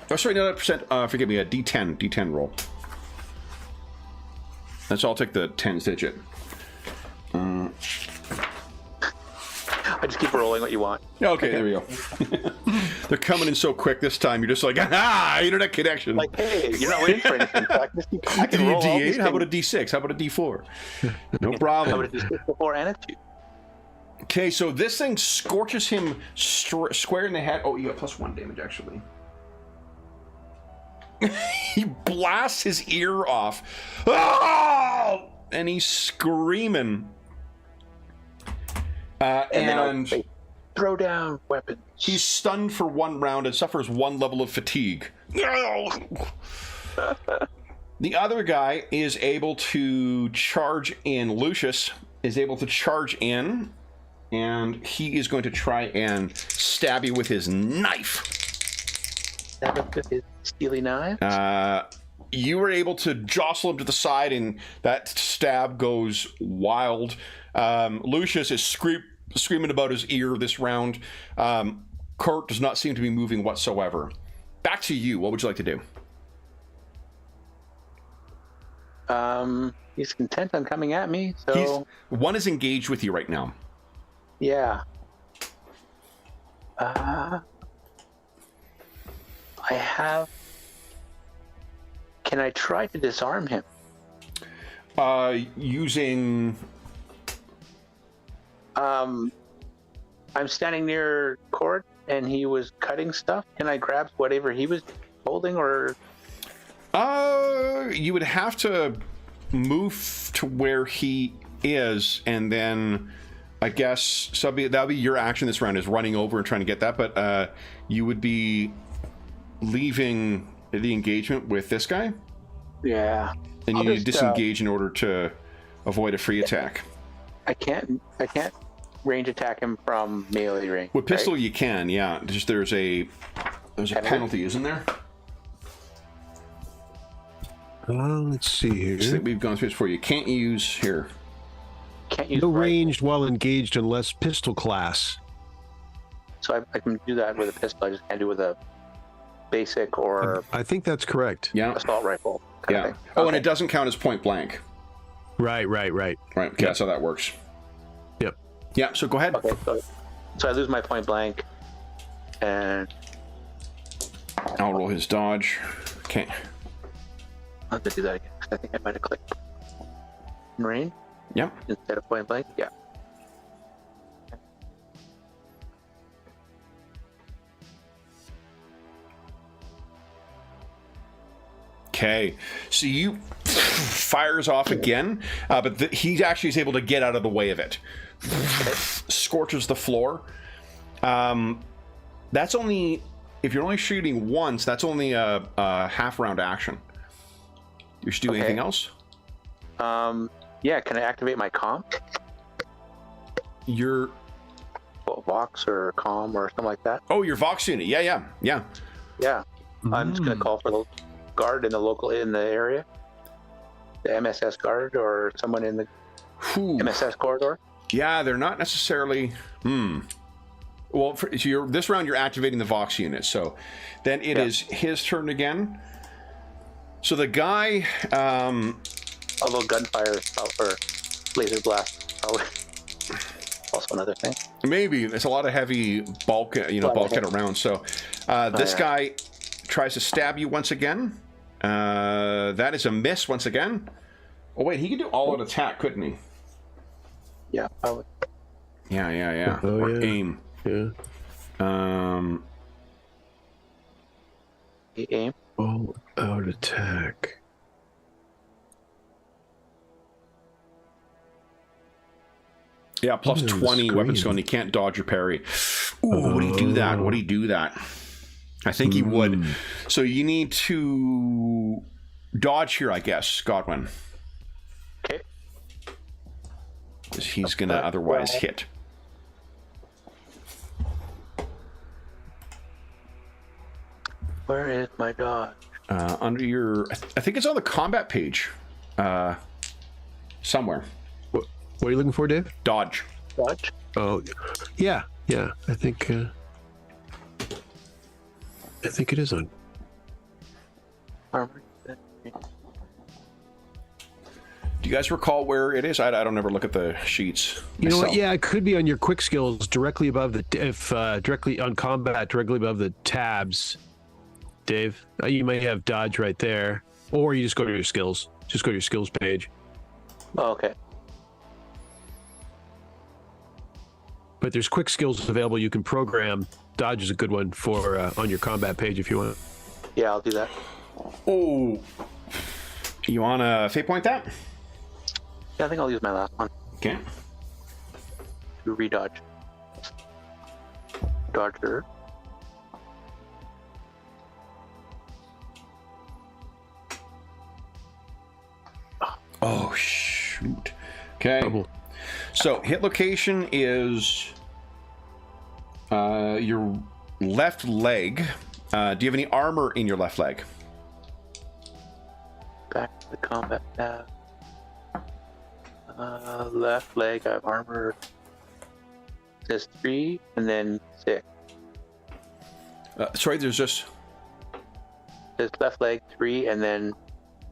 Oh, sorry, not a percent. Forgive me, a D10 roll. That's all. I'll take the 10s digit. I just keep rolling what you want. Okay, there we go. They're coming in so quick this time. You're just like, ah, internet connection. Like, hey, you're not waiting for anything. So I can roll all these D8? How about a things. D6? How about a D4? No How problem. about a D6 before and a 2? Okay, so this thing scorches him square in the head. Oh, you got +1 damage, actually. He blasts his ear off. Oh! And he's screaming. And throw down weapons. He's stunned for 1 round and suffers 1 level of fatigue. The other guy is able to charge in. Lucius is able to charge in, and he is going to try and stab you with his knife. Stab him with his steely knife? You were able to jostle him to the side, and that stab goes wild. Lucius is screaming about his ear this round. Kurt does not seem to be moving whatsoever. Back to you. What would you like to do? He's content on coming at me, so... One is engaged with you right now. Yeah. I have... Can I try to disarm him? Using... I'm standing near Cord, and he was cutting stuff. Can I grab whatever he was holding, or... You would have to move to where he is, and then I guess that'll be your action this round, is running over and trying to get that, but you would be leaving the engagement with this guy. Yeah. And you need to disengage in order to avoid a free attack. I can't range attack him from melee range. With pistol, right? you can, yeah. Just there's a penalty, isn't there? Let's see here. I think we've gone through this before. You can't use here. Can't use No rifle. ranged while engaged unless pistol class. So I can do that with a pistol. I just can't do it with a basic or I think that's correct. Yeah. assault rifle. Kind Yeah. of thing. Oh, Okay. and it doesn't count as point blank. Right. Right. Okay, that's how that works. Yep. Yeah. So go ahead. Okay. So I lose my point blank, and I'll roll his dodge. Okay. I'll have to do that again. 'Cause I think I might have clicked range Yep. instead of point blank. Yeah. Okay, so you fires off again, but he actually is able to get out of the way of it. Scorches the floor. That's only, if you're only shooting once, that's only a half round action. You should do anything else? Yeah. Can I activate my comm? Your Vox or comm or something like that? your Vox unit. Yeah. Yeah. I'm just gonna call for the guard in the area, the MSS guard or someone in the Whew. MSS corridor. Yeah, they're not necessarily. Well, this round you're activating the Vox unit, so then it is his turn again. So the guy, Although gunfire or laser blast probably also another thing. maybe there's a lot of heavy bulkhead around. So this guy tries to stab you once again. That is a miss once again. Oh wait, he could do all-out attack, couldn't he? Yeah, probably. Yeah. Oh, Or yeah. aim. Yeah. He aim. All out attack. Yeah, plus Ooh, 20 weapon skill, and screen. he can't dodge or parry. Ooh, would he do that? Would he do that? I think he would. So you need to dodge here, I guess, Godwin. Okay. Because he's going to otherwise hit. Where is my dodge? Under your... I think it's on the combat page. Somewhere. What are you looking for, Dave? Dodge. Dodge? Oh, yeah. I think it is on. Armor. Do you guys recall where it is? I don't ever look at the sheets. You know what? myself. Yeah, it could be on your quick skills, directly above directly on combat, directly above the tabs. Dave, you might have dodge right there, or you just go to your skills. Just go to your skills page. Oh, okay. But there's quick skills available. You can program. Dodge is a good one for on your combat page if you want. Yeah, I'll do that. Oh. You want to fate point that? Yeah, I think I'll use my last one Okay. to redodge. Dodger. Oh, shoot. Okay. Trouble. So, hit location is your left leg. Do you have any armor in your left leg? Back to the combat tab. Left leg, I have armor. It says 3 and then 6. Sorry, there's just... It says left leg 3 and then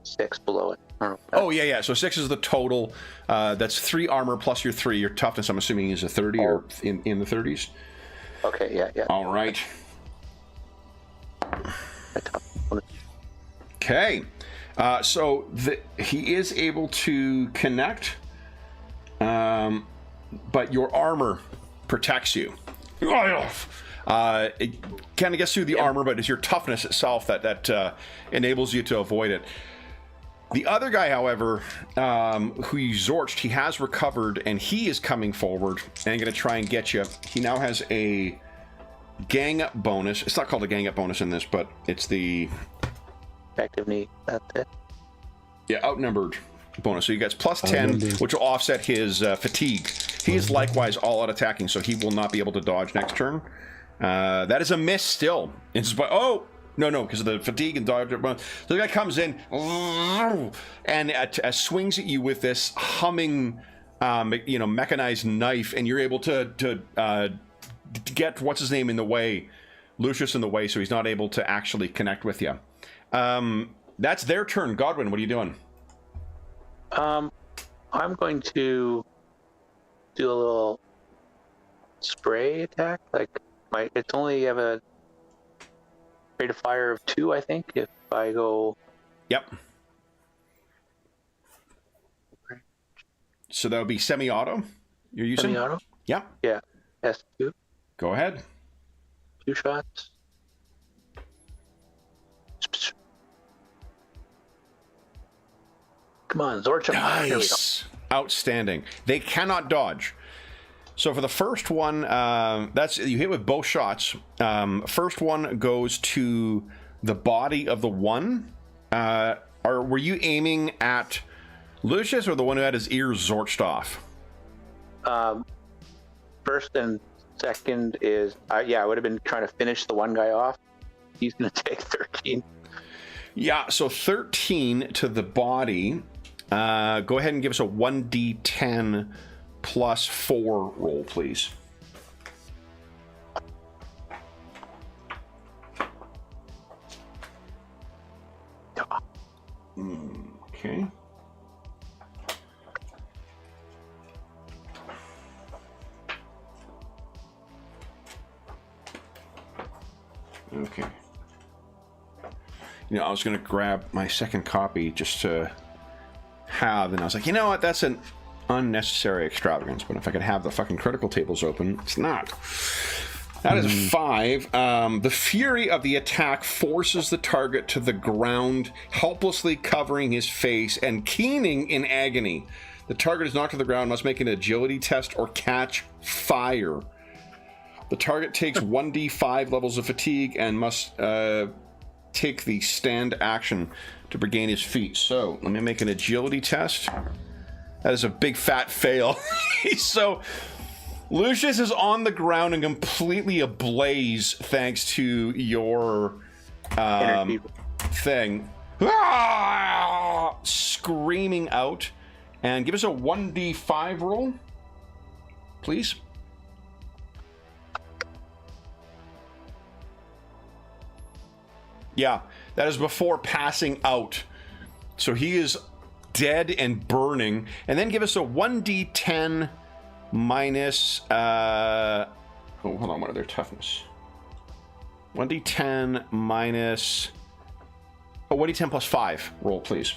6 below it. I don't know. Oh, yeah. So 6 is the total. That's 3 armor plus your 3. Your toughness, I'm assuming, is a 30 or in the 30s. Okay, yeah. All right. My toughness. Okay. So he is able to connect, but your armor protects you. It kind of gets through the armor, but it's your toughness itself that enables you to avoid it. The other guy, however, who you zorched, he has recovered, and he is coming forward and going to try and get you. He now has a gang up bonus. It's not called a gang up bonus in this, but it's the... Active knee, that's it. Yeah, outnumbered bonus. So you get plus 10, which will offset his fatigue. He is likewise all out attacking, so he will not be able to dodge next turn. That is a miss still. Oh! No, because of the fatigue and dodge. So the guy comes in and swings at you with this humming, mechanized knife, and you're able to get what's his name in the way, Lucius in the way, so he's not able to actually connect with you. That's their turn. Godwin, what are you doing? I'm going to do a little spray attack. It's only have a rate of fire of 2, I think. If I go. Yep. So that would be semi-auto. You're using Semi-auto. Yep. Yeah. S2. Go ahead. 2 shots. Come on, Zorch. Nice. Outstanding. They cannot dodge. So for the first one, that's you hit with both shots. First one goes to the body of the one. Were you aiming at Lucius or the one who had his ears zorched off? First and second is I would have been trying to finish the one guy off. He's going to take 13. Yeah, so 13 to the body. Go ahead and give us a 1d10 plus 4 roll, please. Okay. Okay. I was going to grab my second copy just to have, and I was like, you know what, that's an unnecessary extravagance, but if I could have the fucking critical tables open, it's not. That is 5. The fury of the attack forces the target to the ground, helplessly covering his face and keening in agony. The target is knocked to the ground, must make an agility test or catch fire. The target takes 1d5 levels of fatigue and must take the stand action to regain his feet. So let me make an agility test. That is a big fat fail. So Lucius is on the ground and completely ablaze thanks to your thing. Ah! Screaming out. And give us a 1d5 roll, please. Yeah, that is before passing out. So he is dead and burning. And then give us a 1d10 minus... hold on, what are their toughness? 1d10 minus... Oh, 1d10 plus 5 roll, please.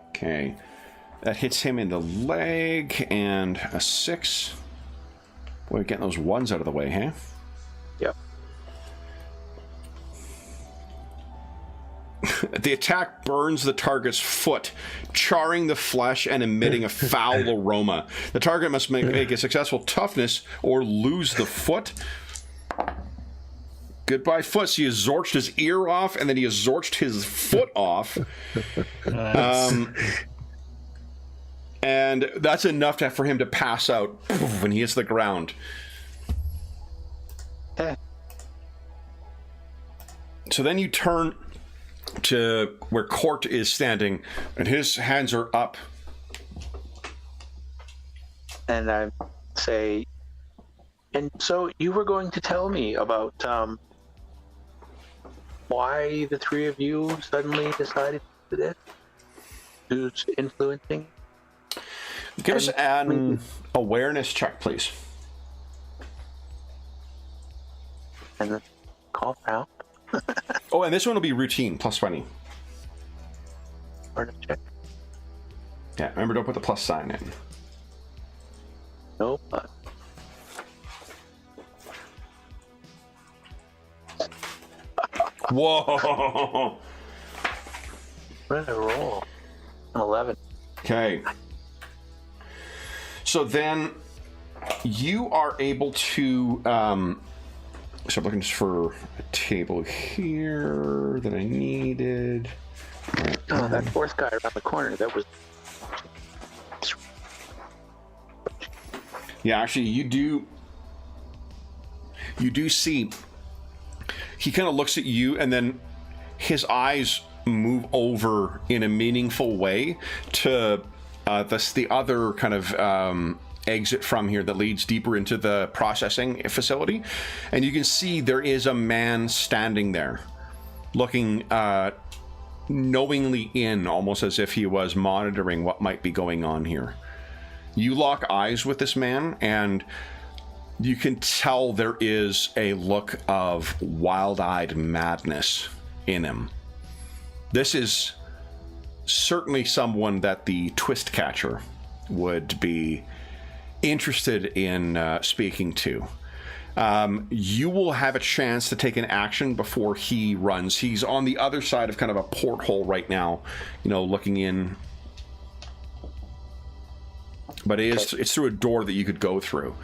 Okay. That hits him in the leg, and a 6. Boy, getting those 1s out of the way, huh? Yep. The attack burns the target's foot, charring the flesh and emitting a foul aroma. The target must make a successful toughness or lose the foot. Goodbye, foot. So he has zorched his ear off, and then he has zorched his foot off. And that's enough for him to pass out when he hits the ground. So then you turn to where Court is standing, and his hands are up. And I say, and so you were going to tell me about why the three of you suddenly decided to do this? Who's influencing? Give us an awareness check, please. And then call for help. Oh, and this one will be routine, plus 20. Awareness check. Yeah, remember, don't put the plus sign in. Nope. Whoa! What did I roll? An 11. Okay. So then you are able to so I'm looking just for a table here that I needed. Oh, that fourth guy around the corner, that was... Yeah, actually you do see he kind of looks at you, and then his eyes move over in a meaningful way to the other kind of exit from here that leads deeper into the processing facility, and you can see there is a man standing there looking knowingly in, almost as if he was monitoring what might be going on here. You lock eyes with this man, and you can tell there is a look of wild-eyed madness in him. This is certainly someone that the twist catcher would be interested in speaking to. You will have a chance to take an action before he runs. He's on the other side of kind of a porthole right now, looking in. But it's through a door that you could go through.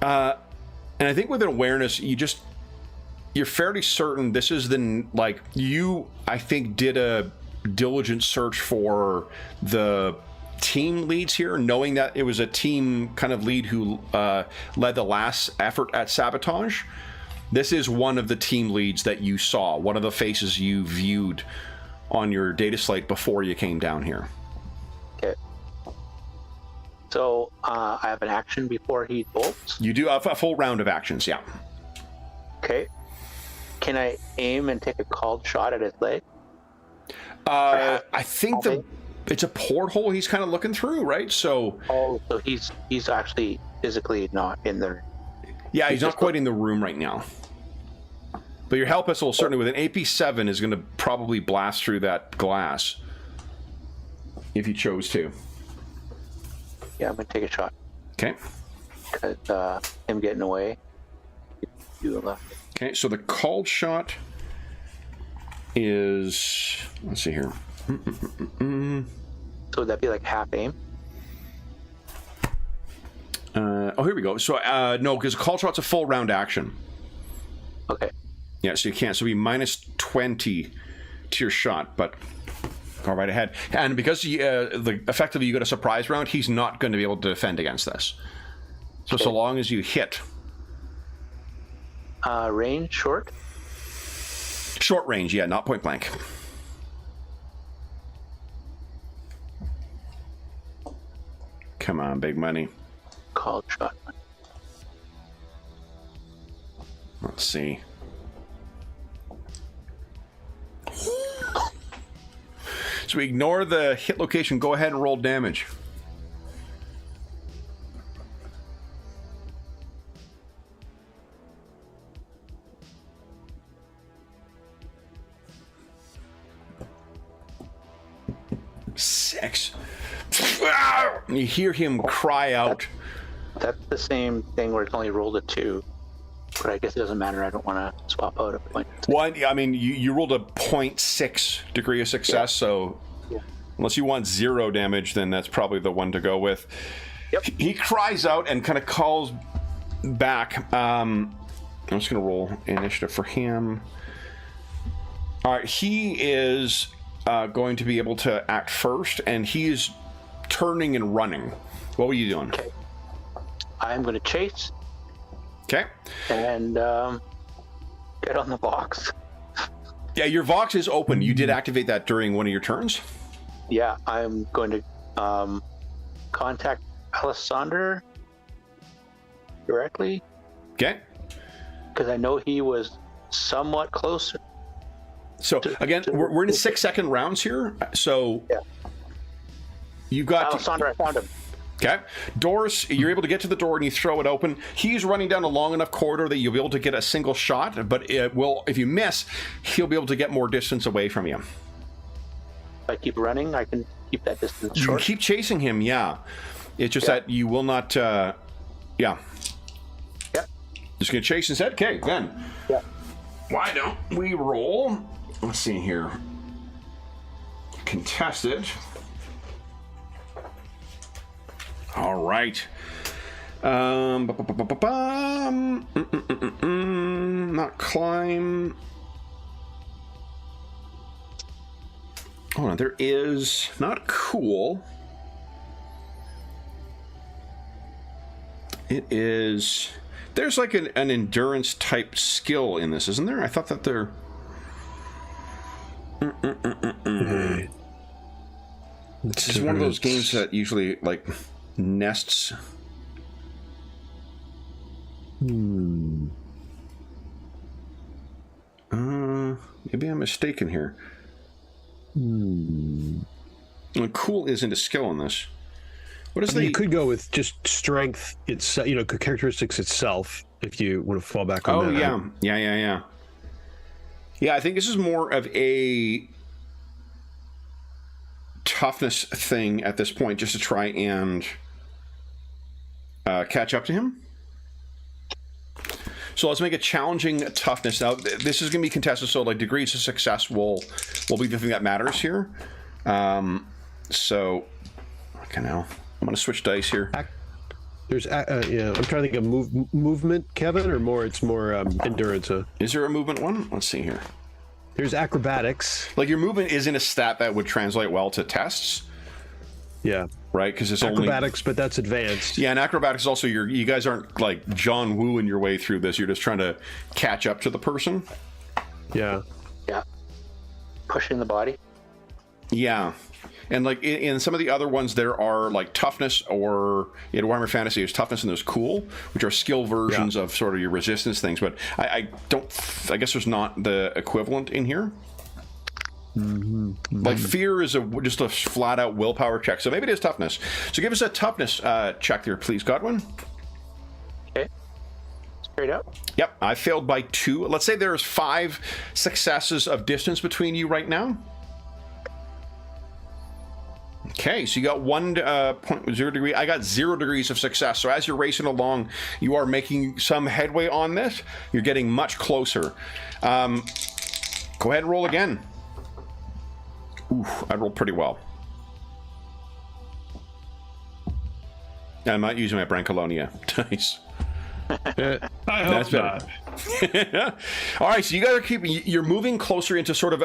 And I think with an awareness, you're fairly certain this is I think did a diligent search for the team leads here, knowing that it was a team kind of lead who led the last effort at sabotage. This is one of the team leads that you saw, one of the faces you viewed on your data slate before you came down here. Okay. So I have an action before he bolts? You do have a full round of actions, yeah. Okay. Can I aim and take a called shot at his leg? I think it's a porthole he's kind of looking through, right? So he's actually physically not in there. Yeah, he's not quite in the room right now. But your hell pistol, certainly with an AP7, is going to probably blast through that glass if you chose to. Yeah, I'm going to take a shot. Okay. Because him getting away. Okay, so the called shot is... Let's see here. So would that be like half aim? Here we go. So, no, because call shot's a full round action. Okay. Yeah, so you can't. So it'll be minus 20 to your shot, but go right ahead. And because effectively you got a surprise round, he's not going to be able to defend against this. So, so long as you hit. Range, short? Short range, yeah, not point blank. Come on, big money. Called shot. Let's see. So we ignore the hit location. Go ahead and roll damage. Six. You hear him cry out. That's the same thing where it's only rolled a 2. but I guess it doesn't matter. I don't want to swap out a point. Well, I mean, you rolled a 0.6 degree of success, so unless you want 0 damage, then that's probably the one to go with. Yep. He cries out and kind of calls back. I'm just going to roll initiative for him. All right, he is going to be able to act first, and he is turning and running. What were you doing? Okay. I'm going to chase. Okay. And get on the box. Yeah, your Vox is open. You did activate that during one of your turns. Yeah, I'm going to contact Alessander directly. Okay. Because I know he was somewhat closer. So again, we're in 6-second rounds here. So you got Alessander, I found him. Okay. Doris, you're able to get to the door and you throw it open. He's running down a long enough corridor that you'll be able to get a single shot, but it will, if you miss, he'll be able to get more distance away from you. If I keep running, I can keep that distance You short. can keep chasing him, yeah. It's just that you will not, yeah. Yep. Just going to chase instead? Okay, then. Yeah. Why don't we roll? Let's see here. Contested. All right. Not climb. Hold on, there is not cool. It is. There's like an endurance type skill in this, isn't there? I thought that there. This is one of those games that usually like nests. Maybe I'm mistaken here. Well, cool isn't a skill in this. What is You could go with just strength itself, characteristics itself, if you want to fall back on that. Oh, yeah. Yeah, I think this is more of a toughness thing at this point, just to try and catch up to him. So let's make it challenging toughness. Now, this is going to be contested, so like degrees of success will be the thing that matters here. So, okay, now I'm going to switch dice here. There's, I'm trying to think of movement, Kevin, or more. It's more endurance. Is there a movement one? Let's see here. There's acrobatics. Like your movement isn't a stat that would translate well to tests. Yeah. Right, because it's acrobatics, but that's advanced. Yeah, and acrobatics also. You guys aren't like John Wooing your way through this. You're just trying to catch up to the person. Yeah. Yeah. Pushing the body. Yeah, and like in some of the other ones, there are like toughness, or in Warhammer Fantasy, there's toughness and there's cool, which are skill versions of sort of your resistance things. But I guess there's not the equivalent in here. Like fear is just a flat out willpower check, so maybe it is toughness. So give us a toughness check there, please, Godwin. Okay. Straight up. Yep, I failed by 2. Let's say there's 5 successes of distance between you right now. Okay, so you got 1.0 degree. I got 0 degrees of success. So as you're racing along, you are making some headway on this. You're getting much closer. Go ahead and roll again. Oof, I rolled pretty well. I'm not using my Brancolonia dice. I hope not. All right, so you guys are you're moving closer into sort of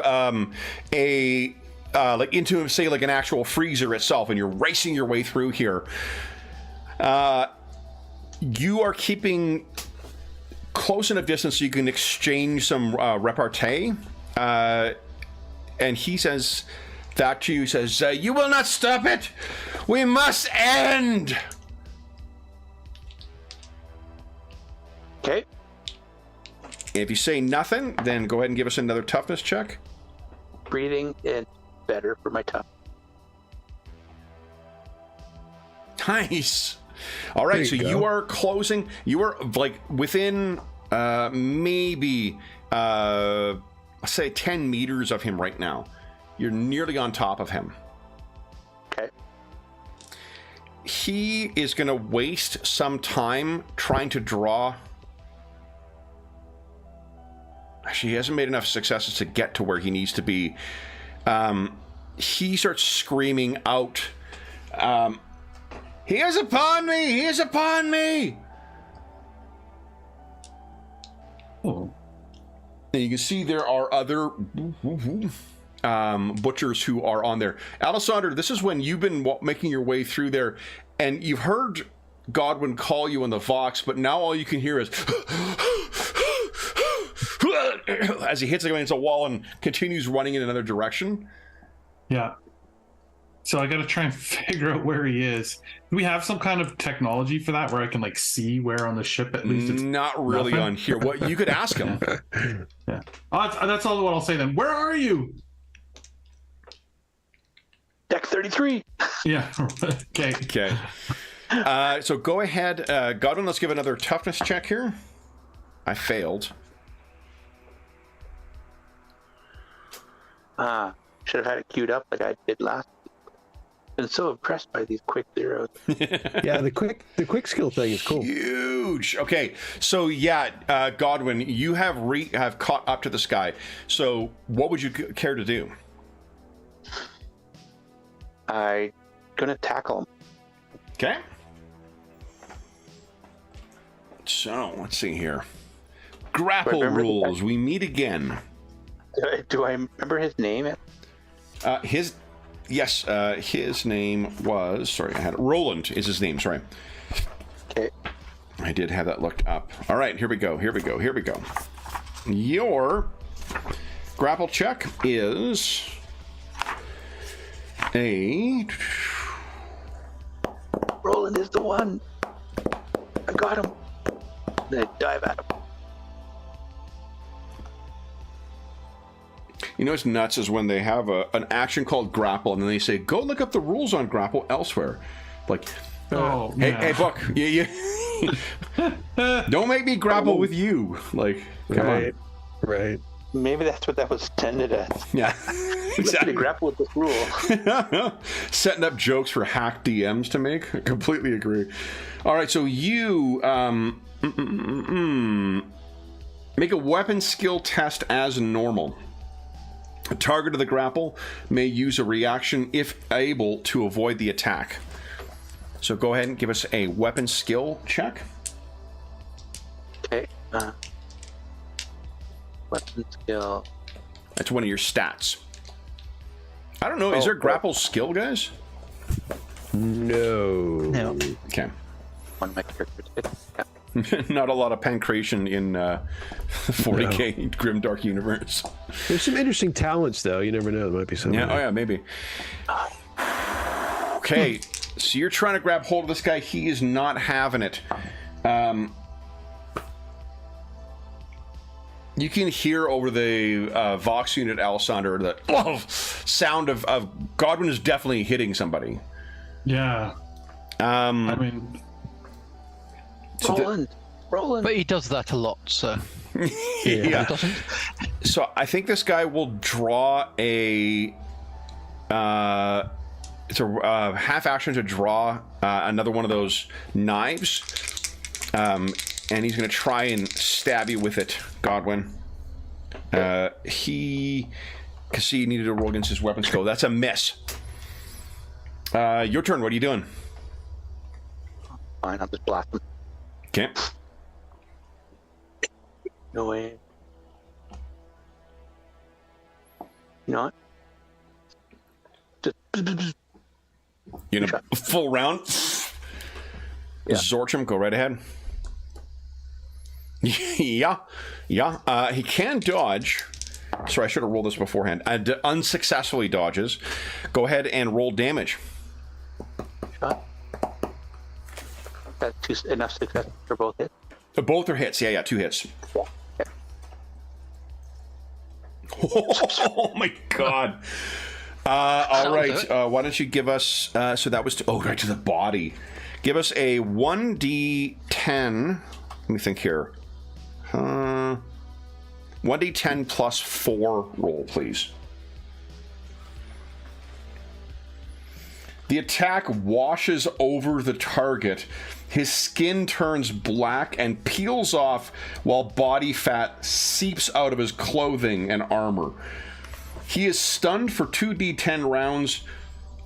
like into, say, like an actual freezer itself, and you're racing your way through here. You are keeping close enough distance so you can exchange some repartee. And he says that to you, says, you will not stop it. We must end. Okay. If you say nothing, then go ahead and give us another toughness check. Breathing is better for my tough. Nice. All right, so you are closing. You are like within maybe say 10 meters of him right now. You're nearly on top of him. Okay. He is going to waste some time trying to draw actually, he hasn't made enough successes to get to where he needs to be. He starts screaming out, he is upon me! He is upon me! Oh. And you can see there are other butchers who are on there. Alessandro, this is when you've been making your way through there, and you've heard Godwin call you on the Vox, but now all you can hear is as he hits against a wall and continues running in another direction. Yeah. So I got to try and figure out where he is. Do we have some kind of technology for that, where I can like see where on the ship at least it's not really nothing? on here? What you could ask him. Yeah. Oh, that's all what I'll say then. Where are you? Deck 33. Yeah. Okay. Okay. So go ahead, Godwin. Let's give another toughness check here. I failed. Should have had it queued up like I did last. Been so impressed by these quick zeros. Yeah, the quick skill thing is cool. Huge. Okay, so yeah, Godwin, you have caught up to this guy. So what would you care to do? I'm gonna tackle him. Okay. So let's see here. Grapple rules. We meet again. Do I remember his name? His name was, sorry, I had it. Roland is his name, sorry. Okay. I did have that looked up. All right, here we go. Your grapple check is a... Roland is the one. I got him. Then I dive at him. You know what's nuts is when they have an action called grapple, and then they say, go look up the rules on grapple elsewhere. Like, hey, Buck, don't make me grapple with you. Like, come on. Right. Maybe that's what that was intended as. Yeah, Exactly. Grapple with this rule. Setting up jokes for hack DMs to make. I completely agree. All right, so you make a weapon skill test as normal. The target of the grapple may use a reaction if able to avoid the attack. So go ahead and give us a weapon skill check. Okay. Weapon skill. That's one of your stats. I don't know. Is there grapple skill, guys? No. Okay. One of my characters did. Yeah. Not a lot of pancreation in 40K Grimdark universe. There's some interesting talents, though. You never know. There might be something. Yeah. Oh, yeah. Maybe. Okay. So you're trying to grab hold of this guy. He is not having it. You can hear over the Vox unit, Alessandro, the sound of Godwin is definitely hitting somebody. Yeah. I mean, Roland. But he does that a lot, so. Yeah. He doesn't. So I think this guy will draw a. It's a half action to draw another one of those knives, and he's going to try and stab you with it, Godwin. Because he needed to roll against his weapon skill. That's a miss. Your turn. What are you doing? Fine, I'll just blast him. Okay. No way. You know what? Just You know, full round. Yeah. Zorchim, go right ahead. Yeah. He can dodge. Sorry, I should have rolled this beforehand. Unsuccessfully dodges. Go ahead and roll damage. shot. That's enough success for both hits. Both are hits. Yeah, 2 hits. Yeah. Oh my god. All right. Why don't you give us? So that was right to the body. Give us a 1d10. Let me think here. 1d10 plus 4 roll, please. The attack washes over the target. His skin turns black and peels off while body fat seeps out of his clothing and armor. He is stunned for 2d10 rounds,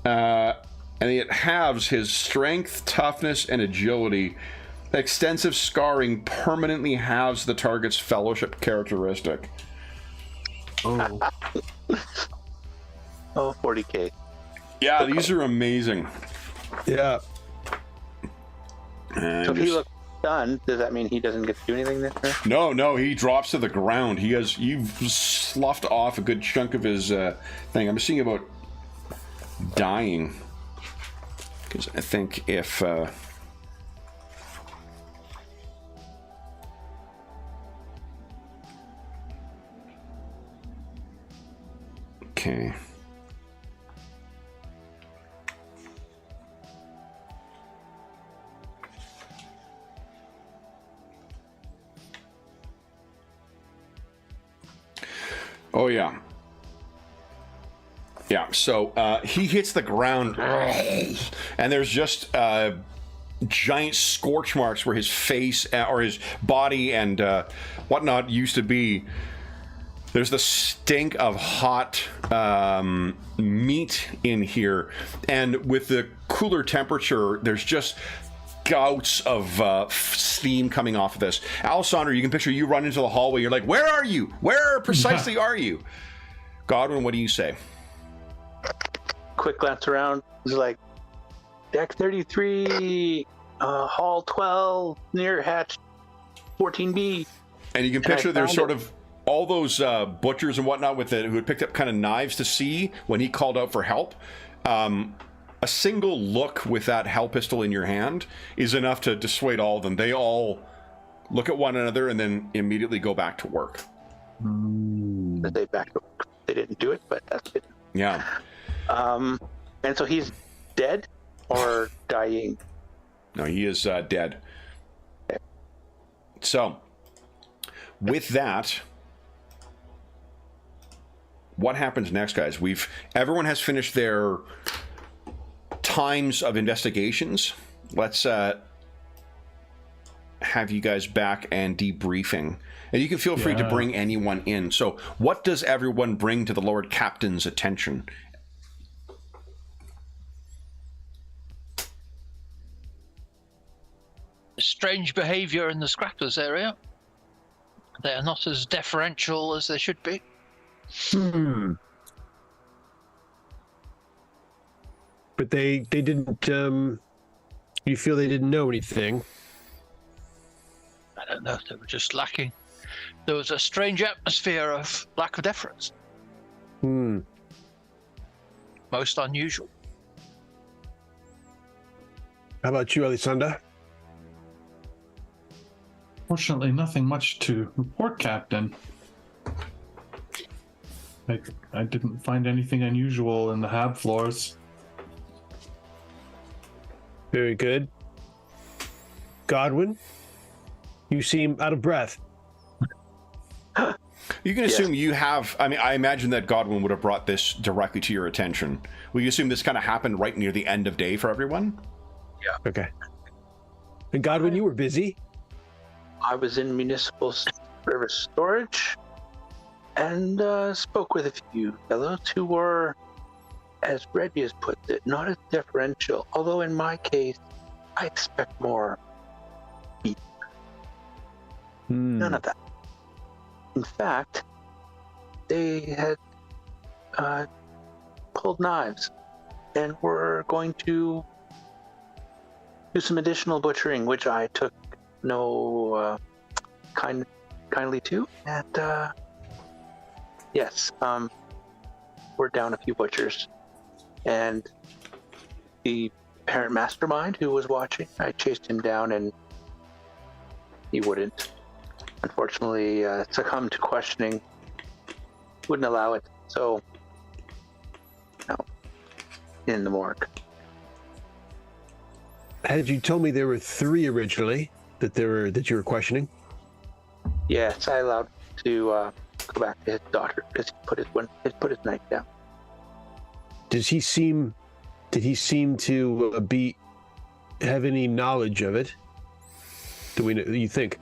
and it halves his strength, toughness, and agility. Extensive scarring permanently halves the target's fellowship characteristic. Oh. Oh, 40K. Yeah, these are amazing. Yeah. And So if he looks stunned, does that mean he doesn't get to do anything this turn? No, he drops to the ground. You've sloughed off a good chunk of his thing. I'm seeing about dying. Because I think if... Okay. Oh, yeah. Yeah, so he hits the ground, and there's just giant scorch marks where his face or his body and whatnot used to be. There's the stink of hot meat in here, and with the cooler temperature, there's just gouts of steam coming off of this. Alessandro, you can picture you run into the hallway. You're like, where are you? Where precisely are you? Godwin, what do you say? Quick glance around. He's like, deck 33, hall 12, near hatch 14B. And you can picture there's sort of all those butchers and whatnot with it who had picked up kind of knives to see when he called out for help. A single look with that hell pistol in your hand is enough to dissuade all of them. They all look at one another and then immediately go back to work. They back to work. They didn't do it, but that's it. Yeah. And so he's dead or dying? No, he is dead. Okay. So, with that, what happens next, guys? Everyone has finished their times of investigations. Let's have you guys back and debriefing. And you can feel free to bring anyone in. So, what does everyone bring to the Lord Captain's attention? Strange behavior in the scrappers area. They are not as deferential as they should be. But they didn't, you feel they didn't know anything? I don't know, they were just lacking. There was a strange atmosphere of lack of deference. Most unusual. How about you, Alisanda? Fortunately, nothing much to report, Captain. I didn't find anything unusual in the hab floors. Very good. Godwin, you seem out of breath. You can assume you have... I mean, I imagine that Godwin would have brought this directly to your attention. Will you assume this kind of happened right near the end of day for everyone? Yeah. Okay. And Godwin, you were busy. I was in municipal service storage and spoke with a few fellows who were, as Reggie has put it, not as deferential. Although in my case, I expect more. None of that. In fact, they had pulled knives and were going to do some additional butchering, which I took no kindly to. And yes, we're down a few butchers. And the parent mastermind who was watching, I chased him down and he wouldn't. Unfortunately, succumbed to questioning. Wouldn't allow it. So, no, in the morgue. Had you told me there were 3 originally that you were questioning? Yes, I allowed to go back to his daughter because he put his knife down. Does he seem Did he seem to have any knowledge of it? Do you think?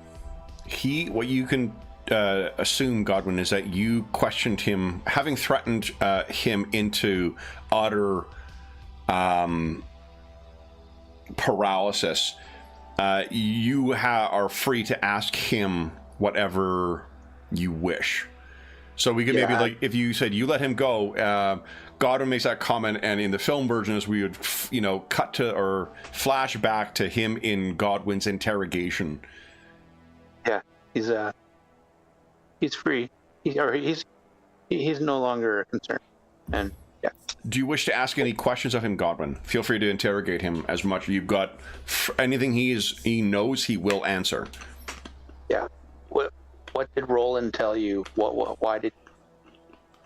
What you can assume, Godwin, is that you questioned him, having threatened him into utter paralysis. You are free to ask him whatever you wish. So we could maybe, like, if you said you let him go, Godwin makes that comment, and in the film version, as we would, cut to or flash back to him in Godwin's interrogation. Yeah, he's free. He's no longer a concern, and yeah. Do you wish to ask any questions of him, Godwin? Feel free to interrogate him as much. You've got anything he knows, he will answer. Yeah. What did Roland tell you? Why did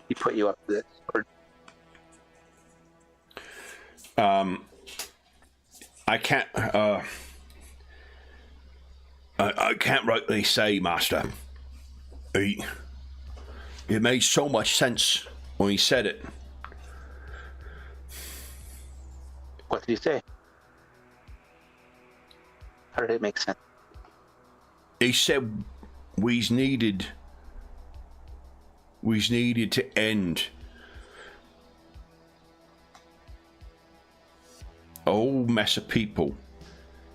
he put you up to this? Or... I can't. I can't rightly say, Master. It made so much sense when he said it. What did he say? How did it make sense? He said we needed to end a whole mess of people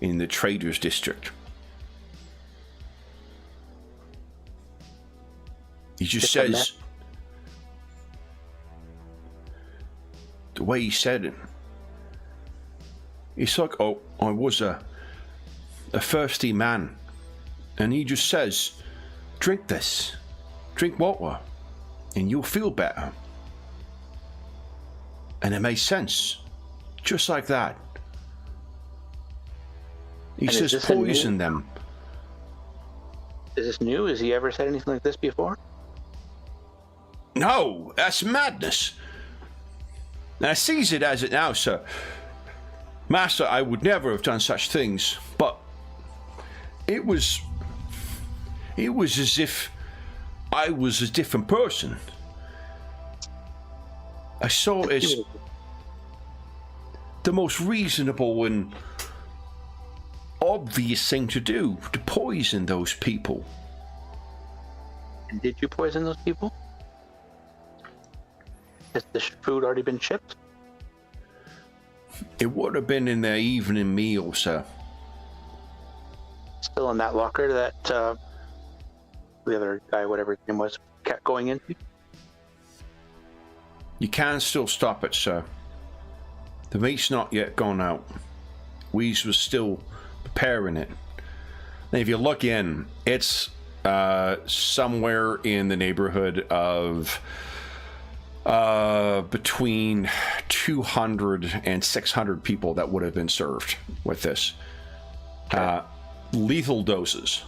in the Traders District. He just says, the way he said it, it's like, oh, I was a thirsty man. And he just says, drink this, drink water, and you'll feel better. And it made sense, just like that. He says, poison them. Is this new? Has he ever said anything like this before? No, that's madness. And I sees it as it now, sir. Master, I would never have done such things, but it was as if I was a different person. I saw it as the most reasonable and obvious thing to do, to poison those people. And did you poison those people? Has the food already been shipped? It would have been in their evening meal, sir. Still in that locker that the other guy, whatever his name was, kept going into? You can still stop it, sir. The meat's not yet gone out. Weeze was still preparing it. And if you look in, it's somewhere in the neighborhood of between 200 and 600 people that would have been served with this. Lethal doses.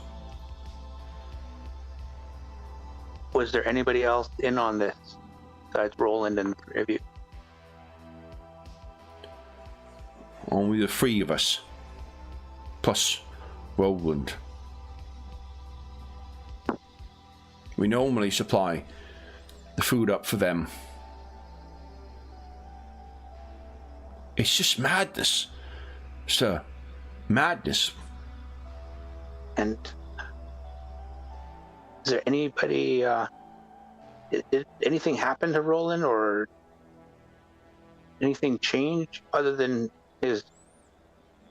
Was there anybody else in on this besides Roland and the three of you? Only the three of us. Plus Roland. We normally supply the food up for them. It's just madness, sir. Madness. And is there anybody, did anything happen to Roland, or anything change other than his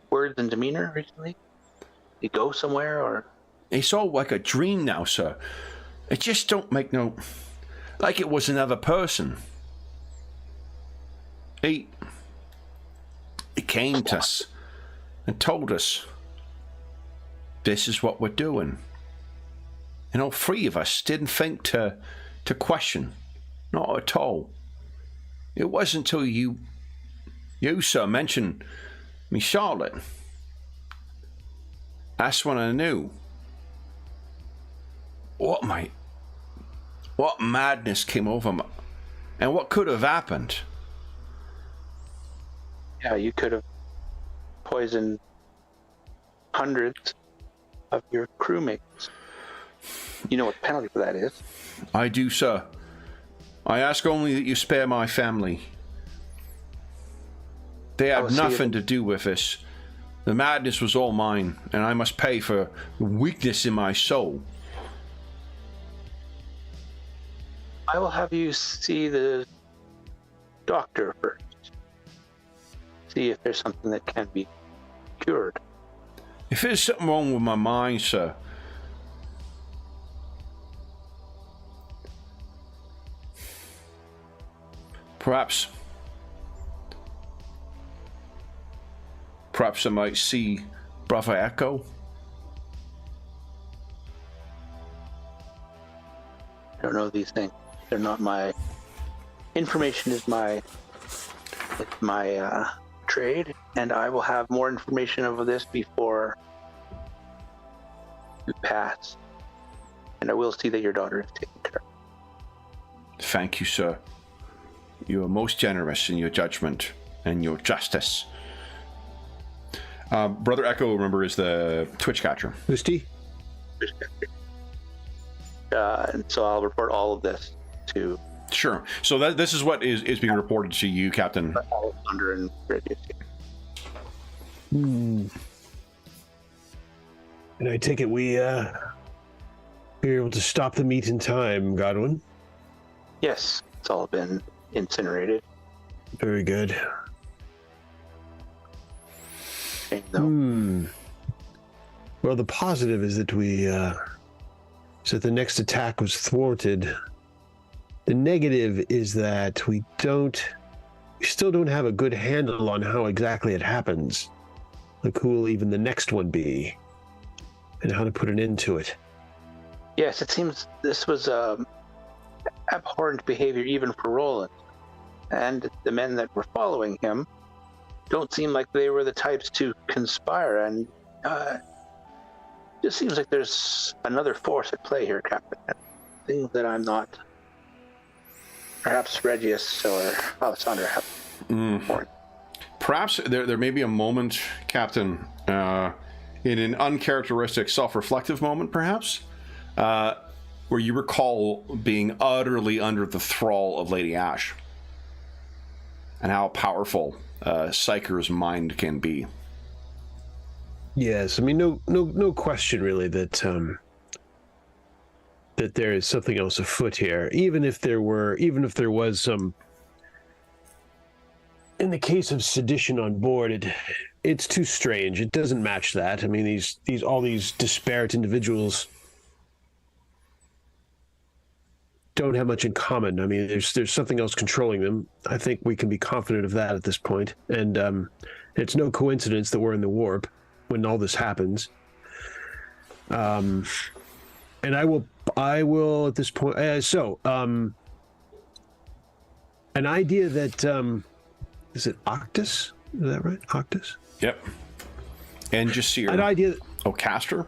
words and demeanor recently? Did he go somewhere, or? It's all like a dream now, sir. It just don't make no... Like it was another person. He came to us and told us this is what we're doing. And all three of us didn't think to question. Not at all. It wasn't until you, sir, mentioned me Charlotte. That's when I knew. What madness came over me, and what could have happened? Yeah, you could have poisoned hundreds of your crewmates. You know what the penalty for that is? I do, sir. I ask only that you spare my family. They I had will see nothing you. to do with this. The madness was all mine, and I must pay for the weakness in my soul. I will have you see the doctor first. See if there's something that can be cured. If there's something wrong with my mind, sir, perhaps I might see Brother Echo. I don't know these things. They're not my information. Is my trade, and I will have more information over this before you pass. And I will see that your daughter is taken care of. Thank you, sir. You are most generous in your judgment and your justice. Brother Echo, remember, is the Twitch catcher. Misty? And so I'll report all of this to Sure. So this is what is being reported to you, Captain. Thunder and Radius. And I take it we were able to stop the meat in time, Godwin? Yes, it's all been incinerated. Very good. Okay, no. Well, the positive is that the next attack was thwarted. The negative is that we still don't have a good handle on how exactly it happens. Like who will even the next one be, and how to put an end to it. Yes, it seems this was abhorrent behavior even for Roland. And the men that were following him don't seem like they were the types to conspire, and just seems like there's another force at play here, Captain. Things that I'm not. Perhaps Regius or Alessandra have. Perhaps there may be a moment, Captain, in an uncharacteristic self-reflective moment, perhaps, where you recall being utterly under the thrall of Lady Ash, and how powerful Psyker's mind can be. Yes, I mean, no question really that that there is something else afoot here. Even if there was some, in the case of sedition on board, it's too strange. It doesn't match that. I mean, all these disparate individuals don't have much in common. I mean, there's something else controlling them. I think we can be confident of that at this point. And it's no coincidence that we're in the warp when all this happens. And I will at this point. An idea that is it Octus? Is that right? Octus? Yep. And just see An idea. Oh, Castor?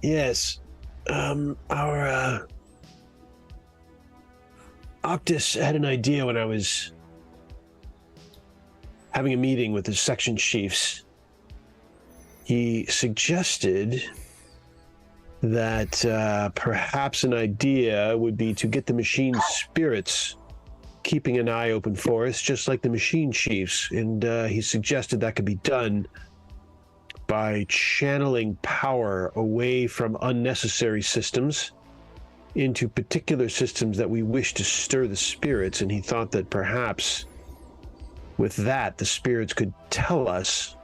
Yes. Our Octus had an idea when I was having a meeting with the section chiefs. He suggested that perhaps an idea would be to get the machine spirits keeping an eye open for us, just like the machine chiefs. And he suggested that could be done by channeling power away from unnecessary systems into particular systems that we wish to stir the spirits. And he thought that perhaps with that, the spirits could tell us,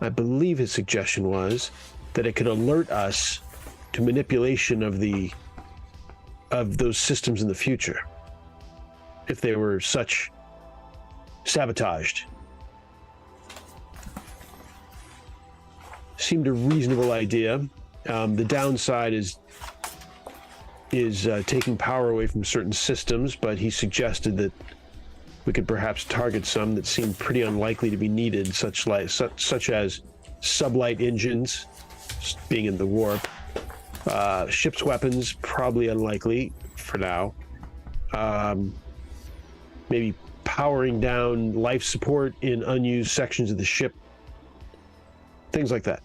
I believe his suggestion was, that it could alert us to manipulation of those systems in the future, if they were such sabotaged. Seemed a reasonable idea. The downside is taking power away from certain systems, but he suggested that we could perhaps target some that seemed pretty unlikely to be needed, such as sublight engines being in the warp. Ship's weapons, probably unlikely for now. Maybe powering down life support in unused sections of the ship. Things like that.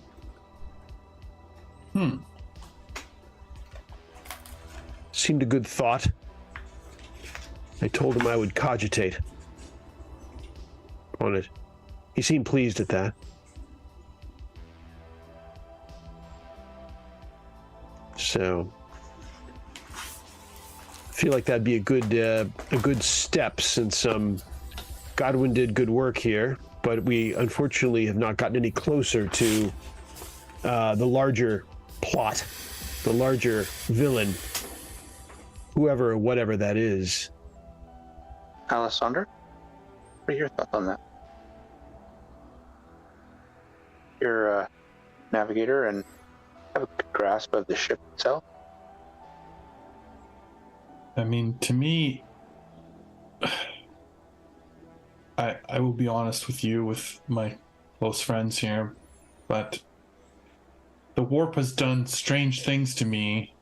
Seemed a good thought. I told him I would cogitate. on it. He seemed pleased at that. So, I feel like that'd be a good step, since Godwin did good work here, but we unfortunately have not gotten any closer to the larger plot, the larger villain, whoever or whatever that is. Alessander, what are your thoughts on that? You're a navigator and have a good grasp of the ship itself. I mean, to me, I will be honest with you, with my close friends here, but the warp has done strange things to me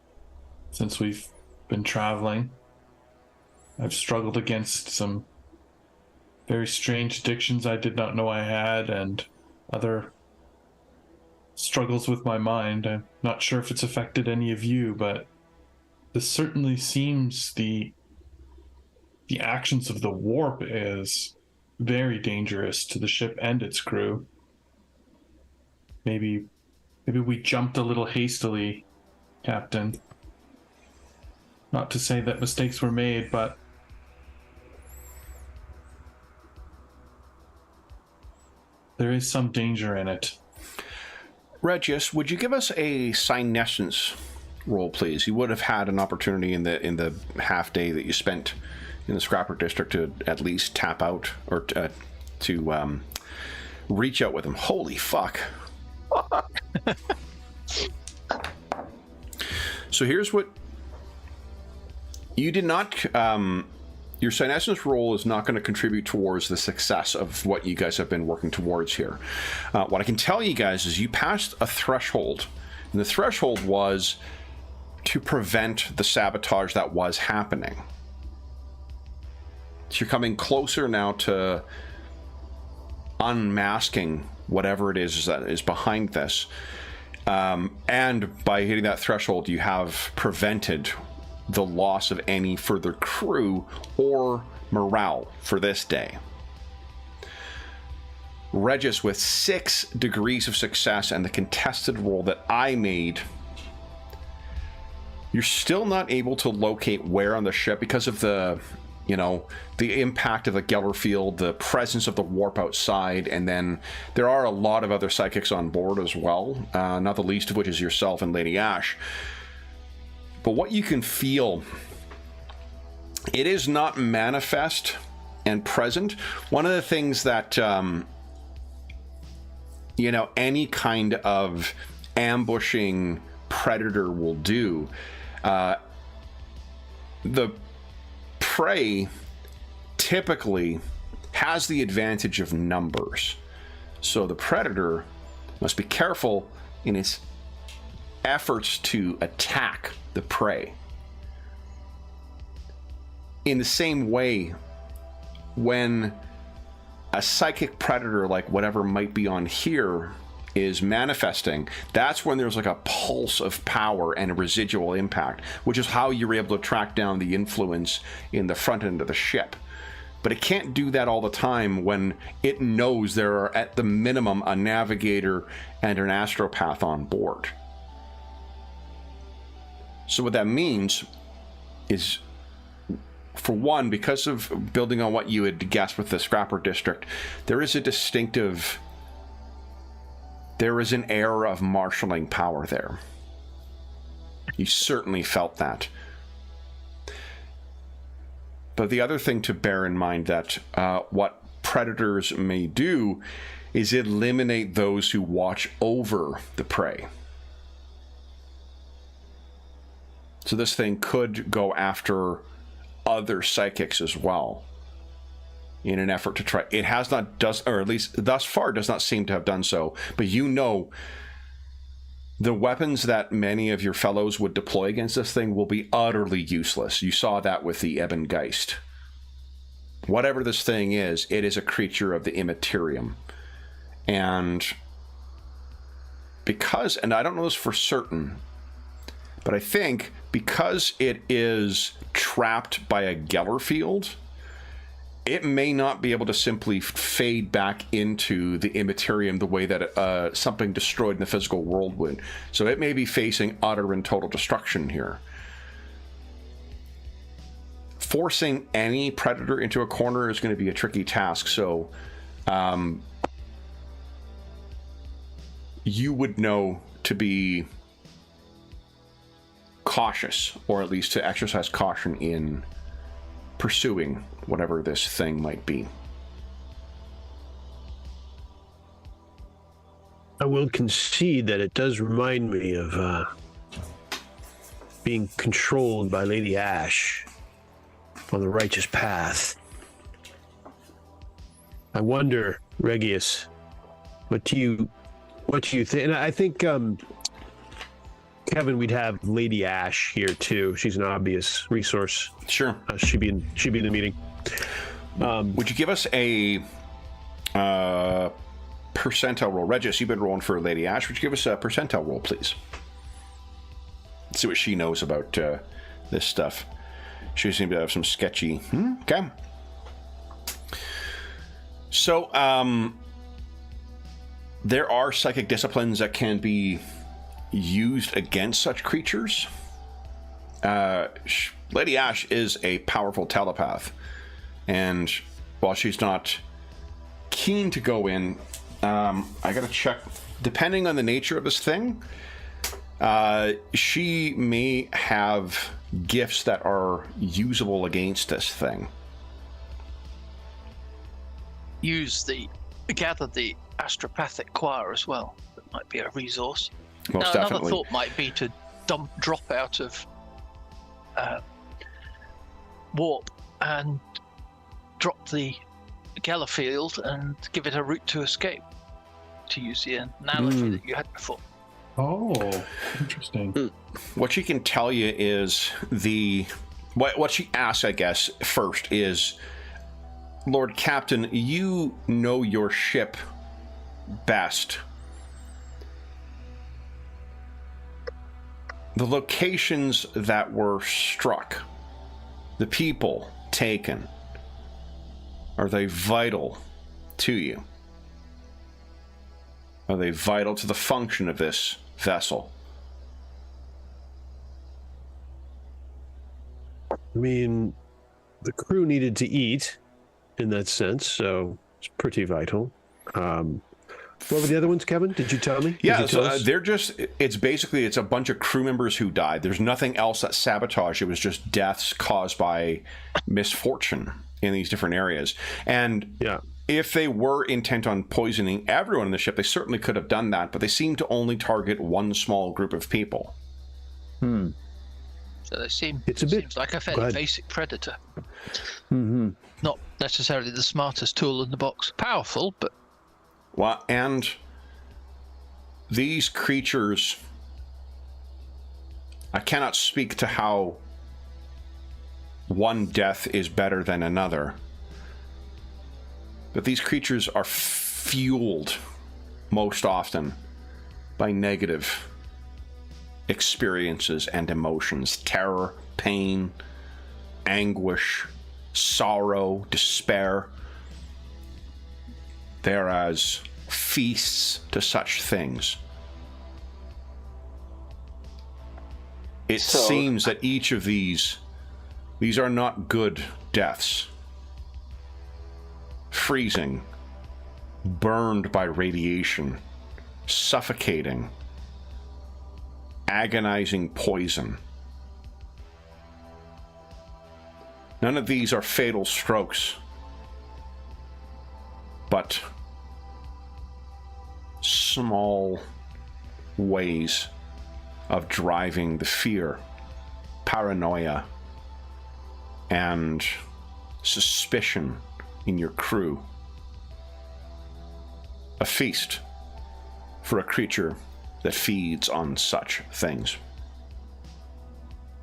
since we've been traveling. I've struggled against some very strange addictions I did not know I had, and other struggles with my mind. I'm not sure if it's affected any of you, but this certainly seems the actions of the warp is very dangerous to the ship and its crew. Maybe we jumped a little hastily, Captain. Not to say that mistakes were made, but there is some danger in it. Regius, would you give us a Senescence roll, please? You would have had an opportunity in the half day that you spent in the Scrapper District to at least tap out, or to reach out with him. Holy fuck. So here's what you did not... your Senescence roll is not going to contribute towards the success of what you guys have been working towards here. What I can tell you guys is you passed a threshold, and the threshold was to prevent the sabotage that was happening. So you're coming closer now to unmasking whatever it is that is behind this. And by hitting that threshold, you have prevented the loss of any further crew or morale for this day. Regis, with 6 degrees of success and the contested roll that I made, you're still not able to locate where on the ship because of the impact of the Geller field, the presence of the warp outside, and then there are a lot of other psychics on board as well, not the least of which is yourself and Lady Ash. But what you can feel, it is not manifest and present. One of the things that, any kind of ambushing predator will do, the prey typically has the advantage of numbers. So the predator must be careful in its efforts to attack the prey. In the same way, when a psychic predator like whatever might be on here is manifesting, that's when there's like a pulse of power and a residual impact, which is how you're able to track down the influence in the front end of the ship. But it can't do that all the time when it knows there are at the minimum a navigator and an astropath on board. So what that means is, for one, because of building on what you had guessed with the Scrapper District, there is an air of marshalling power there. You certainly felt that. But the other thing to bear in mind that what predators may do is eliminate those who watch over the prey. So this thing could go after other psychics as well in an effort to try. It has not, or at least thus far does not seem to have done so. But the weapons that many of your fellows would deploy against this thing will be utterly useless. You saw that with the Ebon Geist. Whatever this thing is, it is a creature of the Immaterium. And I don't know this for certain, but I think because it is trapped by a Geller field, it may not be able to simply fade back into the immaterium the way that something destroyed in the physical world would. So it may be facing utter and total destruction here. Forcing any predator into a corner is going to be a tricky task, so you would know to be cautious, or at least to exercise caution in pursuing whatever this thing might be. I will concede that it does remind me of being controlled by Lady Ash on the righteous path. I wonder, Regius, what do you think? And I think, Kevin, we'd have Lady Ash here too. She's an obvious resource. Sure. She'd be in the meeting. Would you give us a percentile roll? Regis, you've been rolling for Lady Ash. Would you give us a percentile roll, please? Let's see what she knows about this stuff. She seems to have some sketchy... Okay. So, there are psychic disciplines that can be used against such creatures. Lady Ash is a powerful telepath, and while she's not keen to go in, I gotta check. Depending on the nature of this thing, she may have gifts that are usable against this thing. Gather the astropathic choir as well. That might be a resource. Most Another definitely. thought might be to drop out of warp and drop the Gellerfield and give it a route to escape, to use the analogy that you had before. Oh, interesting. What she can tell you is what she asks, I guess, first is, Lord Captain, you know your ship best. The locations that were struck, the people taken, are they vital to you? Are they vital to the function of this vessel? I mean, the crew needed to eat in that sense, so it's pretty vital. What were the other ones, Kevin? Did you tell me? Yeah, so they're just, it's a bunch of crew members who died. There's nothing else that sabotaged. It was just deaths caused by misfortune in these different areas. And yeah, if they were intent on poisoning everyone in the ship, they certainly could have done that, but they seem to only target one small group of people. So they seems like a fairly basic predator. Mm-hmm. Not necessarily the smartest tool in the box. Powerful, but... Well, and these creatures, I cannot speak to how one death is better than another, but these creatures are fueled most often by negative experiences and emotions: terror, pain, anguish, sorrow, despair. They're as feasts to such things. It seems that each of these are not good deaths. Freezing, burned by radiation, suffocating, agonizing poison. None of these are fatal strokes, but small ways of driving the fear, paranoia, and suspicion in your crew. A feast for a creature that feeds on such things.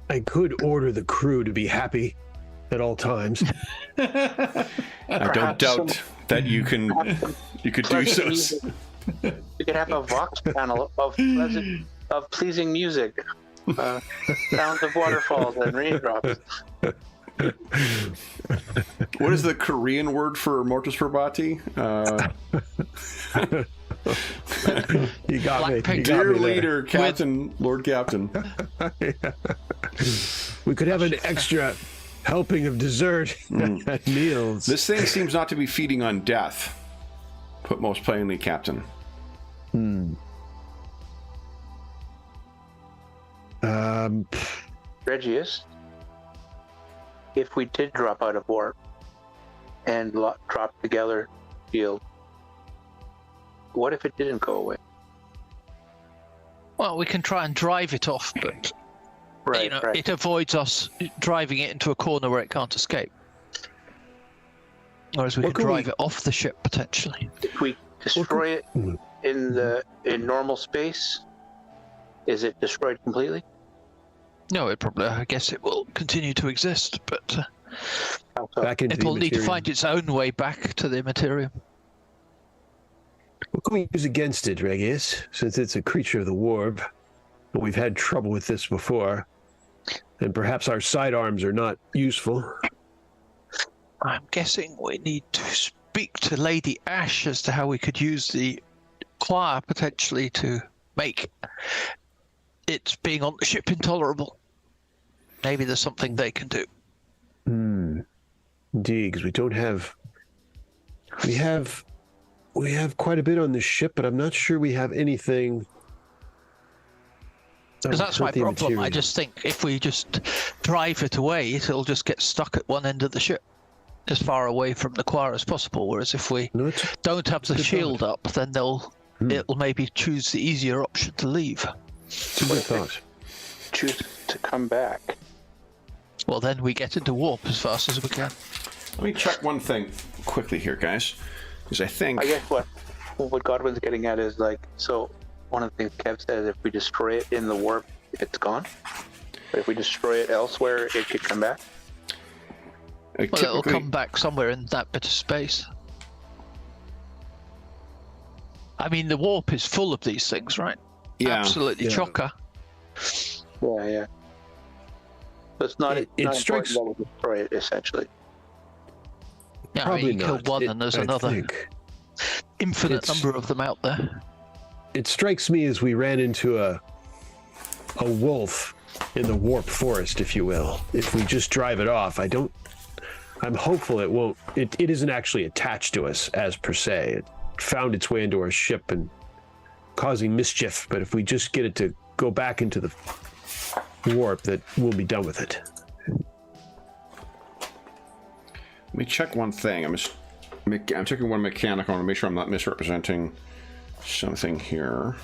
I could order the crew to be happy at all times. I don't doubt that you could do so. You could have a vox panel of pleasing music, sounds of waterfalls and raindrops. What is the Korean word for Mortis Probati? You got Black me. pig. You got Dear me there. leader, Captain, Lord Captain. We could have an extra helping of dessert at meals. This thing seems not to be feeding on death. Put most plainly, Captain. Regius, if we did drop out of warp and drop together shield, what if it didn't go away? Well, we can try and drive it off, but Right, right. it avoids us driving it into a corner where it can't escape. Whereas we What could can drive we- it off the ship potentially. If we destroy it in normal space, is it destroyed completely? No, I guess it will continue to exist, but How so? Back into it the will need to material. find its own way back to the material. What can we use against it, Regius? Since it's a creature of the warp, but we've had trouble with this before, and perhaps our sidearms are not useful. I'm guessing we need to speak to Lady Ash as to how we could use the choir potentially to make it being on the ship intolerable. Maybe there's something they can do. Indeed, because we don't have. We have quite a bit on the ship, but I'm not sure we have anything. Because that's my not the problem. I material. just think if we just drive it away, it'll just get stuck at one end of the ship, as far away from the choir as possible. Whereas if we No, it's don't have the good shield up, then it'll maybe choose the easier option to leave. a good thought. Choose to come back. Well, then we get into warp as fast as we can. Let me check one thing quickly here, guys. Because I think... I guess what Godwin's getting at is like, so one of the things Kev says, if we destroy it in the warp, it's gone. But if we destroy it elsewhere, it could come back. Well, it'll typically- come back somewhere in that bit of space. I mean, the warp is full of these things, right? Yeah. Absolutely Yeah. chocker. Yeah, yeah. So it's not, It not strikes- important that we destroy it, essentially. Yeah, I Probably mean, you kill not. one and there's I another think. infinite It's- number of them out there. It strikes me as we ran into a wolf in the warp forest, if you will. If we just drive it off, I'm hopeful it won't. It isn't actually attached to us as per se. It found its way into our ship and causing mischief. But if we just get it to go back into the warp, that we'll be done with it. Let me check one thing. I'm checking one mechanic. I want to make sure I'm not misrepresenting something here.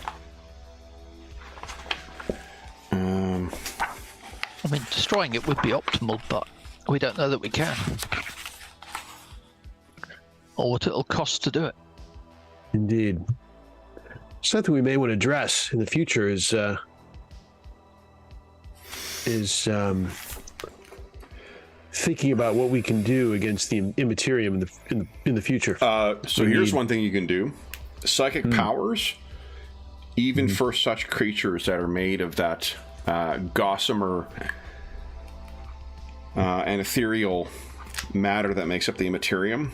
I mean, destroying it would be optimal, but we don't know that we can. Or what it'll cost to do it. Indeed. Something we may want to address in the future is thinking about what we can do against the Immaterium in the future. So here's one thing you can do. Psychic powers, even for such creatures that are made of that gossamer and ethereal matter that makes up the Immaterium,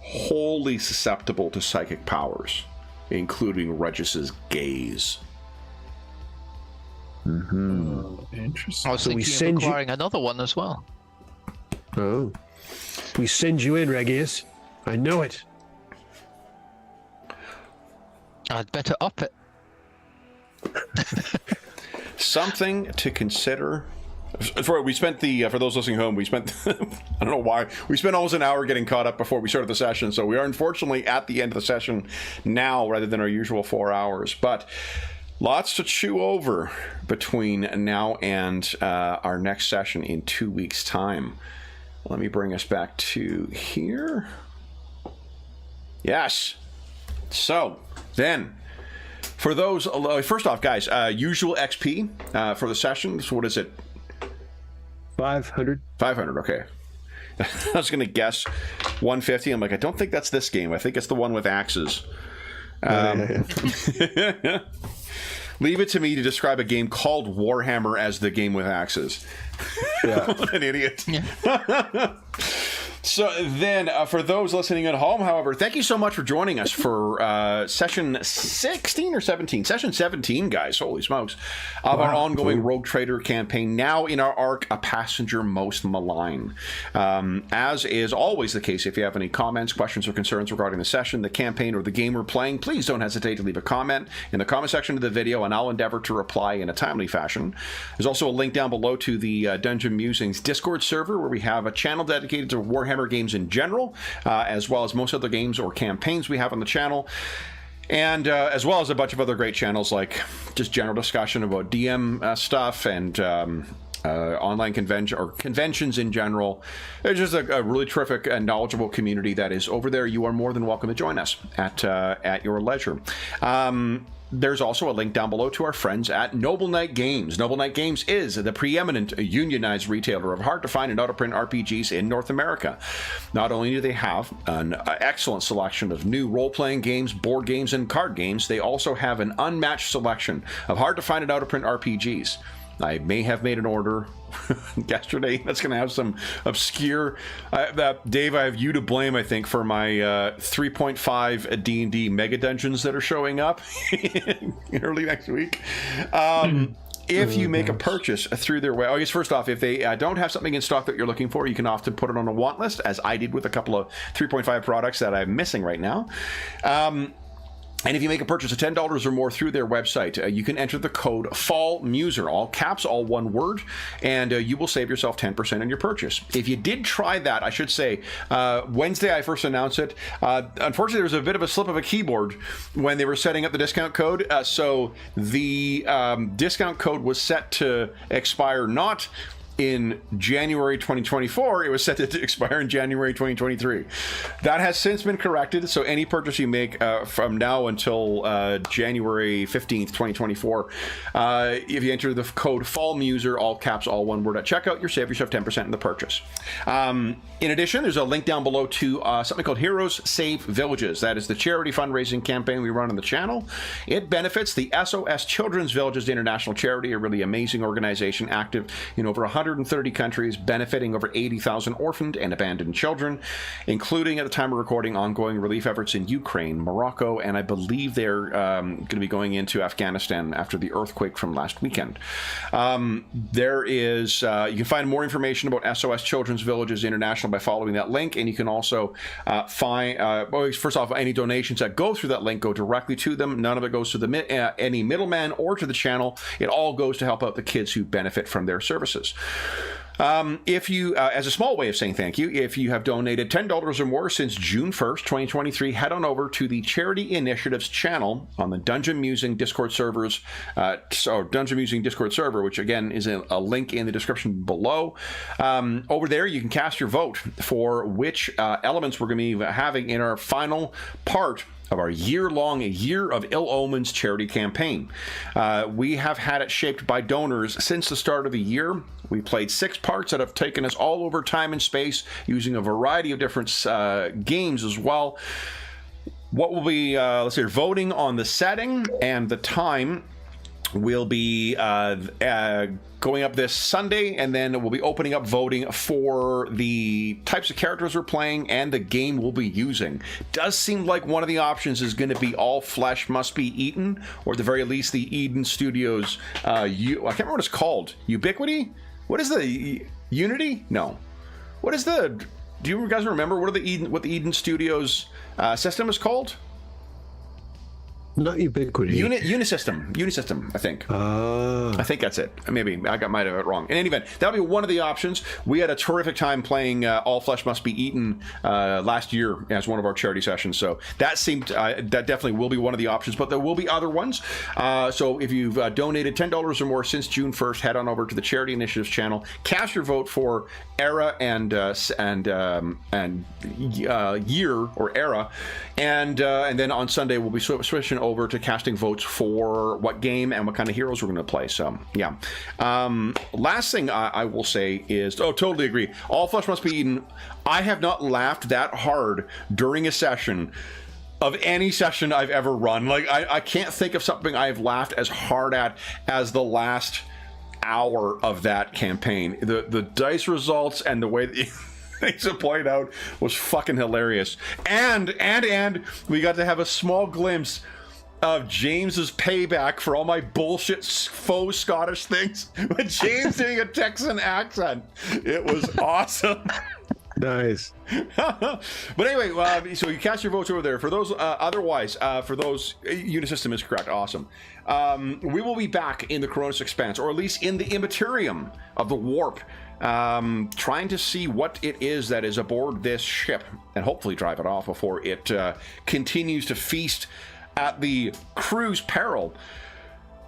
wholly susceptible to psychic powers, including Regis's gaze. Interesting. I was So we thinking send of you- acquiring another one as well. Oh. We send you in, Regius. I know it. I'd better up it. Something to consider. We spent for those listening home, we spent, I don't know why, we spent almost an hour getting caught up before we started the session, so we are unfortunately at the end of the session now rather than our usual 4 hours, but lots to chew over between now and our next session in 2 weeks' time. Let me bring us back to here. Yes. So, then, for those, first off, guys, usual XP for the session. So what is it? 500. 500, okay. I was going to guess 150. I'm like, I don't think that's this game. I think it's the one with axes. Leave it to me to describe a game called Warhammer as the game with axes. Yeah. What an idiot. Yeah. So then, for those listening at home, however, thank you so much for joining us for session 16 or 17? Session 17, guys. Holy smokes. Of our ongoing Rogue Trader campaign, now in our arc, A Passenger Most Malign. As is always the case, if you have any comments, questions, or concerns regarding the session, the campaign, or the game we're playing, please don't hesitate to leave a comment in the comment section of the video, and I'll endeavor to reply in a timely fashion. There's also a link down below to the Dungeon Musings Discord server, where we have a channel dedicated to Warhammer games in general, as well as most other games or campaigns we have on the channel, and as well as a bunch of other great channels like just general discussion about DM stuff and online conventions in general. It's just a really terrific and knowledgeable community that is over there. You are more than welcome to join us at your leisure. There's also a link down below to our friends at Noble Knight Games. Noble Knight Games is the preeminent unionized retailer of hard-to-find and out-of-print RPGs in North America. Not only do they have an excellent selection of new role-playing games, board games, and card games, they also have an unmatched selection of hard-to-find and out-of-print RPGs. I may have made an order yesterday that's going to have some obscure... Dave, I have you to blame, I think, for my 3.5 D&D mega dungeons that are showing up early next week. If you make a purchase through their web... I guess first off, if they don't have something in stock that you're looking for, you can often put it on a want list, as I did with a couple of 3.5 products that I'm missing right now. And if you make a purchase of $10 or more through their website, you can enter the code FALLMUSER, all caps, all one word, and you will save yourself 10% on your purchase. If you did try that, I should say, Wednesday I first announced it. Unfortunately, there was a bit of a slip of a keyboard when they were setting up the discount code. So the discount code was set to expire not in January 2024, it was set to expire in January 2023. That has since been corrected, so any purchase you make from now until January 15th, 2024, if you enter the code FALLMUSER, all caps, all one word at checkout, you save yourself 10% in the purchase. In addition, there's a link down below to something called Heroes Save Villages. That is the charity fundraising campaign we run on the channel. It benefits the SOS Children's Villages International Charity, a really amazing organization active in over 130 countries, benefiting over 80,000 orphaned and abandoned children, including, at the time of recording, ongoing relief efforts in Ukraine, Morocco, and I believe they're going to be going into Afghanistan after the earthquake from last weekend. There is, you can find more information about SOS Children's Villages International by following that link, and you can also find, first off, any donations that go through that link go directly to them. None of it goes to any middleman or to the channel. It all goes to help out the kids who benefit from their services. If you, as a small way of saying thank you, if you have donated $10 or more since June 1st, 2023, head on over to the Charity Initiatives channel on the Dungeon Musing Discord servers, Dungeon Musing Discord server, which again is a link in the description below. Over there, you can cast your vote for which elements we're going to be having in our final part of our year-long Year of Ill Omens charity campaign. We have had it shaped by donors since the start of the year. We played 6 parts that have taken us all over time and space, using a variety of different games as well. What will be, let's see, voting on the setting and the time will be going up this Sunday, and then we'll be opening up voting for the types of characters we're playing and the game we'll be using. Does seem like one of the options is going to be All Flesh Must Be Eaten, or at the very least the Eden Studios, I can't remember what it's called. Ubiquity? What is the Unity? No. What is the? Do you guys remember what the Eden Studios system is called? Not Ubiquity. Unisystem, I think. I think that's it. Maybe I might have it wrong. In any event, that'll be one of the options. We had a terrific time playing All Flesh Must Be Eaten last year as one of our charity sessions. So that seemed that definitely will be one of the options. But there will be other ones. So if you've donated $10 or more since June 1st, head on over to the Charity Initiatives channel, cast your vote for Era and Year or Era, and then on Sunday we'll be switching over to casting votes for what game and what kind of heroes we're going to play. So yeah. Last thing I will say is, totally agree. All Flesh Must Be Eaten. I have not laughed that hard during a session of any session I've ever run. Like, I can't think of something I've laughed as hard at as the last hour of that campaign. The dice results and the way that things have played out was fucking hilarious. And we got to have a small glimpse of James's payback for all my bullshit faux Scottish things with James doing a Texan accent. It was awesome. Nice. But anyway, so you cast your votes over there. For those otherwise, for those, Unisystem is correct. Awesome. We will be back in the Coronis Expanse, or at least in the Immaterium of the Warp, trying to see what it is that is aboard this ship, and hopefully drive it off before it continues to feast at the crew's peril.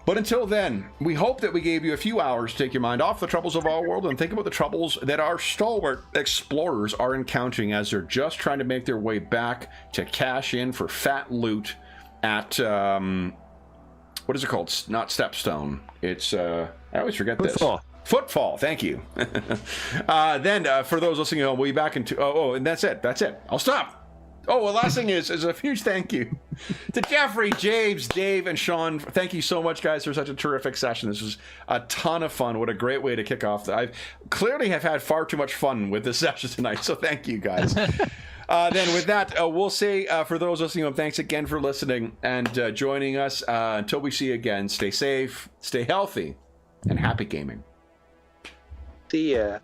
But until then, we hope that we gave you a few hours to take your mind off the troubles of our world and think about the troubles that our stalwart explorers are encountering as they're just trying to make their way back to cash in for fat loot at, what is it called? Not Stepstone. It's, I always forget Footfall. this. Footfall, thank you. Then, for those listening at home, we'll be back in and that's it. I'll stop. Oh, well, last thing is a huge thank you to Jeffrey, James, Dave, and Sean. Thank you so much, guys, for such a terrific session. This was a ton of fun. What a great way to kick off. I clearly have had far too much fun with this session tonight, so thank you, guys. Then with that, we'll say, for those listening, thanks again for listening and joining us. Until we see you again, stay safe, stay healthy, and happy gaming. See ya.